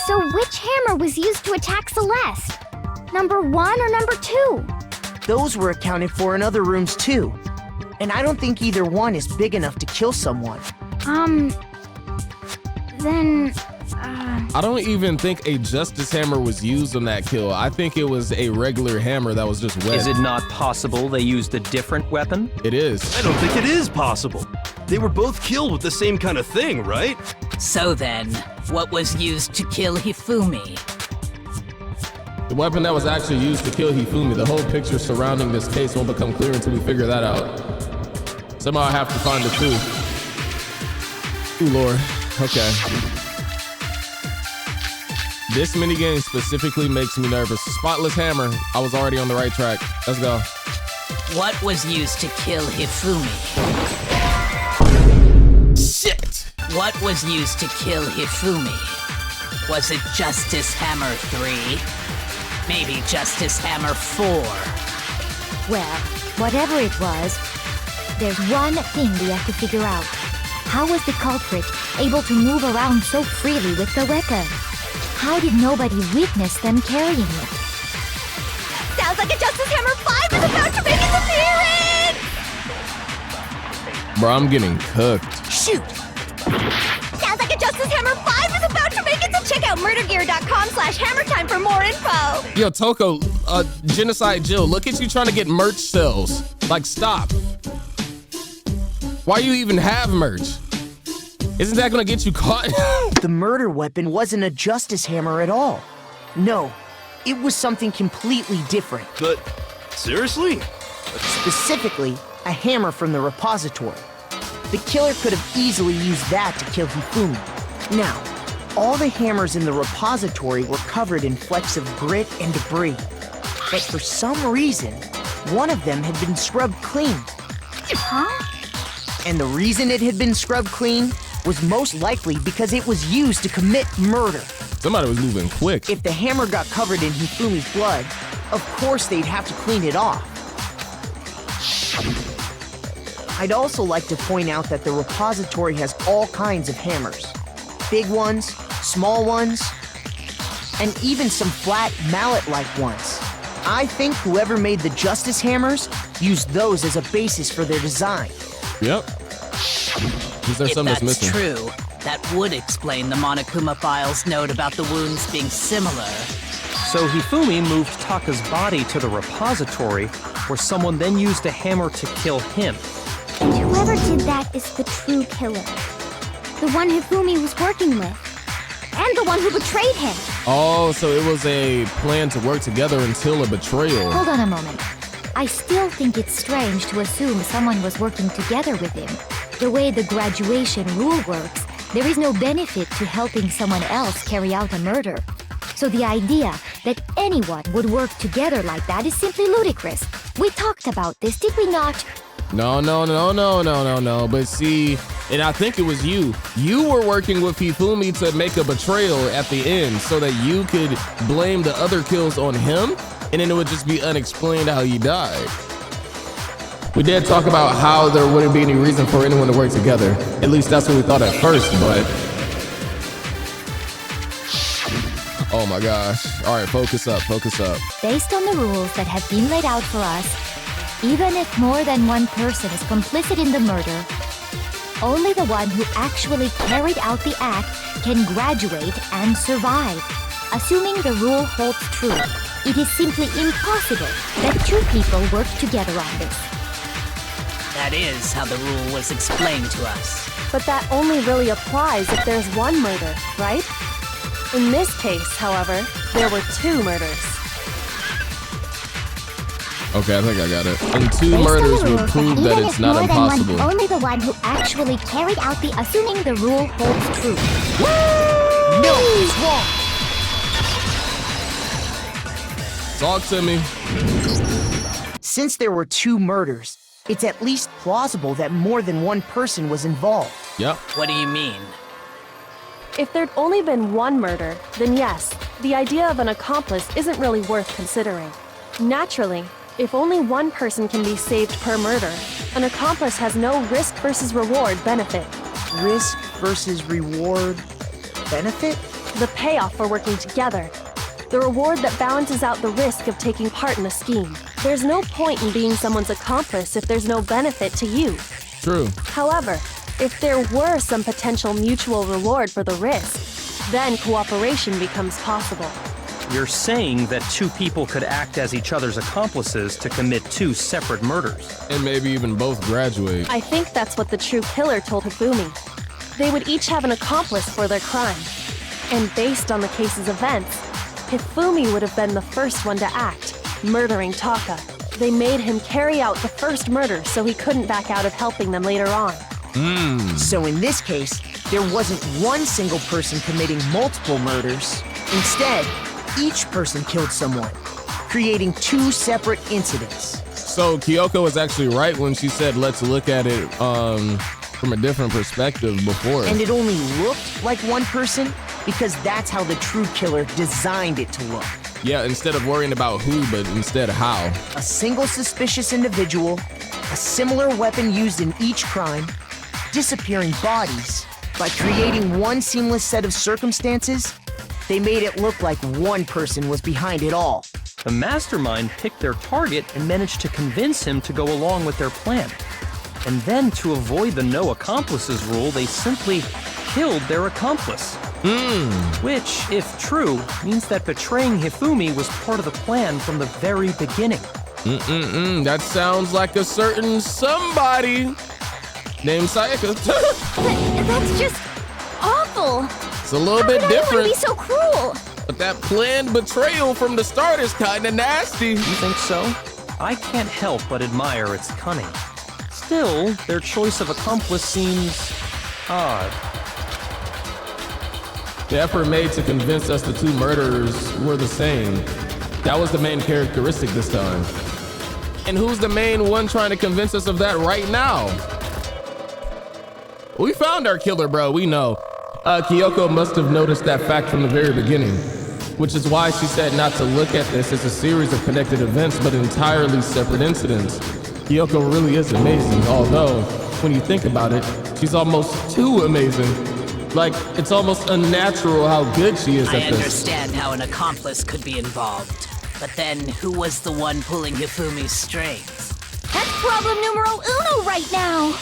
So which hammer was used to attack Celeste? Number 1 or number 2? Those were accounted for in other rooms too. And I don't think either one is big enough to kill someone. Then... I don't even think a Justice Hammer was used on that kill. I think it was a regular hammer that was just wet. Is it not possible they used a different weapon? It is. I don't think it is possible. They were both killed with the same kind of thing, right? So then, what was used to kill Hifumi? The weapon that was actually used to kill Hifumi. The whole picture surrounding this case won't become clear until we figure that out. Somehow I have to find the truth. Ooh, Lord. Okay. This minigame specifically makes me nervous. Spotless hammer. I was already on the right track. Let's go. What was used to kill Hifumi? Shit! What was used to kill Hifumi? Was it Justice Hammer 3? Maybe Justice Hammer 4? Well, whatever it was, there's one thing we have to figure out. How was the culprit able to move around so freely with the weapon? How did nobody witness them carrying it? Sounds like a Justice Hammer 5 is about to make its appearance! Bro, I'm getting cooked. Shoot! Sounds like a Justice Hammer 5 is about to make it, so check out murdergear.com/hammertime for more info! Yo, Toko, Genocide Jill, look at you trying to get merch sales. Like, stop. Why you even have merch? Isn't that gonna get you caught? The murder weapon wasn't a Justice Hammer at all. No, it was something completely different. But, seriously? Specifically, a hammer from the repository. The killer could have easily used that to kill Hifumi. Now, all the hammers in the repository were covered in flecks of grit and debris. But for some reason, one of them had been scrubbed clean. Huh? And the reason it had been scrubbed clean was most likely because it was used to commit murder. Somebody was moving quick. If the hammer got covered in Hifumi's blood, of course they'd have to clean it off. I'd also like to point out that the repository has all kinds of hammers. Big ones, small ones, and even some flat mallet-like ones. I think whoever made the Justice hammers used those as a basis for their design. Yep. Is there If something that's that's missing? true, that would explain the Monokuma file's note about the wounds being similar. So Hifumi moved Taka's body to the repository, where someone then used a hammer to kill him. And whoever did that is the true killer. The one Hifumi was working with. And the one who betrayed him. Oh, so it was a plan to work together until a betrayal. Hold on a moment. I still think it's strange to assume someone was working together with him. The way the graduation rule works, there is no benefit to helping someone else carry out a murder. So the idea that anyone would work together like that is simply ludicrous. We talked about this, did we not? No. But see, and I think it was you. You were working with Hifumi to make a betrayal at the end so that you could blame the other kills on him, and then it would just be unexplained how he died. We did talk about how there wouldn't be any reason for anyone to work together. At least that's what we thought at first, but... Oh my gosh. All right, focus up. Based on the rules that have been laid out for us, even if more than one person is complicit in the murder, only the one who actually carried out the act can graduate and survive. Assuming the rule holds true, it is simply impossible that two people work together on this. That is how the rule was explained to us. But that only really applies if there's one murder, right? In this case, however, there were two murders. Okay, I think I got it. And two murders would prove that it's not impossible. Only the one who actually carried out the assuming the rule holds true. No, it's wrong. Talk to me. Since there were two murders, it's at least plausible that more than one person was involved. Yep. What do you mean? If there'd only been one murder, then yes, the idea of an accomplice isn't really worth considering. Naturally, if only one person can be saved per murder, an accomplice has no risk versus reward benefit. Risk versus reward benefit? The payoff for working together. The reward that balances out the risk of taking part in a scheme. There's no point in being someone's accomplice if there's no benefit to you. True. However, if there were some potential mutual reward for the risk, then cooperation becomes possible. You're saying that two people could act as each other's accomplices to commit two separate murders. And maybe even both graduate. I think that's what the true killer told Hifumi. They would each have an accomplice for their crime. And based on the case's events, Hifumi would have been the first one to act, murdering Taka. They made him carry out the first murder so he couldn't back out of helping them later on. So in this case, there wasn't one single person committing multiple murders. Instead, each person killed someone, creating two separate incidents. So Kyoko was actually right when she said, let's look at it from a different perspective before. And it only looked like one person because that's how the true killer designed it to look. Yeah, instead of worrying about who, but instead how. A single suspicious individual, a similar weapon used in each crime, disappearing bodies. By creating one seamless set of circumstances, they made it look like one person was behind it all. The mastermind picked their target and managed to convince him to go along with their plan. And then, to avoid the no accomplices rule, they simply killed their accomplice. Which, if true, means that betraying Hifumi was part of the plan from the very beginning. That sounds like a certain somebody named Sayaka. That's just awful. It's a little bit How different. could anyone be so cruel? But that planned betrayal from the start is kind of nasty. You think so? I can't help but admire its cunning. Still, their choice of accomplice seems odd. The effort made to convince us the two murderers were the same. That was the main characteristic this time. And who's the main one trying to convince us of that right now? We found our killer, bro, we know. Kyoko must have noticed that fact from the very beginning, which is why she said not to look at this as a series of connected events, but entirely separate incidents. Kyoko really is amazing, although, when you think about it, she's almost too amazing. Like, it's almost unnatural how good she is at this. I understand how an accomplice could be involved, but then who was the one pulling Hifumi's strings? That's problem numero uno right now.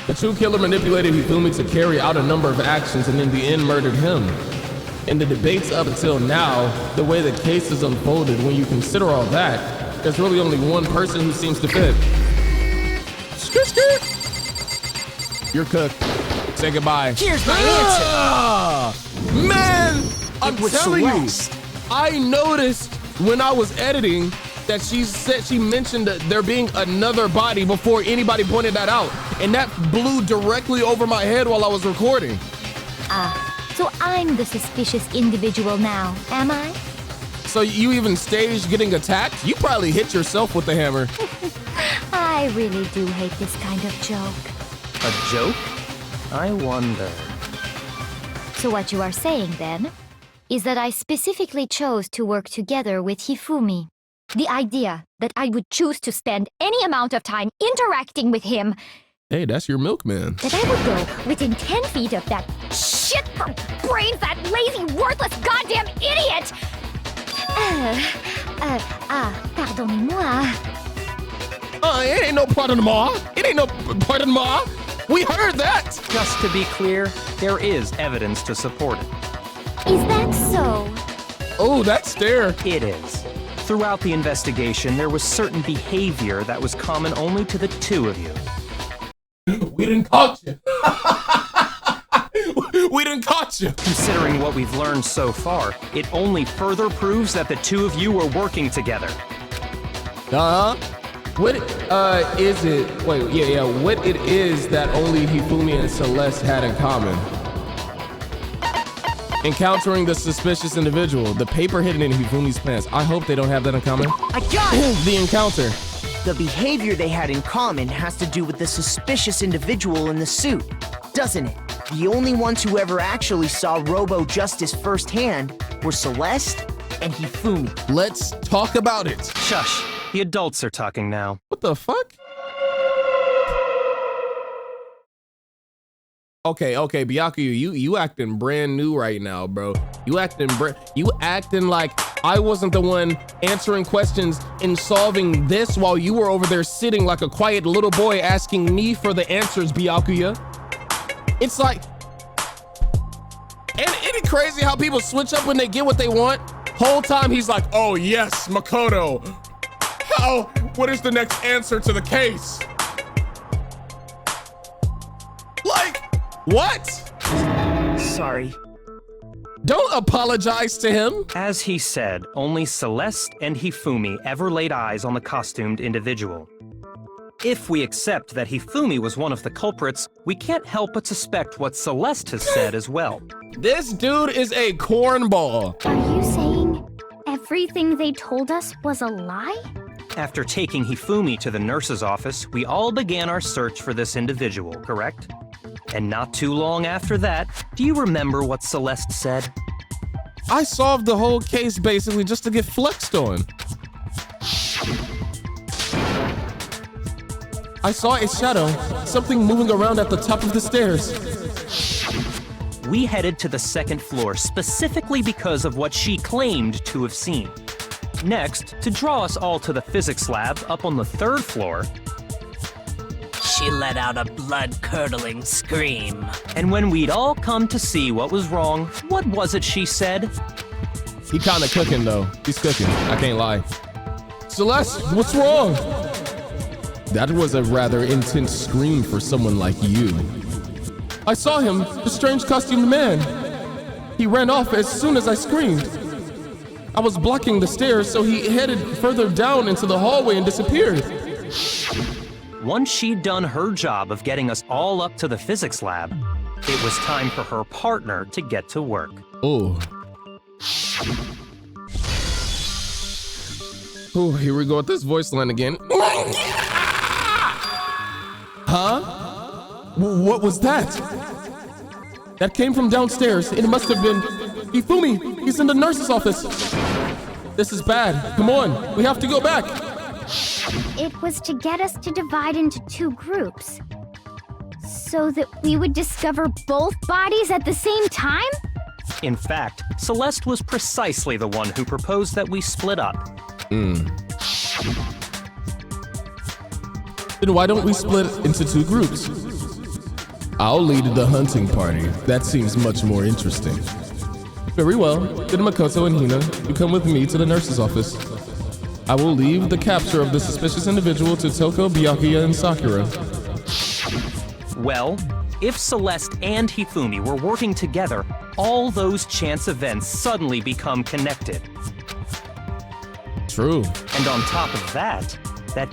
The true killer manipulated Hifumi to carry out a number of actions and in the end murdered him. In the debates up until now, the way the case is unfolded, when you consider all that, there's really only one person who seems to fit. Skirt, skirt. You're cooked. Say goodbye. Here's my answer. Man, I'm telling Celeste. you, I noticed when I was editing that she mentioned that there being another body before anybody pointed that out. And that blew directly over my head while I was recording. So I'm the suspicious individual now, am I? So you even staged getting attacked? You probably hit yourself with the hammer. I really do hate this kind of joke. A joke? I wonder. So what you are saying then is that I specifically chose to work together with Hifumi. The idea that I would choose to spend any amount of time interacting with him. Hey, that's your milkman. That I would go within 10 feet of that shit for brains, that lazy, worthless, goddamn idiot! Pardonnez-moi. It ain't no pardon-moi. It ain't no pardon-moi. We heard that. Just to be clear, there is evidence to support it. Is that so? Oh, that stare. It is. Throughout the investigation, there was certain behavior that was common only to the two of you. We didn't catch you. We didn't catch you. Considering what we've learned so far, it only further proves that the two of you were working together. What is it? Wait, yeah. What it is that only Hifumi and Celeste had in common? Encountering the suspicious individual, the paper hidden in Hifumi's pants. I hope they don't have that in common. I got it! The encounter. The behavior they had in common has to do with the suspicious individual in the suit, doesn't it? The only ones who ever actually saw Robo-Justice firsthand were Celeste and Hifumi. Let's talk about it. Shush. The adults are talking now. What the fuck? Okay, Byakuya, you acting brand new right now, bro. You acting like I wasn't the one answering questions and solving this while you were over there sitting like a quiet little boy asking me for the answers, Byakuya. It's like, and isn't it crazy how people switch up when they get what they want? Whole time he's like, oh yes, Makoto. What is the next answer to the case? Like, what? Sorry. Don't apologize to him. As he said, only Celeste and Hifumi ever laid eyes on the costumed individual. If we accept that Hifumi was one of the culprits, we can't help but suspect what Celeste has said as well. This dude is a cornball. Are you saying everything they told us was a lie? After taking Hifumi to the nurse's office, we all began our search for this individual, correct? And not too long after that, do you remember what Celeste said? I solved the whole case basically just to get flexed on. I saw a shadow, something moving around at the top of the stairs. We headed to the second floor specifically because of what she claimed to have seen. Next, to draw us all to the physics lab up on the third floor, She let out a blood-curdling scream. And when we'd all come to see what was wrong, what was it she said? He kinda cooking though. He's cooking, I can't lie. Celeste, what's wrong? That was a rather intense scream for someone like you. I saw him, the strange costumed man. He ran off as soon as I screamed. I was blocking the stairs, so he headed further down into the hallway and disappeared. Once she'd done her job of getting us all up to the physics lab, It was time for her partner to get to work. Oh. Oh, here we go with this voice line again. Huh? What was that? That came from downstairs. It must have been Hifumi. He's in the nurse's office. This is bad. Come on, we have to go back. It was to get us to divide into 2 groups, so that we would discover both bodies at the same time? In fact, Celeste was precisely the one who proposed that we split up. Then why don't we split into 2 groups? I'll lead the hunting party. That seems much more interesting. Very well. Then Makoto and Hina, you come with me to the nurse's office. I will leave the capture of the suspicious individual to Toko, Byakuya, and Sakura. Well, if Celeste and Hifumi were working together, all those chance events suddenly become connected. True. And on top of that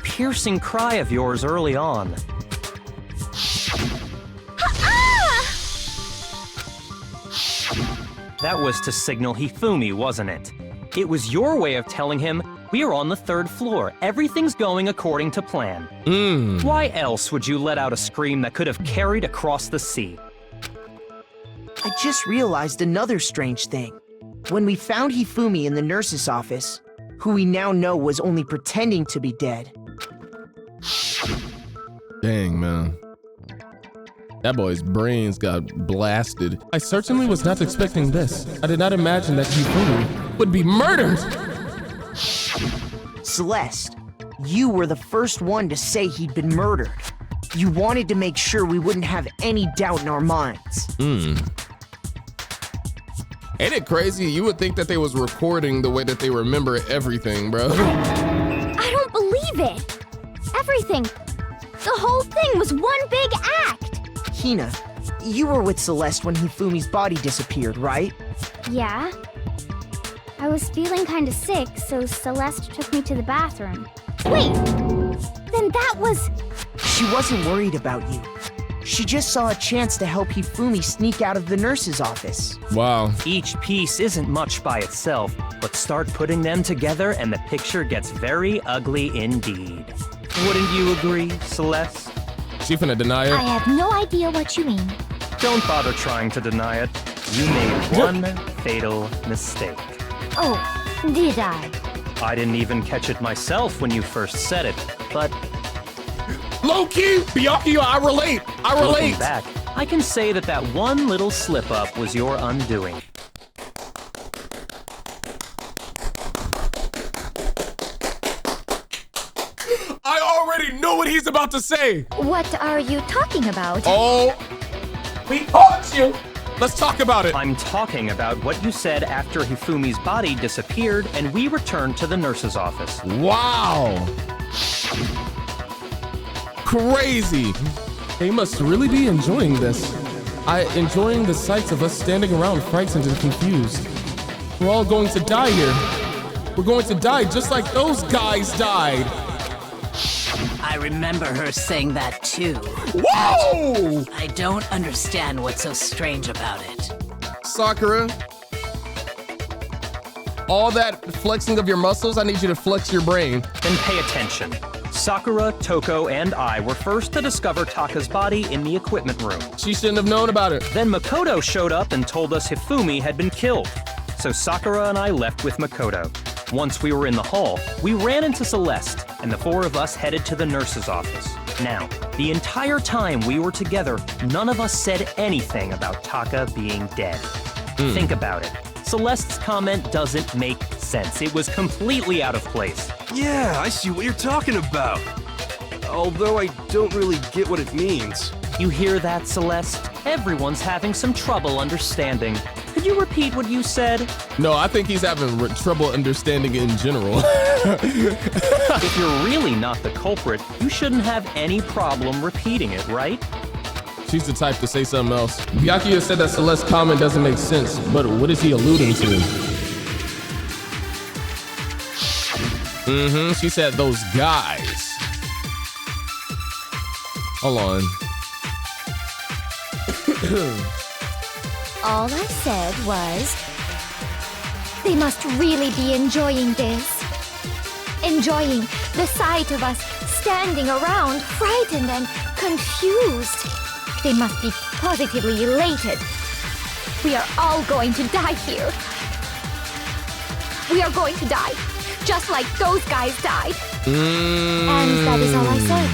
piercing cry of yours early on. That was to signal Hifumi, wasn't it? It was your way of telling him, we are on the 3rd floor. Everything's going according to plan. Why else would you let out a scream that could have carried across the sea? I just realized another strange thing. When we found Hifumi in the nurse's office, who we now know was only pretending to be dead. Dang, man. That boy's brains got blasted. I certainly was not expecting this. I did not imagine that Hifumi would be murdered. Celeste, you were the first one to say he'd been murdered. You wanted to make sure we wouldn't have any doubt in our minds. Ain't it crazy? You would think that they was recording the way that they remember everything, bro. I don't believe it. Everything. The whole thing was one big act. Hina, you were with Celeste when Hifumi's body disappeared, right? Yeah. I was feeling kind of sick, so Celeste took me to the bathroom. Wait! Then that was... She wasn't worried about you. She just saw a chance to help Hifumi sneak out of the nurse's office. Wow. Each piece isn't much by itself, but start putting them together and the picture gets very ugly indeed. Wouldn't you agree, Celeste? She finna deny it? I have no idea what you mean. Don't bother trying to deny it. You made one fatal mistake. Oh, did I? I didn't even catch it myself when you first said it, but... Low-key, Byakuya, I relate. Looking back, I can say that one little slip-up was your undoing. I already know what he's about to say. What are you talking about? Oh, we caught you. Let's talk about it. I'm talking about what you said after Hifumi's body disappeared and we returned to the nurse's office. Wow. Crazy. They must really be enjoying this. Enjoying the sights of us standing around frightened and confused. We're all going to die here. We're going to die just like those guys died. I remember her saying that too. Whoa! I don't understand what's so strange about it. Sakura, all that flexing of your muscles, I need you to flex your brain. Then pay attention. Sakura, Toko, and I were first to discover Taka's body in the equipment room. She shouldn't have known about it. Then Makoto showed up and told us Hifumi had been killed. So Sakura and I left with Makoto. Once we were in the hall, we ran into Celeste, and the 4 of us headed to the nurse's office. Now, the entire time we were together, none of us said anything about Taka being dead. Think about it. Celeste's comment doesn't make sense. It was completely out of place. Yeah, I see what you're talking about. Although I don't really get what it means. You hear that, Celeste? Everyone's having some trouble understanding. Could you repeat what you said? No, I think he's having trouble understanding in general. If you're really not the culprit, you shouldn't have any problem repeating it, right? She's the type to say something else. Byakuya said that Celeste's comment doesn't make sense, but what is he alluding to? She said those guys. Hold on. All I said was, they must really be enjoying this. Enjoying the sight of us standing around, frightened and confused. They must be positively elated. We are all going to die here. We are going to die, just like those guys died. And that is all I said.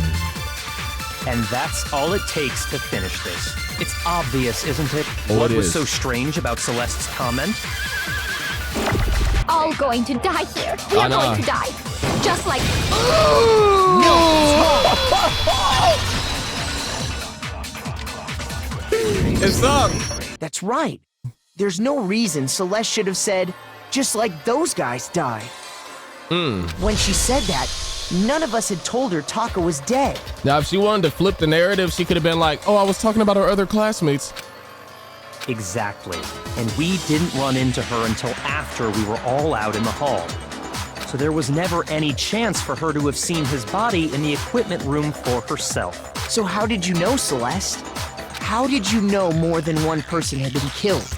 And that's all it takes to finish this. It's obvious, isn't it? Oh, What it was is. so strange about Celeste's comment? All going to die here. We are going to die, just like. It's up. That's right. There's no reason Celeste should have said, just like those guys died. When she said that, none of us had told her Taka was dead. Now, if she wanted to flip the narrative, she could have been like, oh, I was talking about our other classmates. Exactly. And we didn't run into her until after we were all out in the hall. So there was never any chance for her to have seen his body in the equipment room for herself. So how did you know, Celeste? How did you know more than one person had been killed?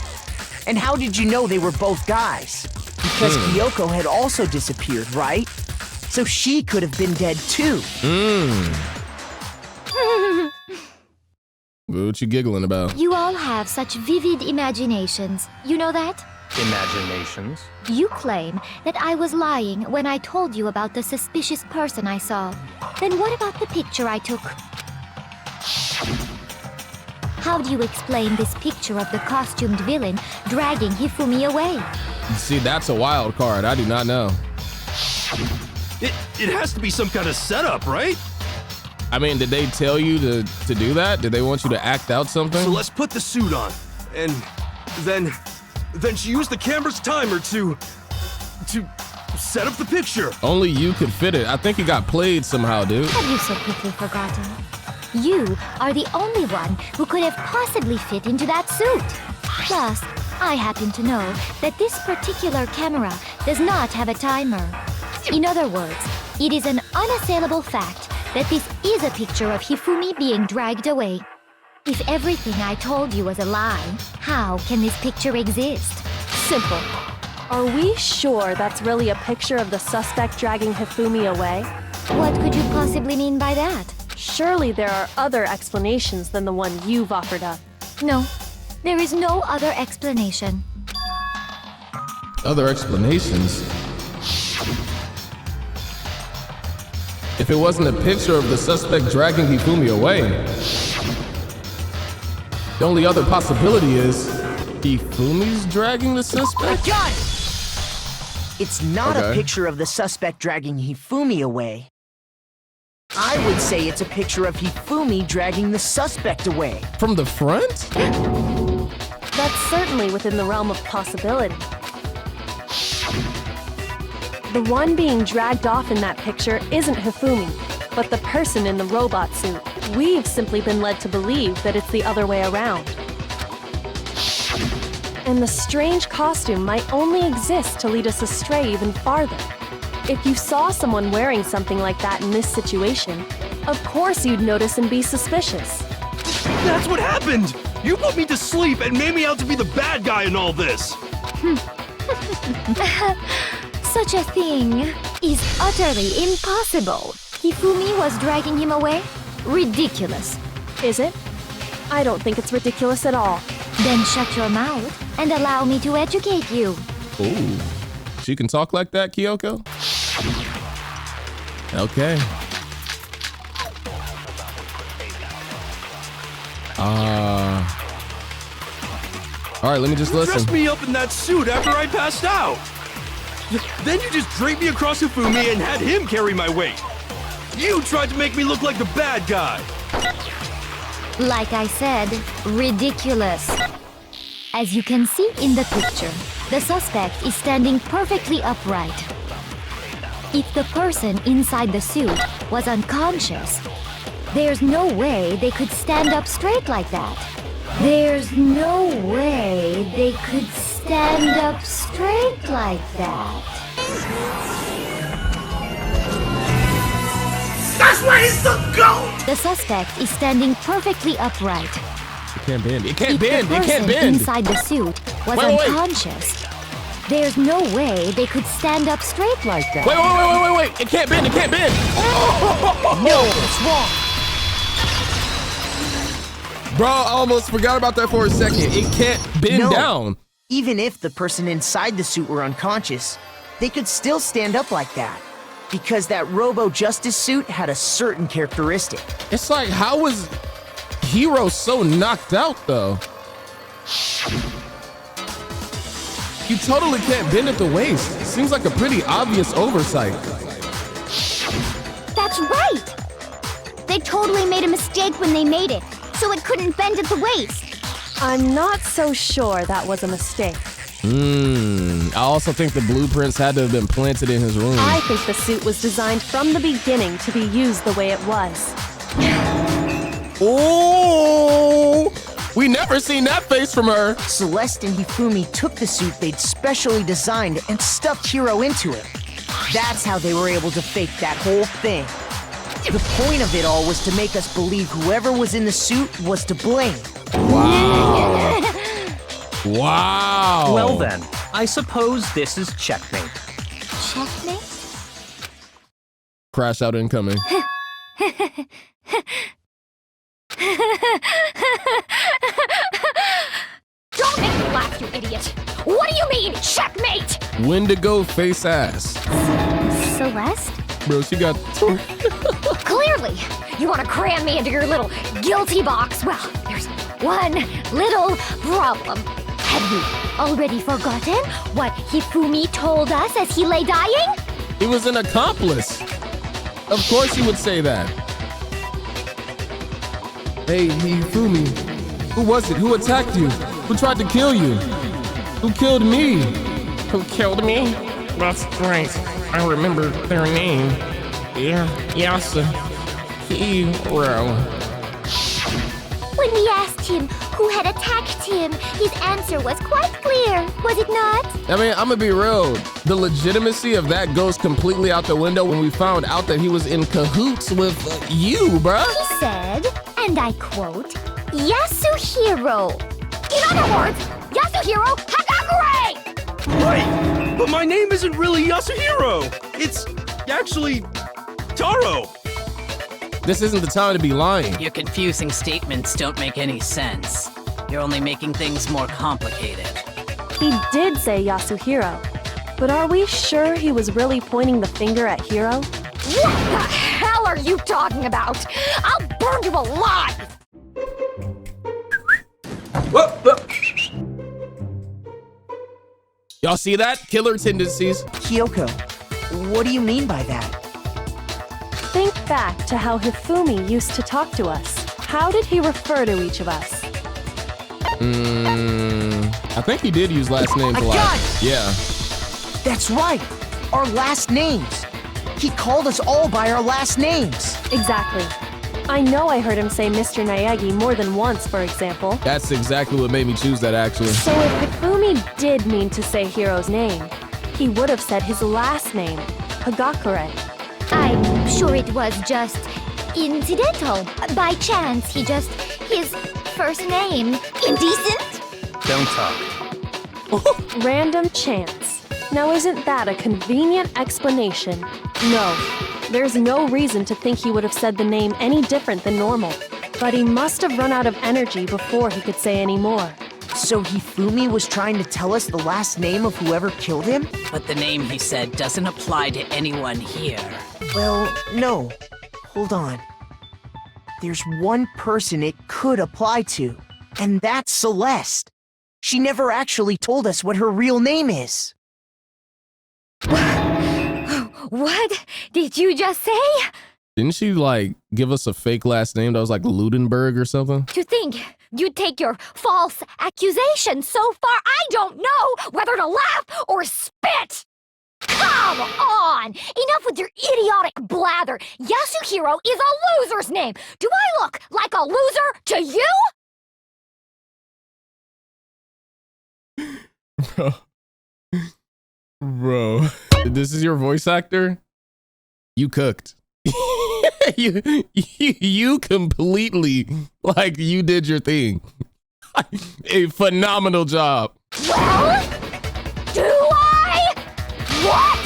And how did you know they were both guys? Because Kyoko had also disappeared, right? So she could have been dead too. What you giggling about? You all have such vivid imaginations. You know that? Imaginations? You claim that I was lying when I told you about the suspicious person I saw. Then what about the picture I took? How do you explain this picture of the costumed villain dragging Hifumi away? See, that's a wild card. I do not know. It has to be some kind of setup, right? I mean, did they tell you to do that? Did they want you to act out something? So let's put the suit on, and then she used the camera's timer to set up the picture. Only you could fit it. I think it got played somehow, dude. Have you so quickly forgotten? You are the only one who could have possibly fit into that suit. Plus, I happen to know that this particular camera does not have a timer. In other words, it is an unassailable fact that this is a picture of Hifumi being dragged away. If everything I told you was a lie, how can this picture exist? Simple. Are we sure that's really a picture of the suspect dragging Hifumi away? What could you possibly mean by that? Surely there are other explanations than the one you've offered up. No, there is no other explanation. Other explanations? If it wasn't a picture of the suspect dragging Hifumi away, the only other possibility is Hifumi's dragging the suspect? Got it! It's not a picture of the suspect dragging Hifumi away. I would say it's a picture of Hifumi dragging the suspect away. From the front? That's certainly within the realm of possibility. The one being dragged off in that picture isn't Hifumi, but the person in the robot suit. We've simply been led to believe that it's the other way around. And the strange costume might only exist to lead us astray even farther. If you saw someone wearing something like that in this situation, of course you'd notice and be suspicious. That's what happened! You put me to sleep and made me out to be the bad guy in all this! Such a thing is utterly impossible. Hifumi was dragging him away? Ridiculous. Is it? I don't think it's ridiculous at all. Then shut your mouth and allow me to educate you. Ooh. She can talk like that, Kyoko? Okay. All right, let me just listen. You dressed me up in that suit after I passed out. Then you just draped me across Hifumi and had him carry my weight. You tried to make me look like the bad guy. Like I said, ridiculous. As you can see in the picture, the suspect is standing perfectly upright. If the person inside the suit was unconscious, there's no way they could stand up straight like that. There's no way they could stand up straight like that. That's why he's the GOAT! The suspect is standing perfectly upright. can't bend. It can't If bend. the It can't person bend. inside the suit was Wait. unconscious, there's no way they could stand up straight like that. Wait. It can't bend. It can't bend. No, it's wrong. Bro, I almost forgot about that for a second. It can't bend down. Even if the person inside the suit were unconscious, they could still stand up like that. Because that Robo-Justice suit had a certain characteristic. It's like, how was Hiro so knocked out, though? You totally can't bend at the waist. It seems like a pretty obvious oversight. That's right! They totally made a mistake when they made it, so it couldn't bend at the waist. I'm not so sure that was a mistake. I also think the blueprints had to have been planted in his room. I think the suit was designed from the beginning to be used the way it was. Oh! We never seen that face from her. Celeste and Hifumi took the suit they'd specially designed and stuffed Hiro into it. That's how they were able to fake that whole thing. The point of it all was to make us believe whoever was in the suit was to blame. Wow. Wow. Well then, I suppose this is checkmate. Checkmate? Crash out incoming. Don't make me laugh, you idiot! What do you mean, checkmate? Wendigo face ass. Celeste? Bro, she got... Clearly, you want to cram me into your little guilty box. Well, there's one little problem. Have you already forgotten what Hifumi told us as he lay dying? He was an accomplice. Of course he would say that. Hey, Hifumi. Who was it? Who attacked you? Who tried to kill you? Who killed me? Who killed me? That's right. I remember their name. Yasuhiro. When we asked him who had attacked him, his answer was quite clear, was it not? I mean, I'm gonna be real. The legitimacy of that goes completely out the window when we found out that he was in cahoots with you, bruh. He said, and I quote, Yasuhiro. In other words, Yasuhiro Hagakure! Right, but my name isn't really Yasuhiro. It's actually Taro. This isn't the time to be lying. Your confusing statements don't make any sense. You're only making things more complicated. He did say Yasuhiro, but are we sure he was really pointing the finger at Hiro? What the hell are you talking about? I'll burn you alive! Y'all see that? Killer tendencies. Kyoko, what do you mean by that? Think back to how Hifumi used to talk to us. How did he refer to each of us? I think he did use last names a lot. got it! Yeah. That's right, our last names. He called us all by our last names. Exactly. I know I heard him say Mr. Naegi more than once, for example. That's exactly what made me choose that, actually. So if Hifumi did mean to say Hiro's name, he would have said his last name, Hagakure. I'm sure it was just incidental. By chance, his first name. Indecent? Don't talk. Random chance. Now isn't that a convenient explanation? No. There's no reason to think he would have said the name any different than normal. But he must have run out of energy before he could say any more. So Hifumi was trying to tell us the last name of whoever killed him? But the name he said doesn't apply to anyone here. Well, no. Hold on. There's one person it could apply to, and that's Celeste. She never actually told us what her real name is. What did you just say? Didn't she, like, give us a fake last name that was like Ludenberg or something? To think you'd take your false accusation so far, I don't know whether to laugh or spit! Come on! Enough with your idiotic blather! Yasuhiro is a loser's name! Do I look like a loser to you? Bro, this is your voice actor? You cooked. you completely, like, you did your thing. A phenomenal job. Well, do I? What?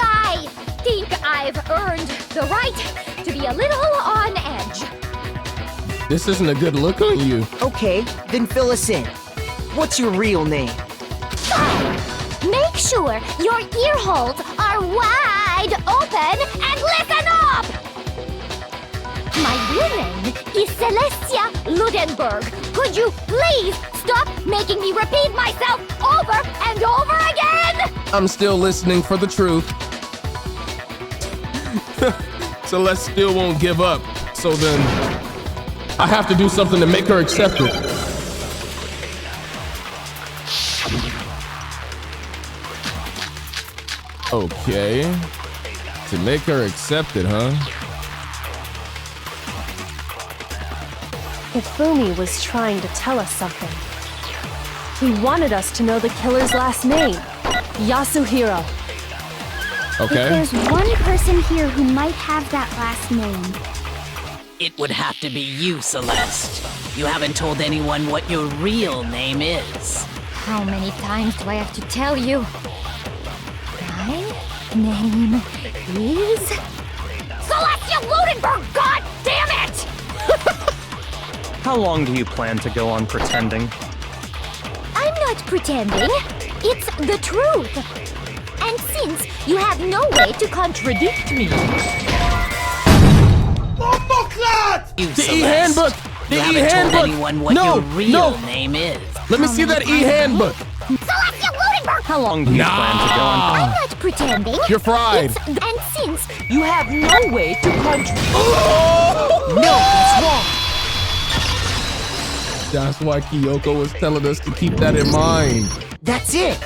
I think I've earned the right to be a little on edge. This isn't a good look on you. Okay, then fill us in. What's your real name? Fine. Make sure your ear holes are wide open and listen up! My real name is Celestia Ludenberg. Could you please stop making me repeat myself over and over again? I'm still listening for the truth. Celeste still won't give up, so then I have to do something to make her accept it. Okay. To make her accept it, huh? Hifumi was trying to tell us something. He wanted us to know the killer's last name, Yasuhiro. Okay. If there's one person here who might have that last name, It would have to be you, Celeste. You haven't told anyone what your real name is. How many times do I have to tell you? My name is... Celestia Ludenberg, god damn it! How long do you plan to go on pretending? I'm not pretending. It's the truth. And since you have no way to contradict me... You, The Celeste. e-handbook! The You haven't e-handbook! told anyone what your real name is. Let me see that e-handbook! Celestia Ludenberg! How long do you plan to go on? I'm not pretending. You're fried. And since you have no way to contradict... No, that's wrong. That's why Kyoko was telling us to keep that in mind. That's it.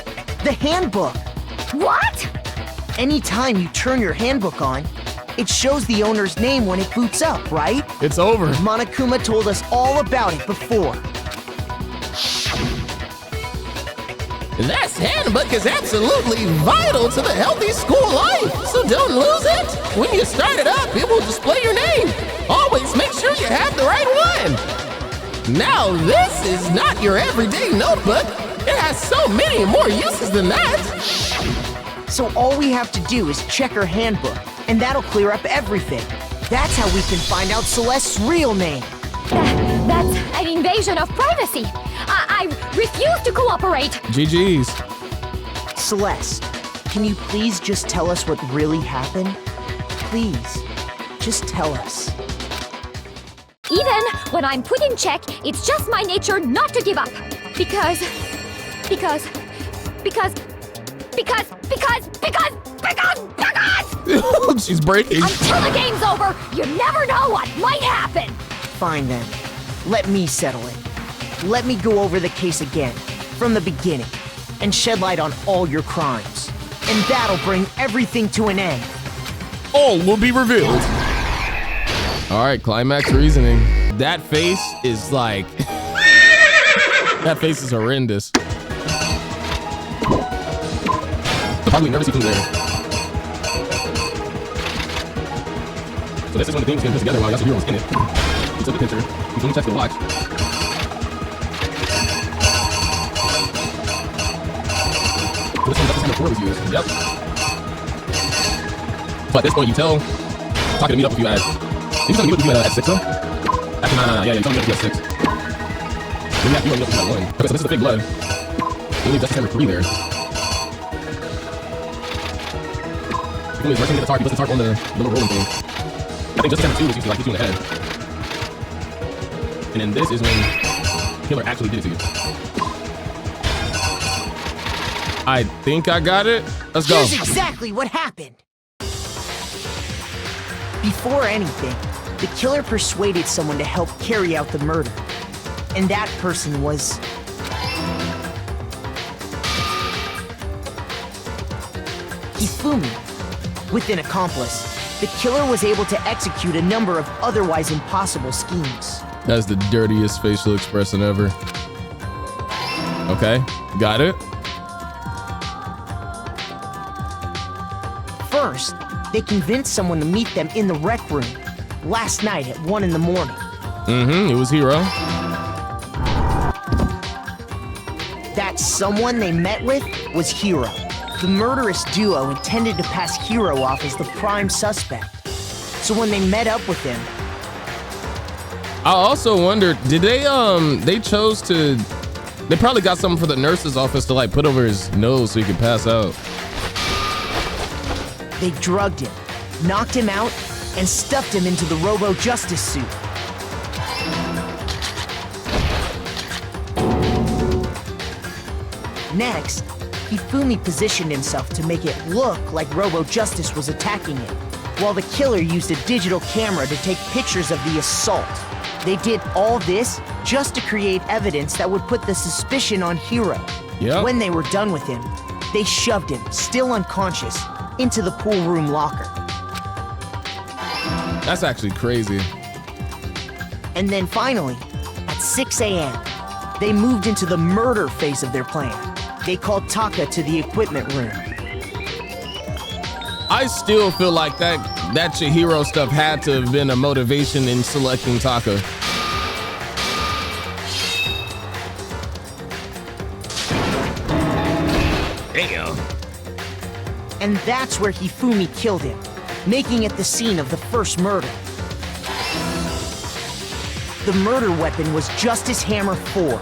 The handbook. What? Anytime you turn your handbook on, it shows the owner's name when it boots up, right? It's over. Monokuma told us all about it before. That handbook is absolutely vital to the healthy school life, so don't lose it. When you start it up, it will display your name. Always make sure you have the right one. Now, this is not your everyday notebook. It has so many more uses than that. So all we have to do is check her handbook, and that'll clear up everything. That's how we can find out Celeste's real name. That's an invasion of privacy. I refuse to cooperate. GG's. Celeste, can you please just tell us what really happened? Please, just tell us. Even when I'm put in check, it's just my nature not to give up. Because... She's breaking. Until the game's over, you never know what might happen. Fine then. Let me settle it. Let me go over the case again, from the beginning, and shed light on all your crimes. And that'll bring everything to an end. All will be revealed. All right, climax reasoning. That face is like... that face is horrendous. Probably never see Fumi there. So this is when the thing was getting put together while Yasuhiro was in it. He took the picture. Fumi checks the watch. This one, that's the time before it was used. Yep. So at this point, you tell Taka to meet up with you at... Did you tell me to meet up with you at 6, though? Actually, nah. Yeah, you told me to meet up with you at 6. Then you have to meet up with you at 1. Okay, so this is the fake blood. You leave Justice Hammer 3 there. Fumi is rushing to get the tarp. He puts the tarp on the little rolling thing. I think Justice Hammer 2 was used to like hit you in the head. And then this is when the killer actually did it to you. I think I got it. Let's go. Here's exactly what happened. Before anything, the killer persuaded someone to help carry out the murder. And that person was... Hifumi. With an accomplice, the killer was able to execute a number of otherwise impossible schemes. That's the dirtiest facial expression ever. Okay, got it. First, they convinced someone to meet them in the rec room last night at 1 in the morning. It was Hiro. that someone they met with was Hiro. The murderous duo intended to pass Hiro off as the prime suspect. So when they met up with him, I also wondered, did they chose to, they probably got something for the nurse's office to like put over his nose so he could pass out. they drugged him, knocked him out, and stuffed him into the Robo-Justice suit. Next, Hifumi positioned himself to make it look like Robo-Justice was attacking him, while the killer used a digital camera to take pictures of the assault. They did all this just to create evidence that would put the suspicion on Hiro. Yep. When they were done with him, they shoved him, still unconscious, into the pool room locker. That's actually crazy. And then finally, at 6 a.m., they moved into the murder phase of their plan. They called Taka to the equipment room. I still feel like that Chihiro stuff had to have been a motivation in selecting Taka. Damn. And that's where Hifumi killed him, making it the scene of the first murder. The murder weapon was Justice Hammer 4,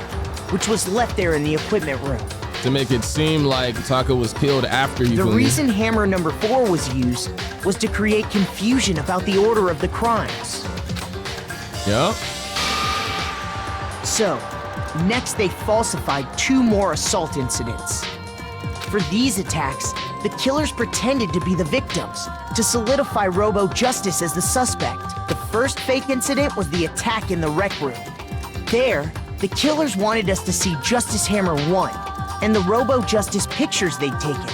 which was left there in the equipment room. To make it seem like Taka was killed after Hifumi. The reason Hammer number 4 was used was to create confusion about the order of the crimes. Yep. So, next they falsified 2 more assault incidents. For these attacks, the killers pretended to be the victims, to solidify Robo-Justice as the suspect. The first fake incident was the attack in the rec room. There, the killers wanted us to see Justice Hammer 1, and the Robo-Justice pictures they'd taken.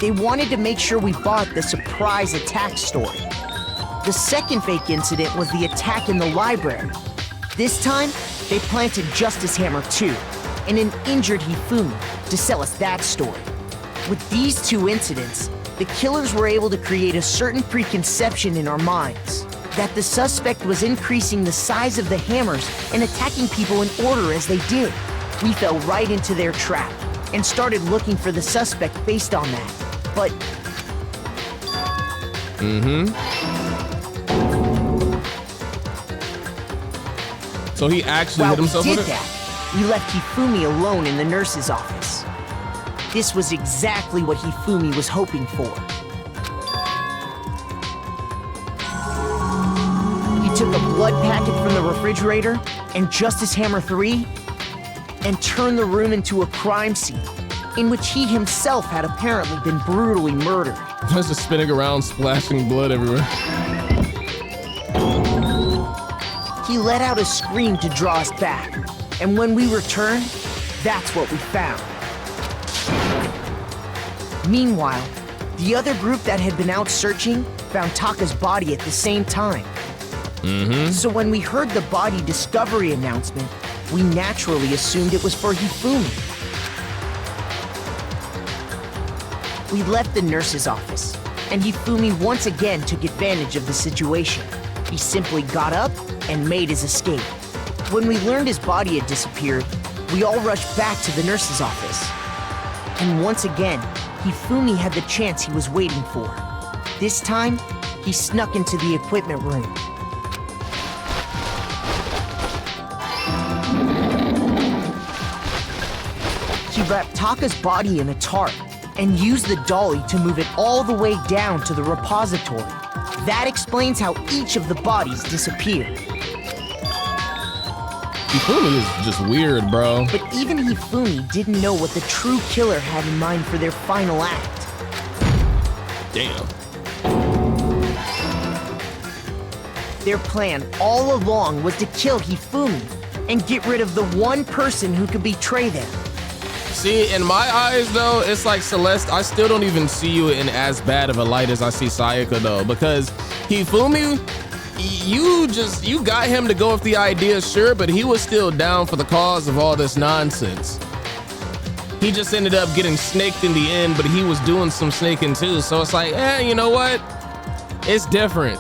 They wanted to make sure we bought the surprise attack story. The second fake incident was the attack in the library. This time, they planted Justice Hammer 2 and an injured Hifumi to sell us that story. With these 2 incidents, the killers were able to create a certain preconception in our minds that the suspect was increasing the size of the hammers and attacking people in order as they did. We fell right into their trap and started looking for the suspect based on that. But... So he actually hit himself with it? While we did that, we left Hifumi alone in the nurse's office. This was exactly what Hifumi was hoping for. He took a blood packet from the refrigerator and Justice Hammer 3 and turned the room into a crime scene in which he himself had apparently been brutally murdered. Just spinning around, splashing blood everywhere. He let out a scream to draw us back, and when we returned, that's what we found. Meanwhile, the other group that had been out searching found Taka's body at the same time. So when we heard the body discovery announcement, we naturally assumed it was for Hifumi. We left the nurse's office, and Hifumi once again took advantage of the situation. He simply got up and made his escape. When we learned his body had disappeared, we all rushed back to the nurse's office. And once again, Hifumi had the chance he was waiting for. This time, he snuck into the equipment room. He wrapped Taka's body in a tarp and used the dolly to move it all the way down to the repository. That explains how each of the bodies disappeared. Hifumi is just weird, bro. But even Hifumi didn't know what the true killer had in mind for their final act. Damn. Their plan all along was to kill Hifumi and get rid of the one person who could betray them. See, in my eyes, though, it's like Celeste, I still don't even see you in as bad of a light as I see Sayaka, though, because Hifumi, you got him to go with the idea, sure, but he was still down for the cause of all this nonsense. He just ended up getting snaked in the end, but he was doing some snaking too, so it's like, you know what? It's different.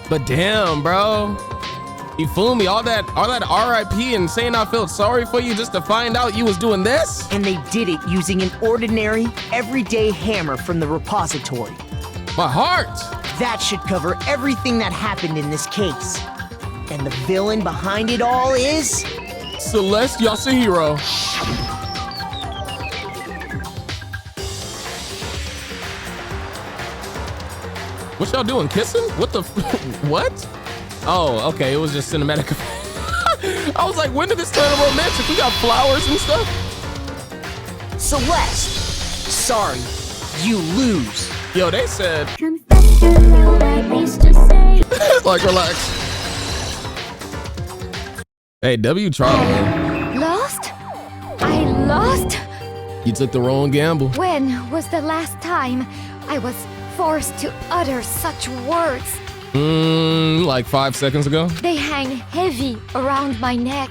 But damn, bro. Hifumi, all that RIP and saying I felt sorry for you just to find out you was doing this? And they did it using an ordinary, everyday hammer from the repository. My heart! That should cover everything that happened in this case. And the villain behind it all is... Celeste Yasuhiro. What y'all doing, kissing? What the, what? Oh, okay, it was just cinematic. I was like, when did this turn romantic? We got flowers and stuff. Celeste, sorry, you lose. Yo, they said. Like, relax. Hey, W tried. Lost? I lost? You took the wrong gamble. When was the last time I was forced to utter such words? Like 5 seconds ago? They hang heavy around my neck.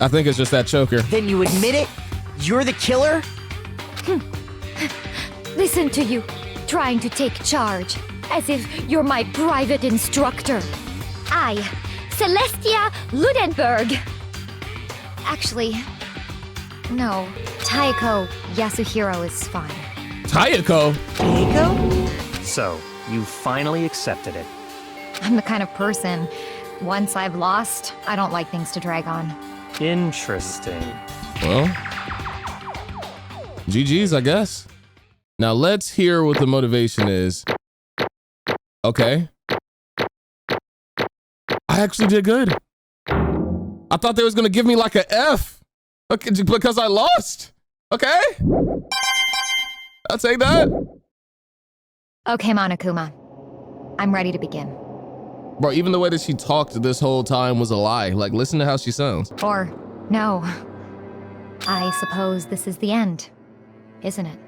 I think it's just that choker. Then you admit it? You're the killer? Listen to you, trying to take charge, as if you're my private instructor. I, Celestia Ludenberg. Actually, no, Taeko Yasuhiro is fine. Taeko? Taeko? So, you finally accepted it. I'm the kind of person, once I've lost, I don't like things to drag on. Interesting. Well, GG's, I guess. Now let's hear what the motivation is. Okay. I actually did good. I thought they was gonna give me like an F. Okay, because I lost. Okay. I'll take that. Okay, Monokuma. I'm ready to begin. Bro, even the way that she talked this whole time was a lie. Like, listen to how she sounds. Or, no. I suppose this is the end, isn't it?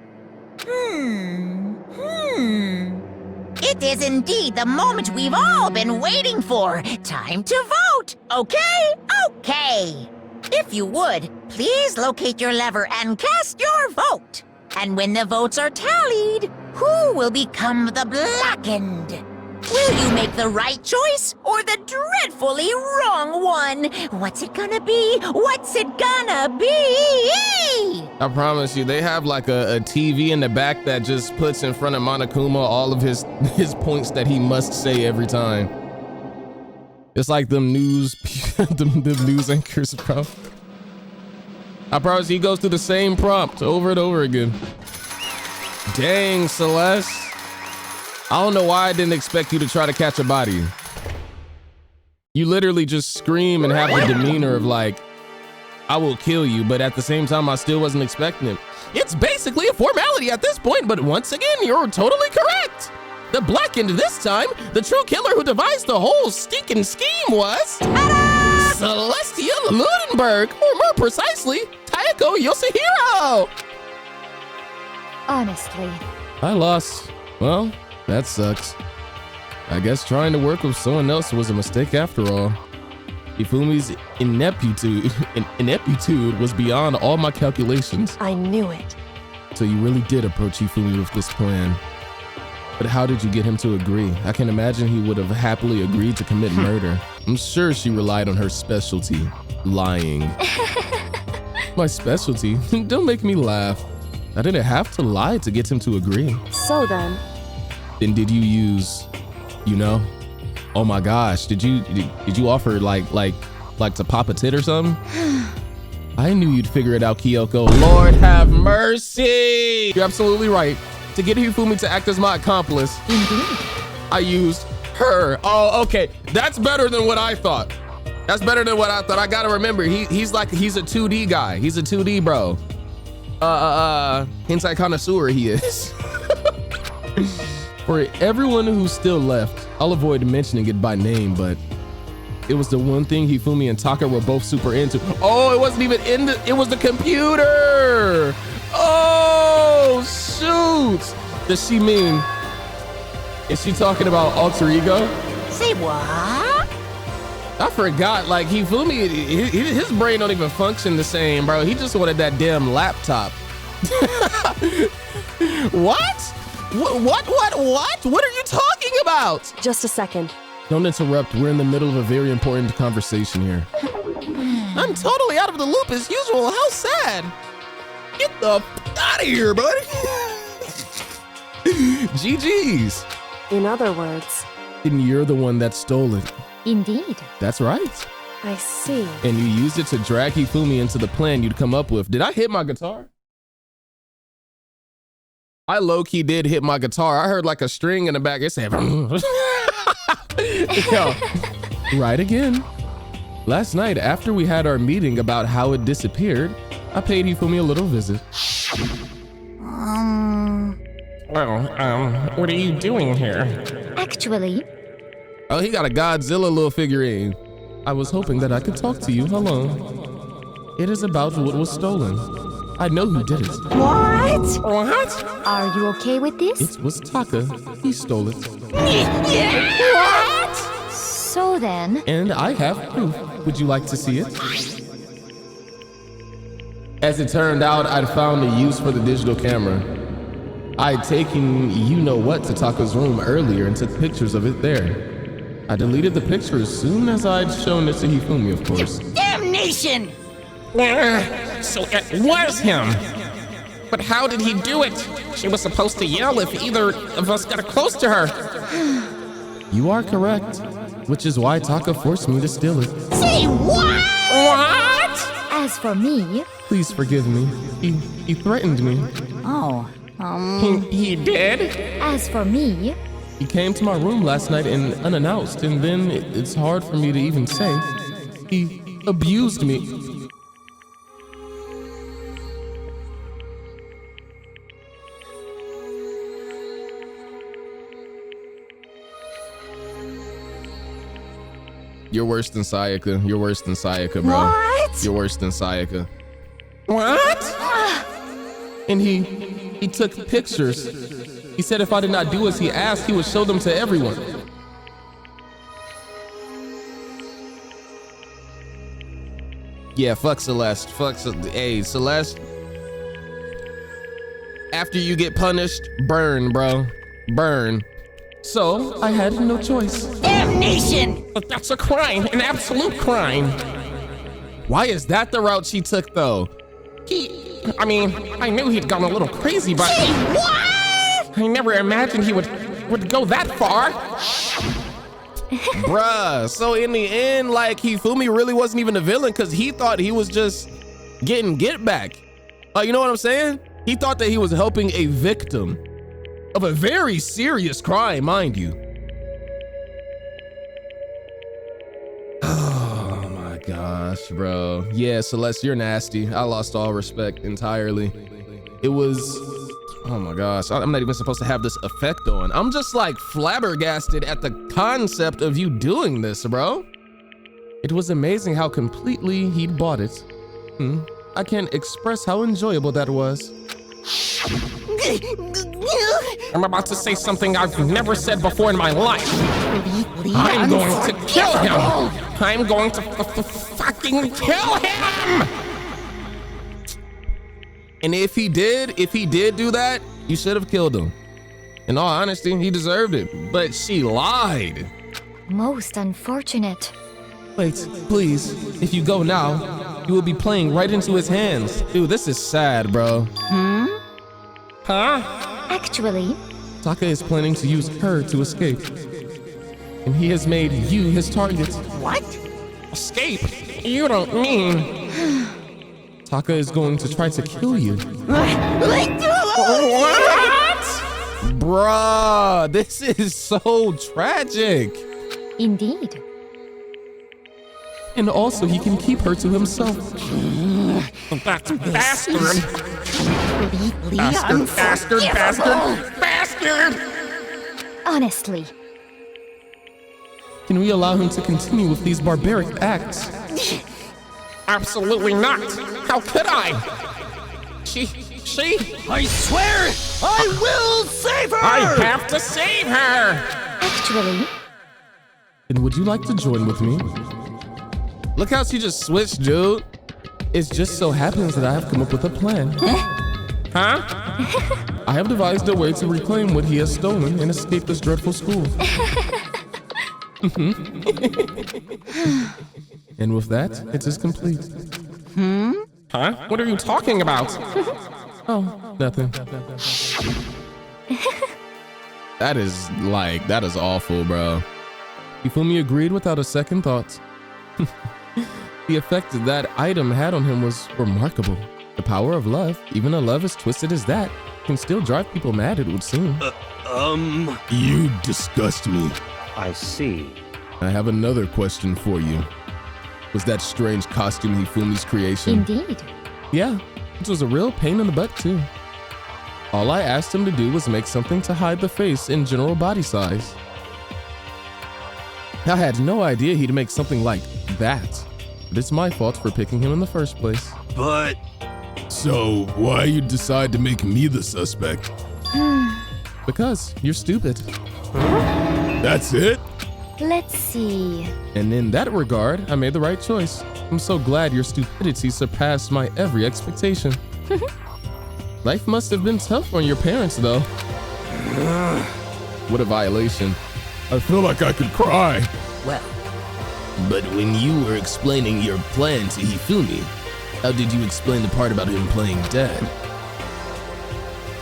It is indeed the moment we've all been waiting for. Time to vote, okay? Okay. If you would, please locate your lever and cast your vote. And when the votes are tallied, who will become the blackened? Will you make the right choice or the dreadfully wrong one? What's it gonna be? What's it gonna be? I promise you, they have like a TV in the back that just puts in front of Monokuma all of his points that he must say every time. It's like them news, them news anchors, bro. I promise you, he goes through the same prompt over and over again. Dang, Celeste. I don't know why I didn't expect you to try to catch a body. You literally just scream and have the demeanor of like, I will kill you, but at the same time, I still wasn't expecting it. It's basically a formality at this point, but once again, you're totally correct. The blackened this time, the true killer who devised the whole stinking scheme was... Celestia Ludenberg, or more precisely, Taeko Yasuhiro. Honestly. I lost. Well, that sucks. I guess trying to work with someone else was a mistake after all. Hifumi's ineptitude was beyond all my calculations. I knew it. So you really did approach Hifumi with this plan. But how did you get him to agree? I can imagine he would have happily agreed to commit murder. I'm sure she relied on her specialty, lying. My specialty? Don't make me laugh. I didn't have to lie to get him to agree. So then did you use, you know? Oh my gosh, did you offer like to pop a tit or something? I knew you'd figure it out, Kyoko. Lord have mercy! You're absolutely right. To get Hifumi to act as my accomplice, I used her. Oh, okay. That's better than what I thought. That's better than what I thought. I gotta remember, he's a 2D guy. He's a 2D bro. Hentai connoisseur he is. For everyone who's still left, I'll avoid mentioning it by name, but it was the one thing Hifumi and Taka were both super into. Oh, it wasn't even it was the computer. Oh, shoot. Does she mean, is she talking about alter ego? Say what? I forgot, like Hifumi, his brain don't even function the same, bro. He just wanted that damn laptop. What? What are you talking about? Just a second. Don't interrupt. We're in the middle of a very important conversation here. I'm totally out of the loop as usual. How sad. Get the f out of here, buddy. GG's. In other words. And you're the one that stole it. Indeed. That's right. I see. And you used it to drag Hifumi into the plan you'd come up with. Did I hit my guitar? I low-key did hit my guitar. I heard like a string in the back. It said, yo, right again. Last night, after we had our meeting about how it disappeared, I paid Hifumi a little visit. Well, what are you doing here? Actually. Oh, he got a Godzilla little figurine. I was hoping that I could talk to you alone. It is about what was stolen. I know who did it. What? What? Are you okay with this? It was Taka. He stole it. What? So then. And I have proof. Would you like to see it? As it turned out, I'd found a use for the digital camera. I'd taken you-know-what to Taka's room earlier and took pictures of it there. I deleted the picture as soon as I'd shown it to Hifumi, of course. Damnation! So it was him. But how did he do it? She was supposed to yell if either of us got close to her. You are correct, which is why Taka forced me to steal it. Say what? What? As for me... Please forgive me. He threatened me. Oh, He did? As for me... He came to my room last night and unannounced, and then it's hard for me to even say. He abused me. You're worse than Sayaka. You're worse than Sayaka, bro. What? You're worse than Sayaka. What? And he took pictures. He said if I did not do as he asked, he would show them to everyone. Yeah, fuck Celeste. Hey, Celeste. After you get punished, burn, bro. Burn. So, I had no choice. Damnation! But that's a crime, an absolute crime. Why is that the route she took, though? I knew he'd gone a little crazy, but... Say what? I never imagined he would go that far. Bruh, so in the end, like, Hifumi really wasn't even a villain because he thought he was just getting get back. You know what I'm saying? He thought that he was helping a victim of a very serious crime, mind you. Oh my gosh, bro. Yeah, Celeste, you're nasty. I lost all respect entirely. It was, oh my gosh, I'm not even supposed to have this effect on. I'm just like flabbergasted at the concept of you doing this, bro. It was amazing how completely he'd bought it. I can't express how enjoyable that was. I'm about to say something I've never said before in my life. I'm going to kill him. I'm going to fucking kill him. And if he did do that, you should have killed him. In all honesty, he deserved it, but she lied. Most unfortunate. Wait, please, if you go now, you will be playing right into his hands. Dude, this is sad, bro. Huh? Actually, Taka is planning to use her to escape. And he has made you his target. What? Escape? You don't mean... Taka is going to try to kill you. What? Bruh, this is so tragic. indeed. And also he can keep her to himself. That bastard! Bastard! Honestly. Can we allow him to continue with these barbaric acts? Absolutely not! How could I? She... I swear, I will save her! I have to save her! Actually... And would you like to join with me? Look how she just switched, dude. It just so happens that I have come up with a plan. Huh? I have devised a way to reclaim what he has stolen and escape this dreadful school. And with that, it is complete. Huh? What are you talking about? Oh, nothing. That is awful, bro. Hifumi agreed without a second thought. The effect that item had on him was remarkable. The power of love, even a love as twisted as that, can still drive people mad, it would seem. You disgust me. I see. I have another question for you. Was that strange costume Hifumi's creation? Indeed. Yeah, it was a real pain in the butt too. All I asked him to do was make something to hide the face in general body size. I had no idea he'd make something like that. But it's my fault for picking him in the first place. But... So, why you decide to make me the suspect? Because you're stupid. That's it? Let's see. And in that regard, I made the right choice. I'm so glad your stupidity surpassed my every expectation. Life must have been tough on your parents, though. What a violation. I feel like I could cry. Well, but when you were explaining your plan to Hifumi, how did you explain the part about him playing dead?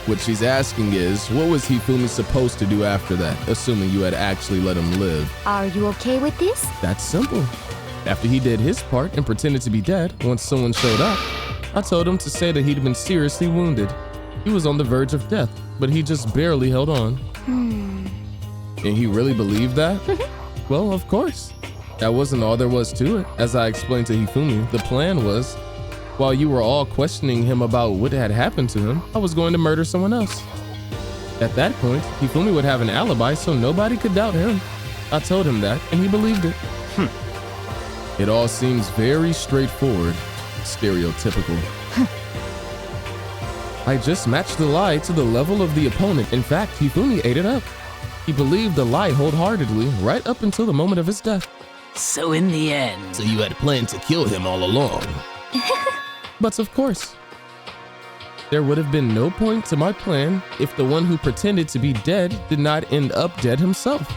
What she's asking is, what was Hifumi supposed to do after that, assuming you had actually let him live? Are you okay with this? That's simple. After he did his part and pretended to be dead, once someone showed up, I told him to say that he'd been seriously wounded. He was on the verge of death, but he just barely held on. And he really believed that? Well, of course. That wasn't all there was to it. As I explained to Hifumi, the plan was, while you were all questioning him about what had happened to him, I was going to murder someone else. At that point, Hifumi would have an alibi so nobody could doubt him. I told him that, and he believed it. It all seems very straightforward, stereotypical. I just matched the lie to the level of the opponent. In fact, Hifumi ate it up. He believed the lie wholeheartedly right up until the moment of his death. So in the end... So you had planned to kill him all along? But of course. There would have been no point to my plan if the one who pretended to be dead did not end up dead himself.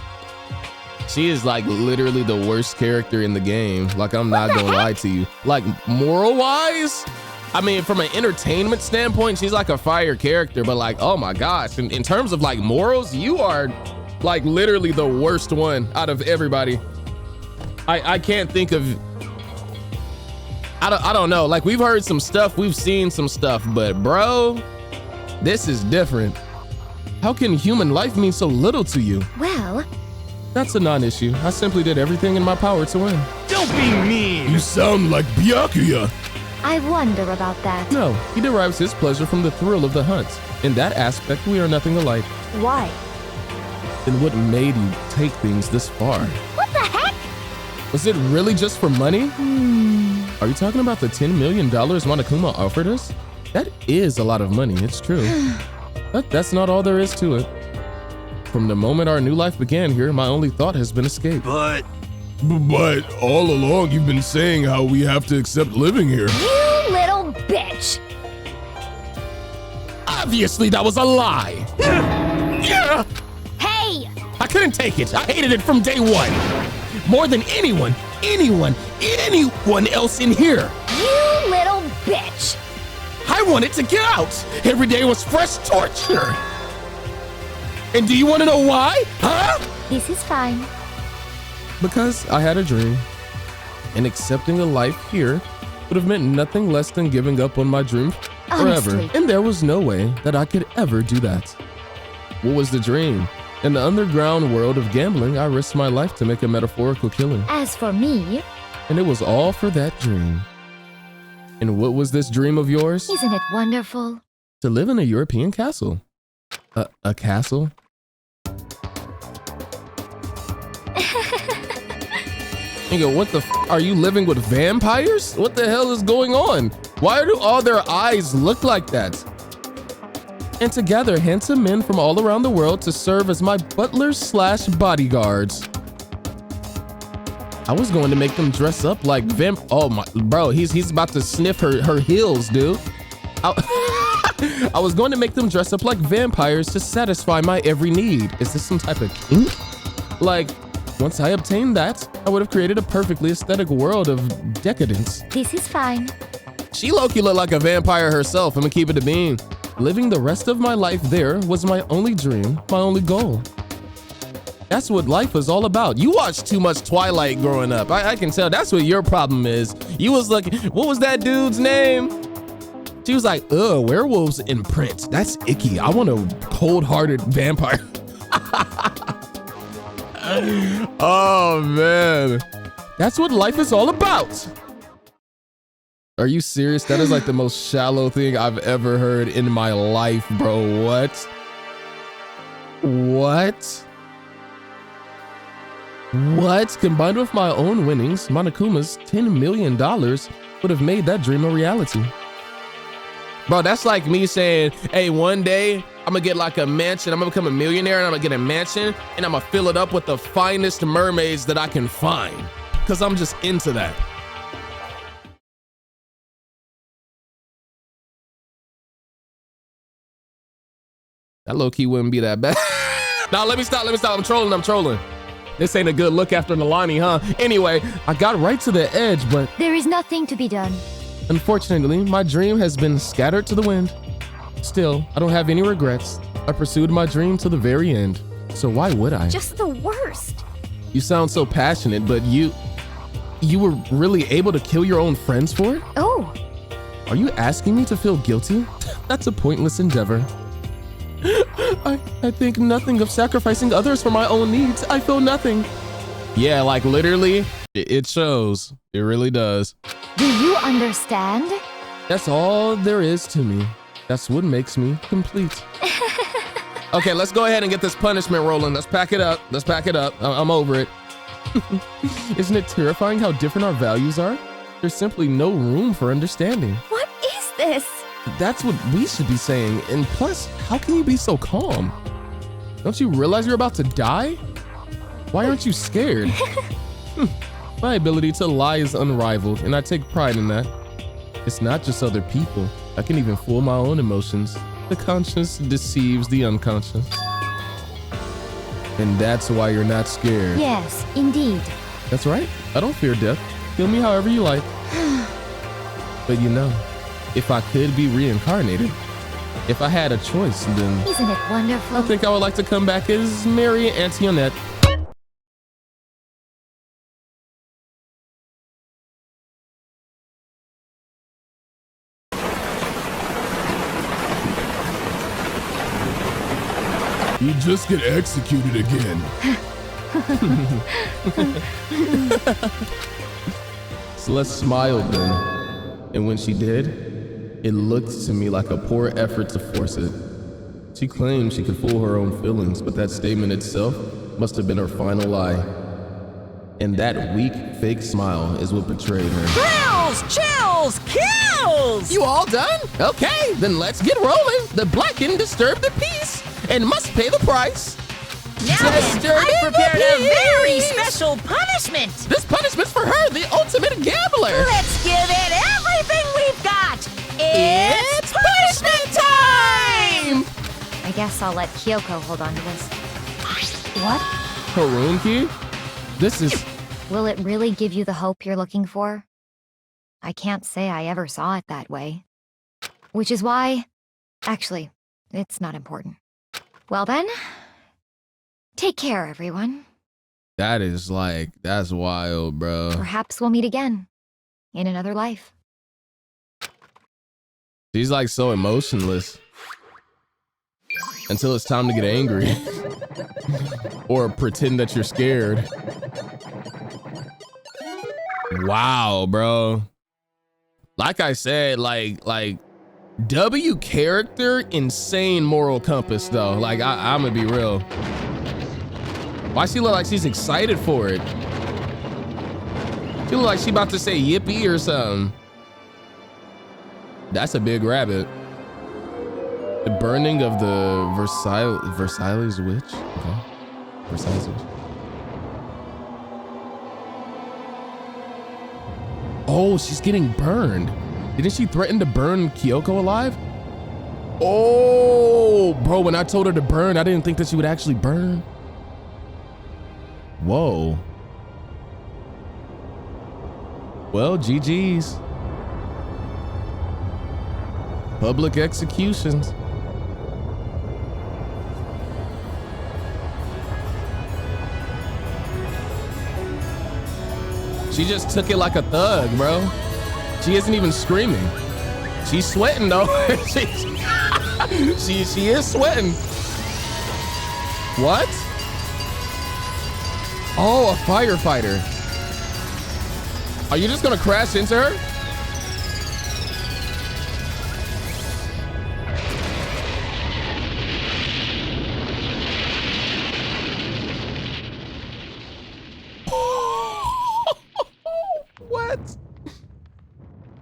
She is like literally the worst character in the game. Like, I'm not gonna lie to you. Like, moral-wise, I mean, from an entertainment standpoint, she's like a fire character, but like, oh my gosh, in terms of like morals, you are like literally the worst one out of everybody. I can't think of, I don't know, like we've heard some stuff, we've seen some stuff, but bro, this is different. How can human life mean so little to you? Well, that's a non-issue. I simply did everything in my power to win. Don't be mean! You sound like Byakuya. I wonder about that. No, he derives his pleasure from the thrill of the hunt. In that aspect, we are nothing alike. Why? Then what made you take things this far? What the heck? Was it really just for money? Are you talking about the $10 million Monokuma offered us? That is a lot of money, it's true. But that's not all there is to it. From the moment our new life began here, my only thought has been escape. But all along you've been saying how we have to accept living here. You little bitch! Obviously that was a lie. Yeah. Hey! I couldn't take it. I hated it from day one. More than anyone else in here. You little bitch! I wanted to get out. Every day was fresh torture. And do you want to know why? Huh? This is fine. Because I had a dream. And accepting a life here would have meant nothing less than giving up on my dream forever. Honestly. And there was no way that I could ever do that. What was the dream? In the underground world of gambling, I risked my life to make a metaphorical killing. As for me... And it was all for that dream. And what was this dream of yours? Isn't it wonderful? To live in a European castle. A castle? Nigga, what the f are you living with vampires? What the hell is going on? Why do all their eyes look like that? And to gather handsome men from all around the world to serve as my butlers/bodyguards. I was going to make them dress up like oh my, bro, he's about to sniff her heels, dude. I was going to make them dress up like vampires to satisfy my every need. Is this some type of kink? Like, Once I obtained that, I would have created a perfectly aesthetic world of decadence. This is fine. She low-key looked like a vampire herself. I'm gonna keep it a bean. Living the rest of my life there was my only dream, my only goal. That's what life was all about. You watched too much Twilight growing up. I can tell that's what your problem is. You was like, what was that dude's name? She was like, ugh, werewolves in print. That's icky. I want a cold-hearted vampire. Oh, man. That's what life is all about. Are you serious? That is like the most shallow thing I've ever heard in my life, bro. What? What? What? Combined with my own winnings, Monokuma's $10 million would have made that dream a reality. Bro, that's like me saying, hey, one day I'm gonna get like a mansion, I'm gonna become a millionaire and I'm gonna get a mansion and I'm gonna fill it up with the finest mermaids that I can find. Cause I'm just into that. That low-key wouldn't be that bad. Now let me stop, I'm trolling. This ain't a good look after Nalani, huh? Anyway, I got right to the edge, but There is nothing to be done. unfortunately, my dream has been scattered to the wind. Still, I don't have any regrets. I pursued my dream to the very end. So why would I? Just the worst. You sound so passionate, but you were really able to kill your own friends for it? Oh. Are you asking me to feel guilty? That's a pointless endeavor. I think nothing of sacrificing others for my own needs. I feel nothing. Yeah, like literally, it shows. It really does. Do you understand? That's all there is to me. That's what makes me complete. Okay, let's go ahead and get this punishment rolling. Let's pack it up. I'm over it. Isn't it terrifying how different our values are? There's simply no room for understanding. What is this? That's what we should be saying. And plus, how can you be so calm? Don't you realize you're about to die? Why aren't you scared? My ability to lie is unrivaled, and I take pride in that. It's not just other people. I can even fool my own emotions. The conscious deceives the unconscious. And that's why you're not scared. Yes, indeed. That's right. I don't fear death. Kill me however you like. But you know, if I could be reincarnated, if I had a choice, then Isn't it wonderful? I think I would like to come back as Mary Antoinette. You just get executed again. Celeste smiled then, and when she did, it looked to me like a poor effort to force it. She claimed she could fool her own feelings, but that statement itself must have been her final lie. And that weak, fake smile is what betrayed her. Thrills, chills, kills! You all done? Okay, then let's get rolling. The blackened disturb the peace and must pay the price. Now then, I prepared a very special punishment. This punishment's for her, the ultimate gambler. Let's give it everything we've got. It's punishment time! I guess I'll let Kyoko hold on to this. What? Haroon key? This is... Will it really give you the hope you're looking for? I can't say I ever saw it that way. Which is why... Actually, it's not important. Well then, take care, everyone. That is like, that's wild, bro. Perhaps we'll meet again, in another life. She's like so emotionless. Until it's time to get angry. Or pretend that you're scared. Wow, bro. Like I said, like W character, insane moral compass though. Like I'm gonna be real. Why she look like she's excited for it? She look like she about to say yippee or something. That's a big rabbit. The burning of the Versailles witch. Okay. Versailles witch. Oh, she's getting burned. Didn't she threaten to burn Kyoko alive? Oh, bro, when I told her to burn, I didn't think that she would actually burn. Whoa. Well, GG's. Public executions. She just took it like a thug, bro. She isn't even screaming. She's sweating though. she is sweating. What? Oh, a firefighter. Are you just gonna crash into her?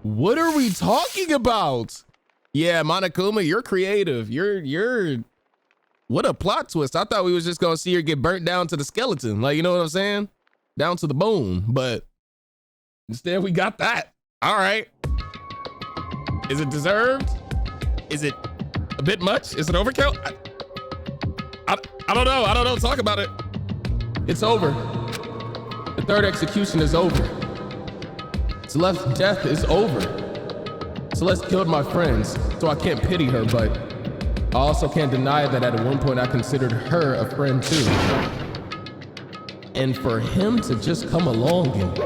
What are we talking about? Yeah, Monokuma, you're creative. You're what a plot twist. I thought we was just gonna see her get burnt down to the skeleton. Like, you know what I'm saying? Down to the bone, but instead we got that. All right. Is it deserved? Is it a bit much? Is it overkill? I don't know. I don't know. Talk about it. It's over. The third execution is over. Celeste's death is over. Celeste killed my friends, so I can't pity her, but I also can't deny that at one point I considered her a friend too. And for him to just come along and...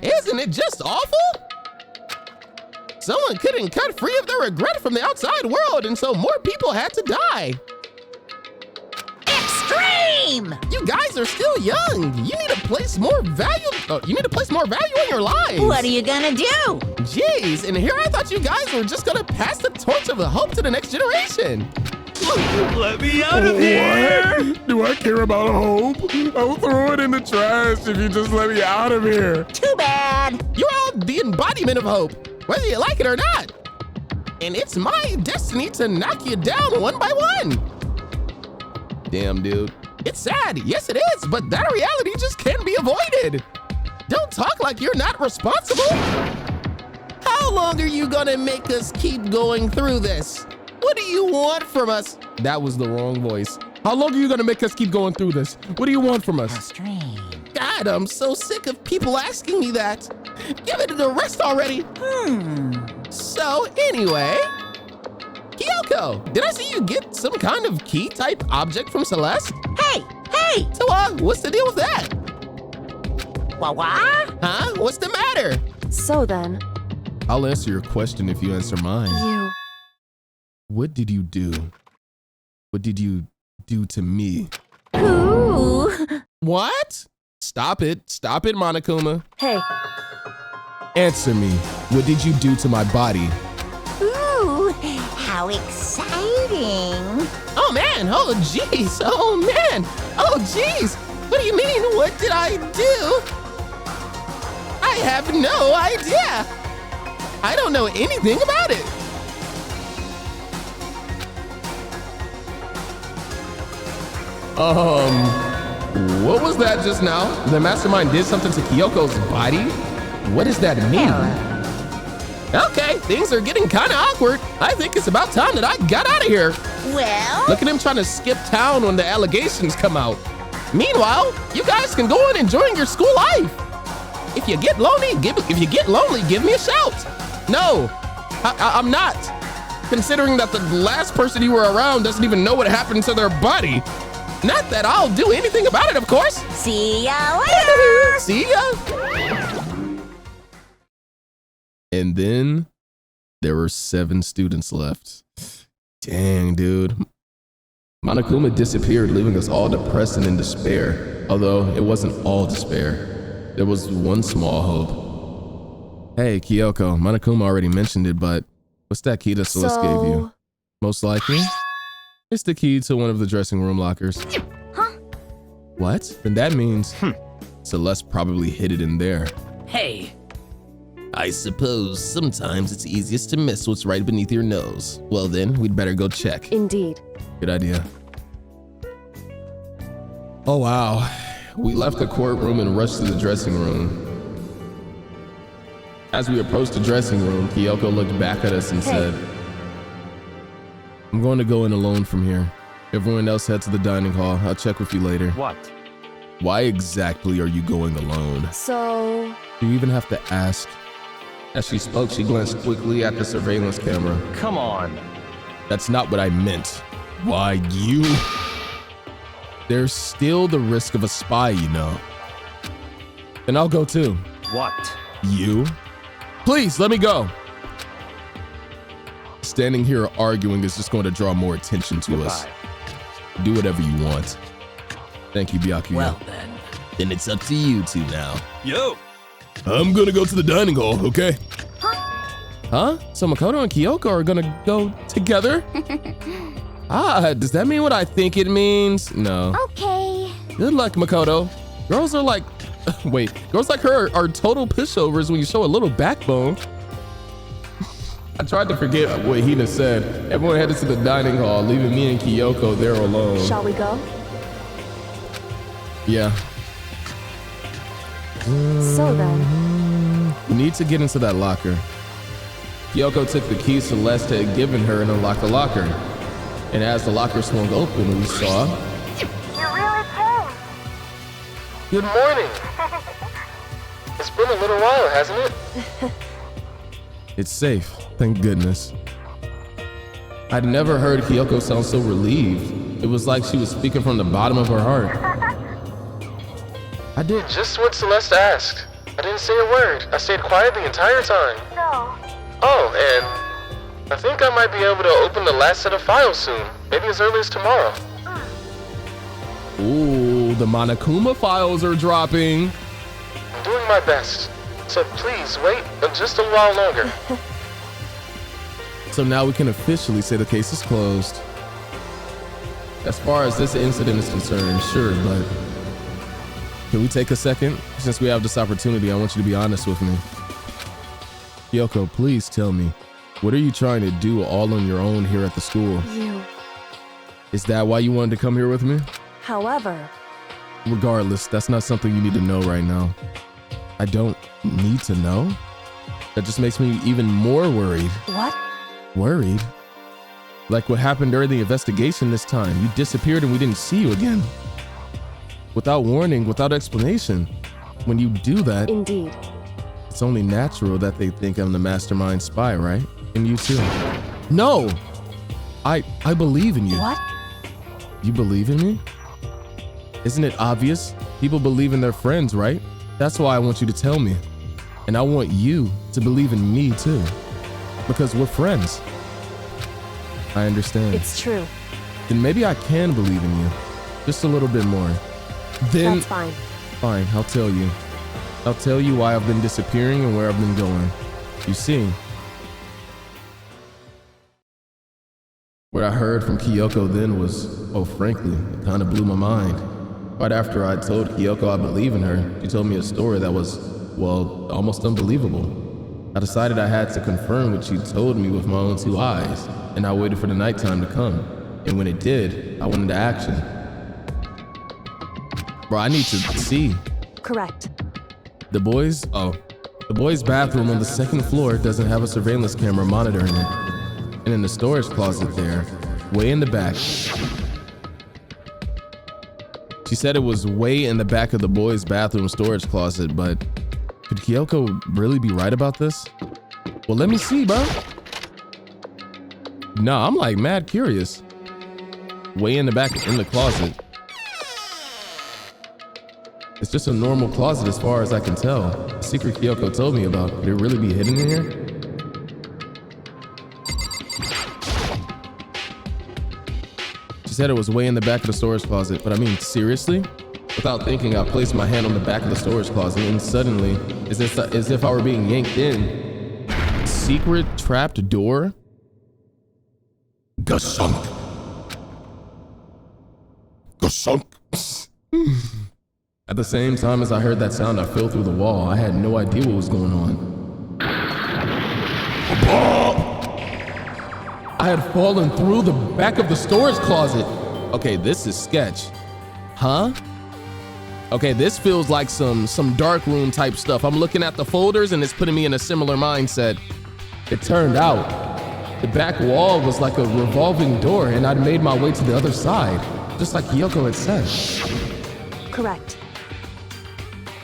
Isn't it just awful? Someone couldn't cut free of their regret from the outside world, and so more people had to die. Extreme! You guys are still young. You need to place more value. You need to place more value in your lives. What are you gonna do? Jeez, and here I thought you guys were just gonna pass the torch of the hope to the next generation. Let me out of here! What? Do I care about hope? I'll throw it in the trash if you just let me out of here. Too bad. You're all the embodiment of hope, whether you like it or not. And it's my destiny to knock you down one by one. Damn, dude. It's sad, yes it is, but that reality just can't be avoided. Don't talk like you're not responsible. How long are you gonna make us keep going through this? What do you want from us? That was the wrong voice. How long are you gonna make us keep going through this? What do you want from us? God, I'm so sick of people asking me that. Give it a rest already. So anyway, Kyoko, did I see you get some kind of key type object from Celeste? Hey! So what's the deal with that? What? Huh? What's the matter? So then, I'll answer your question if you answer mine. What did you do? What did you do to me? Ooh. What? Stop it, Monokuma. Hey. Answer me. What did you do to my body? Ooh, how exciting. Oh man, oh geez, oh man, oh geez. What do you mean, what did I do? I have no idea. I don't know anything about it. What was that just now? The mastermind did something to Kyoko's body? What does that mean? Okay, things are getting kind of awkward. I think it's about time that I got out of here. Well? Look at him trying to skip town when the allegations come out. Meanwhile, you guys can go on enjoying your school life. If you get lonely, give me a shout. No, I'm not. Considering that the last person you were around doesn't even know what happened to their body. Not that I'll do anything about it, of course. See ya later. See ya. And then there were 7 students left. Dang, dude. Monokuma disappeared, leaving us all depressed and in despair. Although it wasn't all despair. There was one small hope. Hey, Kyoko, Monokuma already mentioned it, but what's that key that Celeste gave you? Most likely, it's the key to one of the dressing room lockers. Huh? What? Then that means Celeste probably hid it in there. Hey. I suppose sometimes it's easiest to miss what's right beneath your nose. Well then, we'd better go check. Indeed. Good idea. Oh wow. We left the courtroom and rushed to the dressing room. As we approached the dressing room, Kyoko looked back at us and said, I'm going to go in alone from here. Everyone else head to the dining hall. I'll check with you later. What? Why exactly are you going alone? So... Do you even have to ask? As she spoke, she glanced quickly at the surveillance camera. Come on. That's not what I meant. Why you? There's still the risk of a spy, you know. Then I'll go too. What? You? Please, let me go. Standing here arguing is just going to draw more attention to us. Do whatever you want. Thank you, Byakuya. Well then. Then it's up to you two now. Yo! I'm gonna go to the dining hall, okay? Huh? So Makoto and Kyoko are gonna go together? Does that mean what I think it means? No. Okay. Good luck, Makoto. Girls are like, girls like her are total pushovers when you show a little backbone. I tried to forget what Hina said. Everyone headed to the dining hall, leaving me and Kyoko there alone. Shall we go? Yeah. So then. We need to get into that locker. Kyoko took the keys Celeste had given her and unlocked the locker. And as the locker swung open, we saw... You really came. Good morning. It's been a little while, hasn't it? It's safe, thank goodness. I'd never heard Kyoko sound so relieved. It was like she was speaking from the bottom of her heart. I did just what Celeste asked. I didn't say a word. I stayed quiet the entire time. No. Oh, and I think I might be able to open the last set of files soon. Maybe as early as tomorrow. Ooh, the Monokuma files are dropping. I'm doing my best. So please wait just a while longer. So now we can officially say the case is closed. As far as this incident is concerned, sure, but can we take a second? Since we have this opportunity, I want you to be honest with me. Kyoko, please tell me, what are you trying to do all on your own here at the school? You. Is that why you wanted to come here with me? However. Regardless, that's not something you need to know right now. I don't need to know? That just makes me even more worried. What? Worried? Like what happened during the investigation this time. You disappeared and we didn't see you again. Without warning, without explanation. When you do that, Indeed. It's only natural that they think I'm the mastermind spy, right? And you too. No! I believe in you. What? You believe in me? Isn't it obvious? People believe in their friends, right? That's why I want you to tell me. And I want you to believe in me too. Because we're friends. I understand. It's true. Then maybe I can believe in you. Just a little bit more. Then That's fine. Fine, I'll tell you. I'll tell you why I've been disappearing and where I've been going. You see, what I heard from Kyoko then was, oh, frankly, it kind of blew my mind. Right after I told Kyoko I believe in her, she told me a story that was, well, almost unbelievable. I decided I had to confirm what she told me with my own two eyes, and I waited for the nighttime to come. And when it did, I went into action. Bro, I need to see. Correct. The boys' bathroom on the second floor doesn't have a surveillance camera monitoring it. And in the storage closet there, way in the back. She said it was way in the back of the boys' bathroom storage closet, but could Kyoko really be right about this? Well, let me see, bro. No, I'm like mad curious. Way in the back in the closet. It's just a normal closet as far as I can tell. The secret Kyoko told me about. Could it really be hidden in here? She said it was way in the back of the storage closet, but I mean, seriously? Without thinking, I placed my hand on the back of the storage closet and suddenly, as if I were being yanked in. Secret trapped door? Gasunk. Gasunk. At the same time as I heard that sound, I fell through the wall. I had no idea what was going on. I had fallen through the back of the storage closet. Okay, this is sketch. Huh? Okay, this feels like some dark room type stuff. I'm looking at the folders and it's putting me in a similar mindset. It turned out The back wall was like a revolving door, and I'd made my way to the other side, just like Kyoko had said. Correct.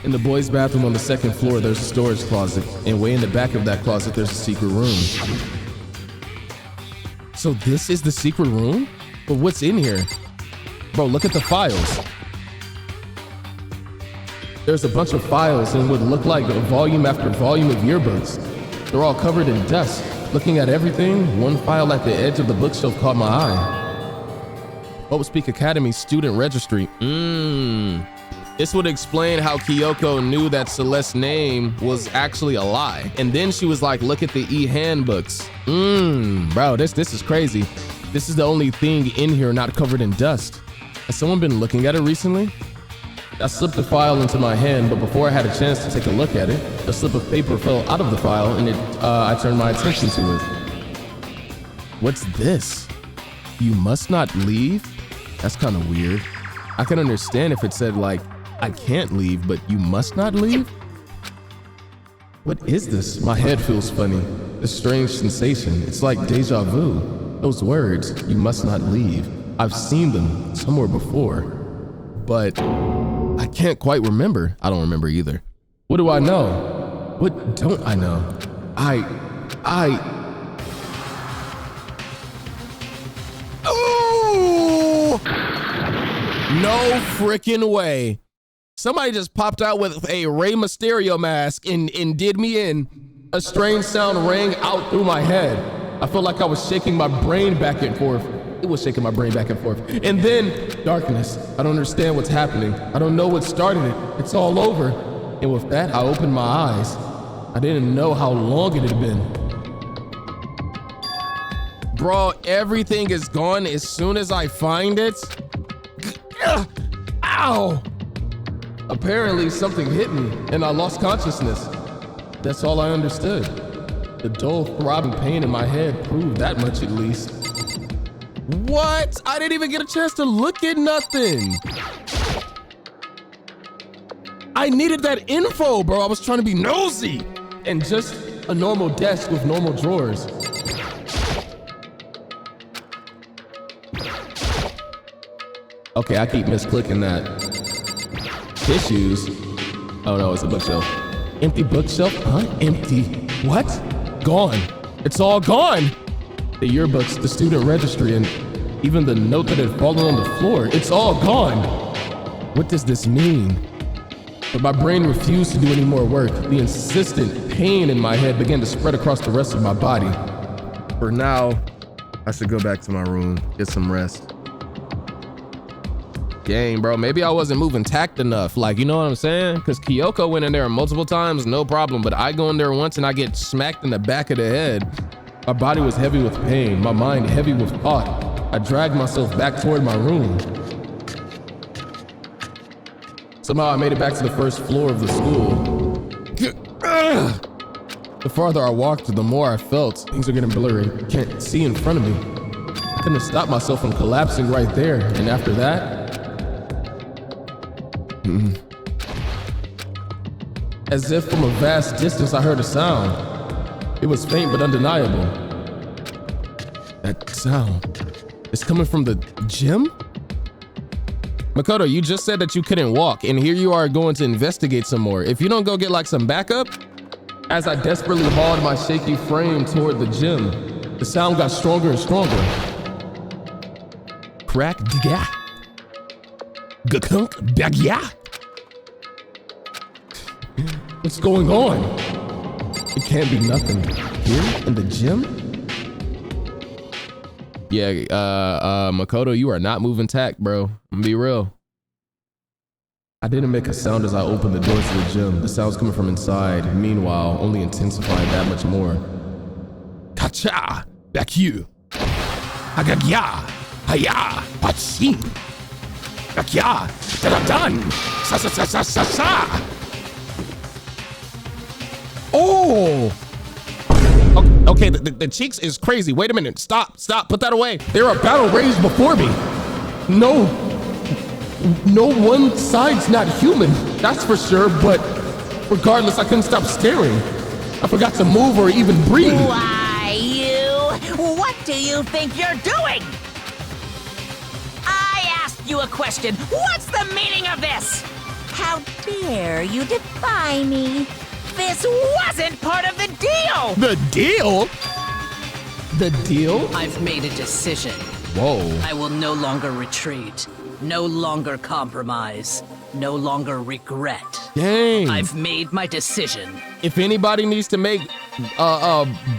In the boys' bathroom on the second floor, there's a storage closet, and way in the back of that closet, there's a secret room. So this is the secret room? But what's in here? Bro, look at the files. There's a bunch of files and what look like a volume after volume of yearbooks. They're all covered in dust. Looking at everything, one file at the edge of the bookshelf caught my eye. Hope Speak Academy student registry. This would explain how Kyoko knew that Celeste's name was actually a lie. And then she was like, look at the e-handbooks. Bro, this is crazy. This is the only thing in here not covered in dust. Has someone been looking at it recently? I slipped the file into my hand, but before I had a chance to take a look at it, a slip of paper fell out of the file and I turned my attention to it. What's this? You must not leave? That's kind of weird. I can understand if it said like, I can't leave, but you must not leave? What is this? My head feels funny. A strange sensation. It's like deja vu. Those words, you must not leave. I've seen them somewhere before, but I can't quite remember. I don't remember either. What do I know? What don't I know? Oh! No freaking way. Somebody just popped out with a Rey Mysterio mask and did me in. A strange sound rang out through my head. I felt like I was shaking my brain back and forth. It was shaking my brain back and forth. And then darkness. I don't understand what's happening. I don't know what started it. It's all over. And with that, I opened my eyes. I didn't know how long it had been. Bro, everything is gone as soon as I find it. Ow! Apparently something hit me and I lost consciousness. That's all I understood. The dull throbbing pain in my head proved that much at least. What? I didn't even get a chance to look at nothing. I needed that info, bro. I was trying to be nosy. And just a normal desk with normal drawers. Okay, I keep misclicking that. Tissues? Oh no, it's a bookshelf. Empty bookshelf? Huh? Empty. What? Gone. It's all gone. The yearbooks, the student registry, and even the note that had fallen on the floor. It's all gone. What does this mean? But my brain refused to do any more work. The insistent pain in my head began to spread across the rest of my body. For now, I should go back to my room, get some rest. Dang, bro, maybe I wasn't moving tact enough. Like, you know what I'm saying? Because Kyoko went in there multiple times, no problem. But I go in there once and I get smacked in the back of the head. My body was heavy with pain, my mind heavy with thought. I dragged myself back toward my room. Somehow I made it back to the first floor of the school. The farther I walked, the more I felt. Things are getting blurry. Can't see in front of me. I couldn't stop myself from collapsing right there. And after that, as if from a vast distance, I heard a sound. It was faint but undeniable. That sound is coming from the gym? Makoto, you just said that you couldn't walk, and here you are going to investigate some more. If you don't go get like some backup? As I desperately hauled my shaky frame toward the gym, the sound got stronger and stronger. Crack diga. Gakunk bagya. What's going on? It can't be nothing. Here in the gym? Yeah, Makoto, you are not moving tact, bro. I'm gonna be real. I didn't make a sound as I opened the doors to the gym. The sounds coming from inside, meanwhile, only intensified that much more. Kacha! Back you! Hagagya! Haya! Patsin! Bakya! Da-da-dun! Sa-sa-sa-sa-sa-sa! Oh! Okay, the cheeks is crazy. Wait a minute. Stop. Put that away. There are battle raged before me. No one side's not human. That's for sure, but regardless, I couldn't stop staring. I forgot to move or even breathe. Why, you do you think you're doing? I asked you a question. What's the meaning of this? How dare you defy me? This wasn't part of the deal! The deal? The deal? I've made a decision. Whoa. I will no longer retreat, no longer compromise, no longer regret. Dang. I've made my decision. If anybody needs to make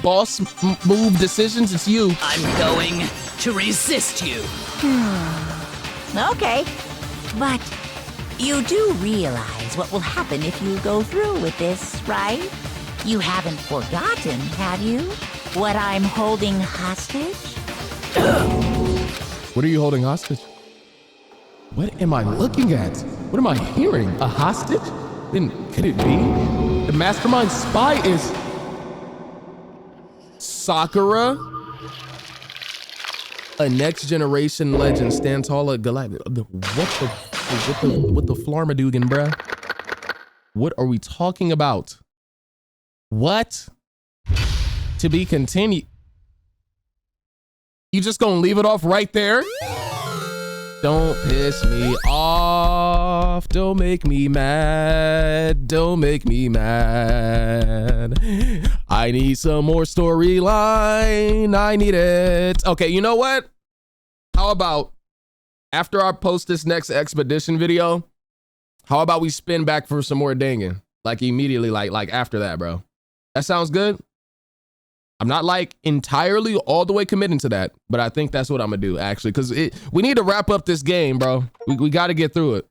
boss move decisions, it's you. I'm going to resist you. Okay, but you do realize what will happen if you go through with this, right? You haven't forgotten, have you? What I'm holding hostage? What are you holding hostage? What am I looking at? What am I hearing? A hostage? Then could it be? The mastermind spy is Sakura? A next generation legend stands tall at Galactic. What the Flarmadugan, bruh? What are we talking about? What? To be continued. You just gonna leave it off right there? Don't piss me off. Don't make me mad. Don't make me mad. I need some more storyline. I need it. Okay, you know what? How about after I post this next expedition video, how about we spin back for some more Dangan? Like immediately, like after that, bro. That sounds good? I'm not like entirely all the way committing to that, but I think that's what I'm gonna do actually, because we need to wrap up this game, bro. We got to get through it.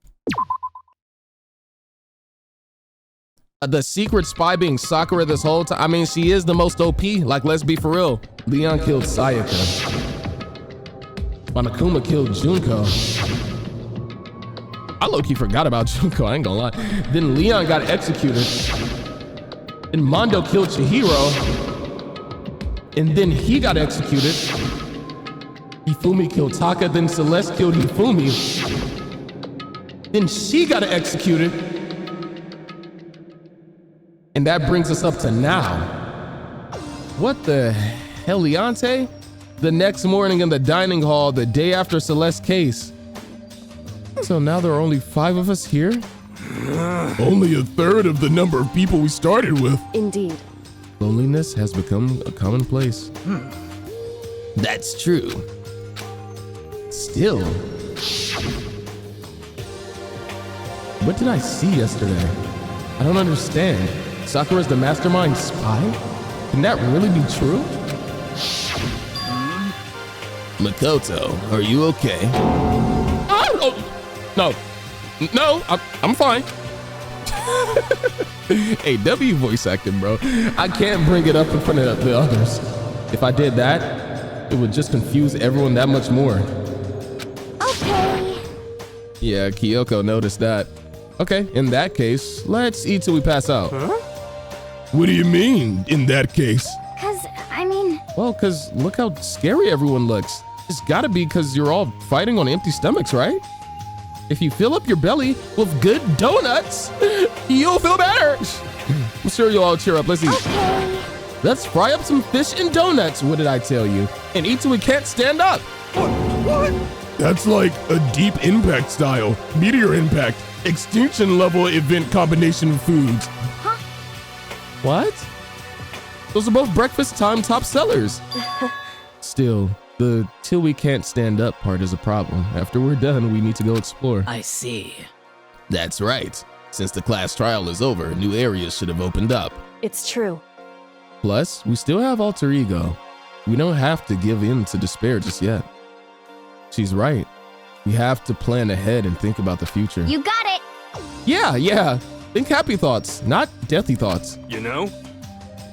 The secret spy being Sakura this whole time. I mean, she is the most OP. Like, let's be for real. Leon killed Sayaka. Monokuma killed Junko. I low-key forgot about Junko, I ain't gonna lie. Then Leon got executed. Then Mondo killed Chihiro. And then he got executed. Hifumi killed Taka, then Celeste killed Hifumi. Then she got executed. And that brings us up to now. What the heliante? The next morning in the dining hall, the day after Celeste's case. So now there are only 5 of us here? Only a third of the number of people we started with. Indeed. Loneliness has become a commonplace. That's true. Still. What did I see yesterday? I don't understand. Sakura's the mastermind spy? Can that really be true? Makoto, are you okay? Oh, no. No, I'm fine. Hey, W voice acting, bro. I can't bring it up in front of the others. If I did that, it would just confuse everyone that much more. Okay. Yeah, Kyoko noticed that. Okay, in that case, let's eat till we pass out. Huh? What do you mean, in that case? Well, cause look how scary everyone looks. It's gotta be cause you're all fighting on empty stomachs, right? If you fill up your belly with good donuts, you'll feel better. I'm sure you'll all cheer up. Let's eat. Okay. Let's fry up some fish and donuts. What did I tell you? And eat till we can't stand up. What? That's like a deep impact style, meteor impact, extinction level event combination of foods. Huh? What? Those are both breakfast time top sellers. Still, the till we can't stand up part is a problem. After we're done, we need to go explore. I see. That's right. Since the class trial is over, new areas should have opened up. It's true. Plus, we still have alter ego. We don't have to give in to despair just yet. She's right. We have to plan ahead and think about the future. You got it. Yeah. Think happy thoughts, not deathy thoughts. You know?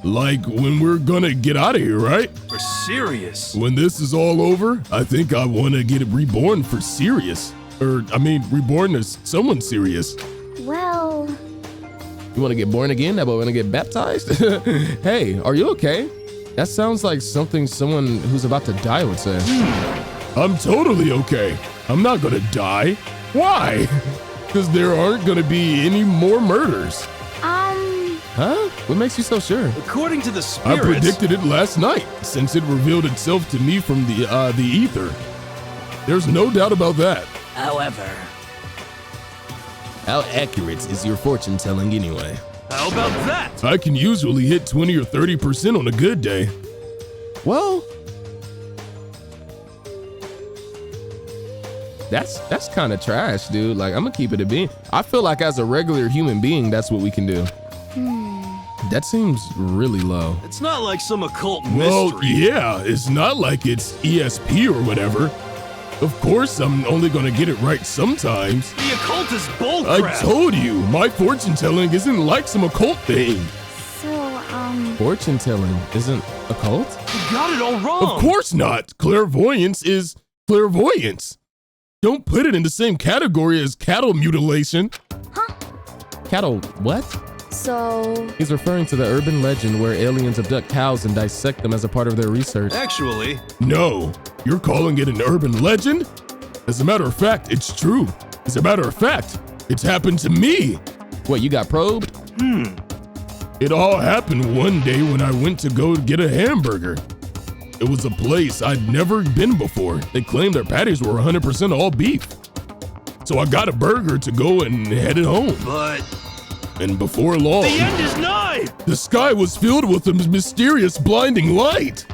Like when we're gonna get out of here, right? For serious. When this is all over, I think I want to get reborn for serious. Reborn as someone serious. Well... You want to get born again? That boy want to get baptized? Hey, are you okay? That sounds like something someone who's about to die would say. I'm totally okay. I'm not gonna die. Why? Because there aren't gonna be any more murders. Huh? What makes you so sure? According to the I spirits... predicted it last night, since it revealed itself to me from the ether. There's no doubt about that. However... How accurate is your fortune telling anyway? How about that? I can usually hit 20 or 30% on a good day. Well, that's kind of trash, dude. Like, I'm gonna keep it a bean. I feel like as a regular human being, that's what we can do. That seems really low. It's not like some occult Well, mystery. yeah, it's not like it's ESP or whatever. Of course, I'm only gonna get it right sometimes. The occult is bullcrap. I told you, my fortune telling isn't like some occult thing. So, Fortune telling isn't a cult? You got it all wrong. Of course not. Clairvoyance is clairvoyance. Don't put it in the same category as cattle mutilation. Cattle what? So... He's referring to the urban legend where aliens abduct cows and dissect them as a part of their research. Actually... No, you're calling it an urban legend? As a matter of fact, it's true. As a matter of fact, it's happened to me. What, you got probed? It all happened one day when I went to go get a hamburger. It was a place I'd never been before. They claimed their patties were 100% all beef. So I got a burger to go and headed home. But... And before long... The end is nigh! The sky was filled with a mysterious blinding light.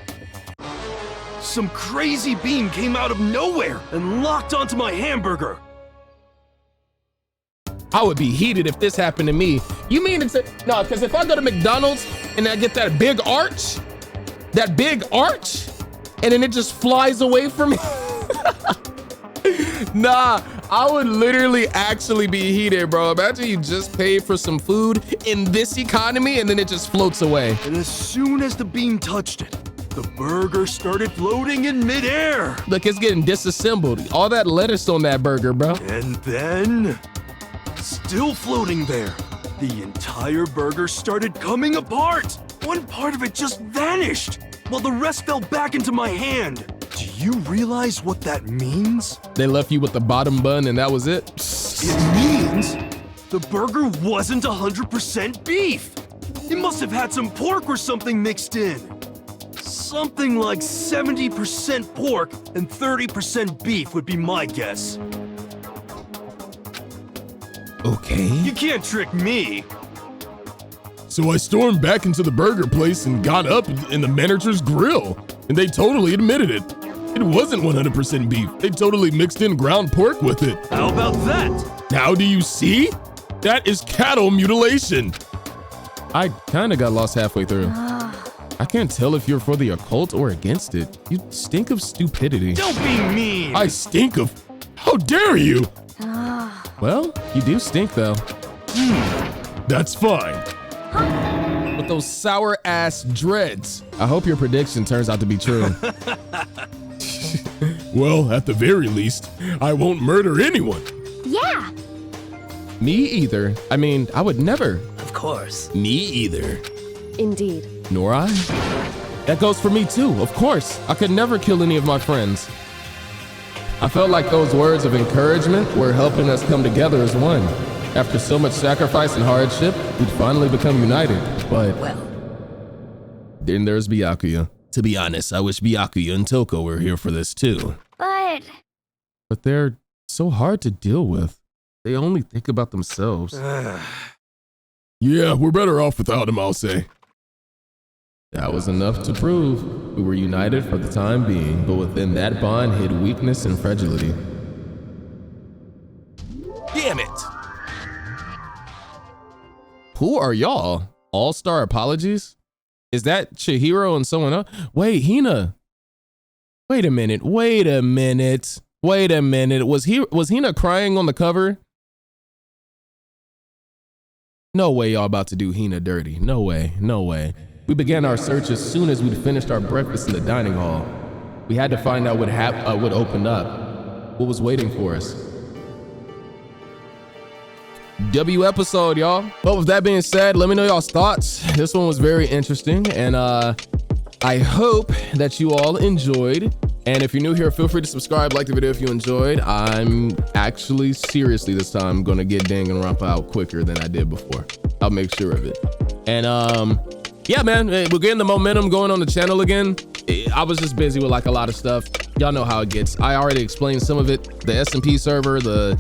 Some crazy beam came out of nowhere and locked onto my hamburger. I would be heated if this happened to me. You mean it's no, because if I go to McDonald's and I get that big arch, and then it just flies away from me. Nah, I would literally actually be heated, bro. Imagine you just paid for some food in this economy and then it just floats away. And as soon as the beam touched it, the burger started floating in midair. Look, it's getting disassembled. All that lettuce on that burger, bro. And then, still floating there, the entire burger started coming apart. One part of it just vanished, while the rest fell back into my hand. Do you realize what that means? They left you with the bottom bun and that was it? It means the burger wasn't 100% beef. It must have had some pork or something mixed in. Something like 70% pork and 30% beef would be my guess. Okay. You can't trick me. So I stormed back into the burger place and got up in the manager's grill, and they totally admitted it. It wasn't 100% beef. They totally mixed in ground pork with it. How about that? Now do you see? That is cattle mutilation. I kind of got lost halfway through. I can't tell if you're for the occult or against it. You stink of stupidity. Don't be mean. I stink of... How dare you? Well, you do stink though. That's fine. With those sour ass dreads. I hope your prediction turns out to be true. Well, at the very least, I won't murder anyone. Yeah. Me either. I mean, I would never. Of course. Me either. Indeed. Nor I. That goes for me too, of course. I could never kill any of my friends. I felt like those words of encouragement were helping us come together as one. After so much sacrifice and hardship, we'd finally become united. But then there's Byakuya. To be honest, I wish Byakuya and Toko were here for this too. But they're so hard to deal with. They only think about themselves. Yeah, we're better off without him, I'll say. That was enough to prove we were united for the time being, but within that bond hid weakness and fragility. Damn it! Who are y'all? All-Star Apologies? Is that Chihiro and someone else? Wait, Hina. Wait a minute. Was Hina crying on the cover? No way y'all about to do Hina dirty. No way. We began our search as soon as we'd finished our breakfast in the dining hall. We had to find out what opened up, what was waiting for us. W episode, y'all. But with that being said, let me know y'all's thoughts. This one was very interesting, and I hope that you all enjoyed. And if you're new here, feel free to subscribe, like the video if you enjoyed. I'm actually seriously this time gonna get Danganronpa out quicker than I did before. I'll make sure of it. And yeah, man, we're getting the momentum going on the channel again. I was just busy with like a lot of stuff. Y'all know how it gets. I already explained some of it, the SMP server, the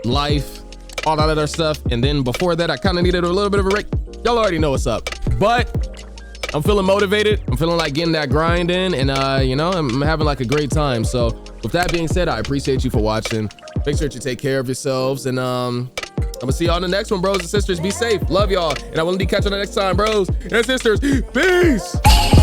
life, all that other stuff. And then before that, I kind of needed a little bit of a break. Y'all already know what's up. But I'm feeling motivated. I'm feeling like getting that grind in, and you know, I'm having like a great time. So with that being said, I appreciate you for watching. Make sure you take care of yourselves, and I'm gonna see y'all in the next one, bros and sisters. Be safe. Love y'all, and I will indeed catch you on the next time, bros and sisters. Peace.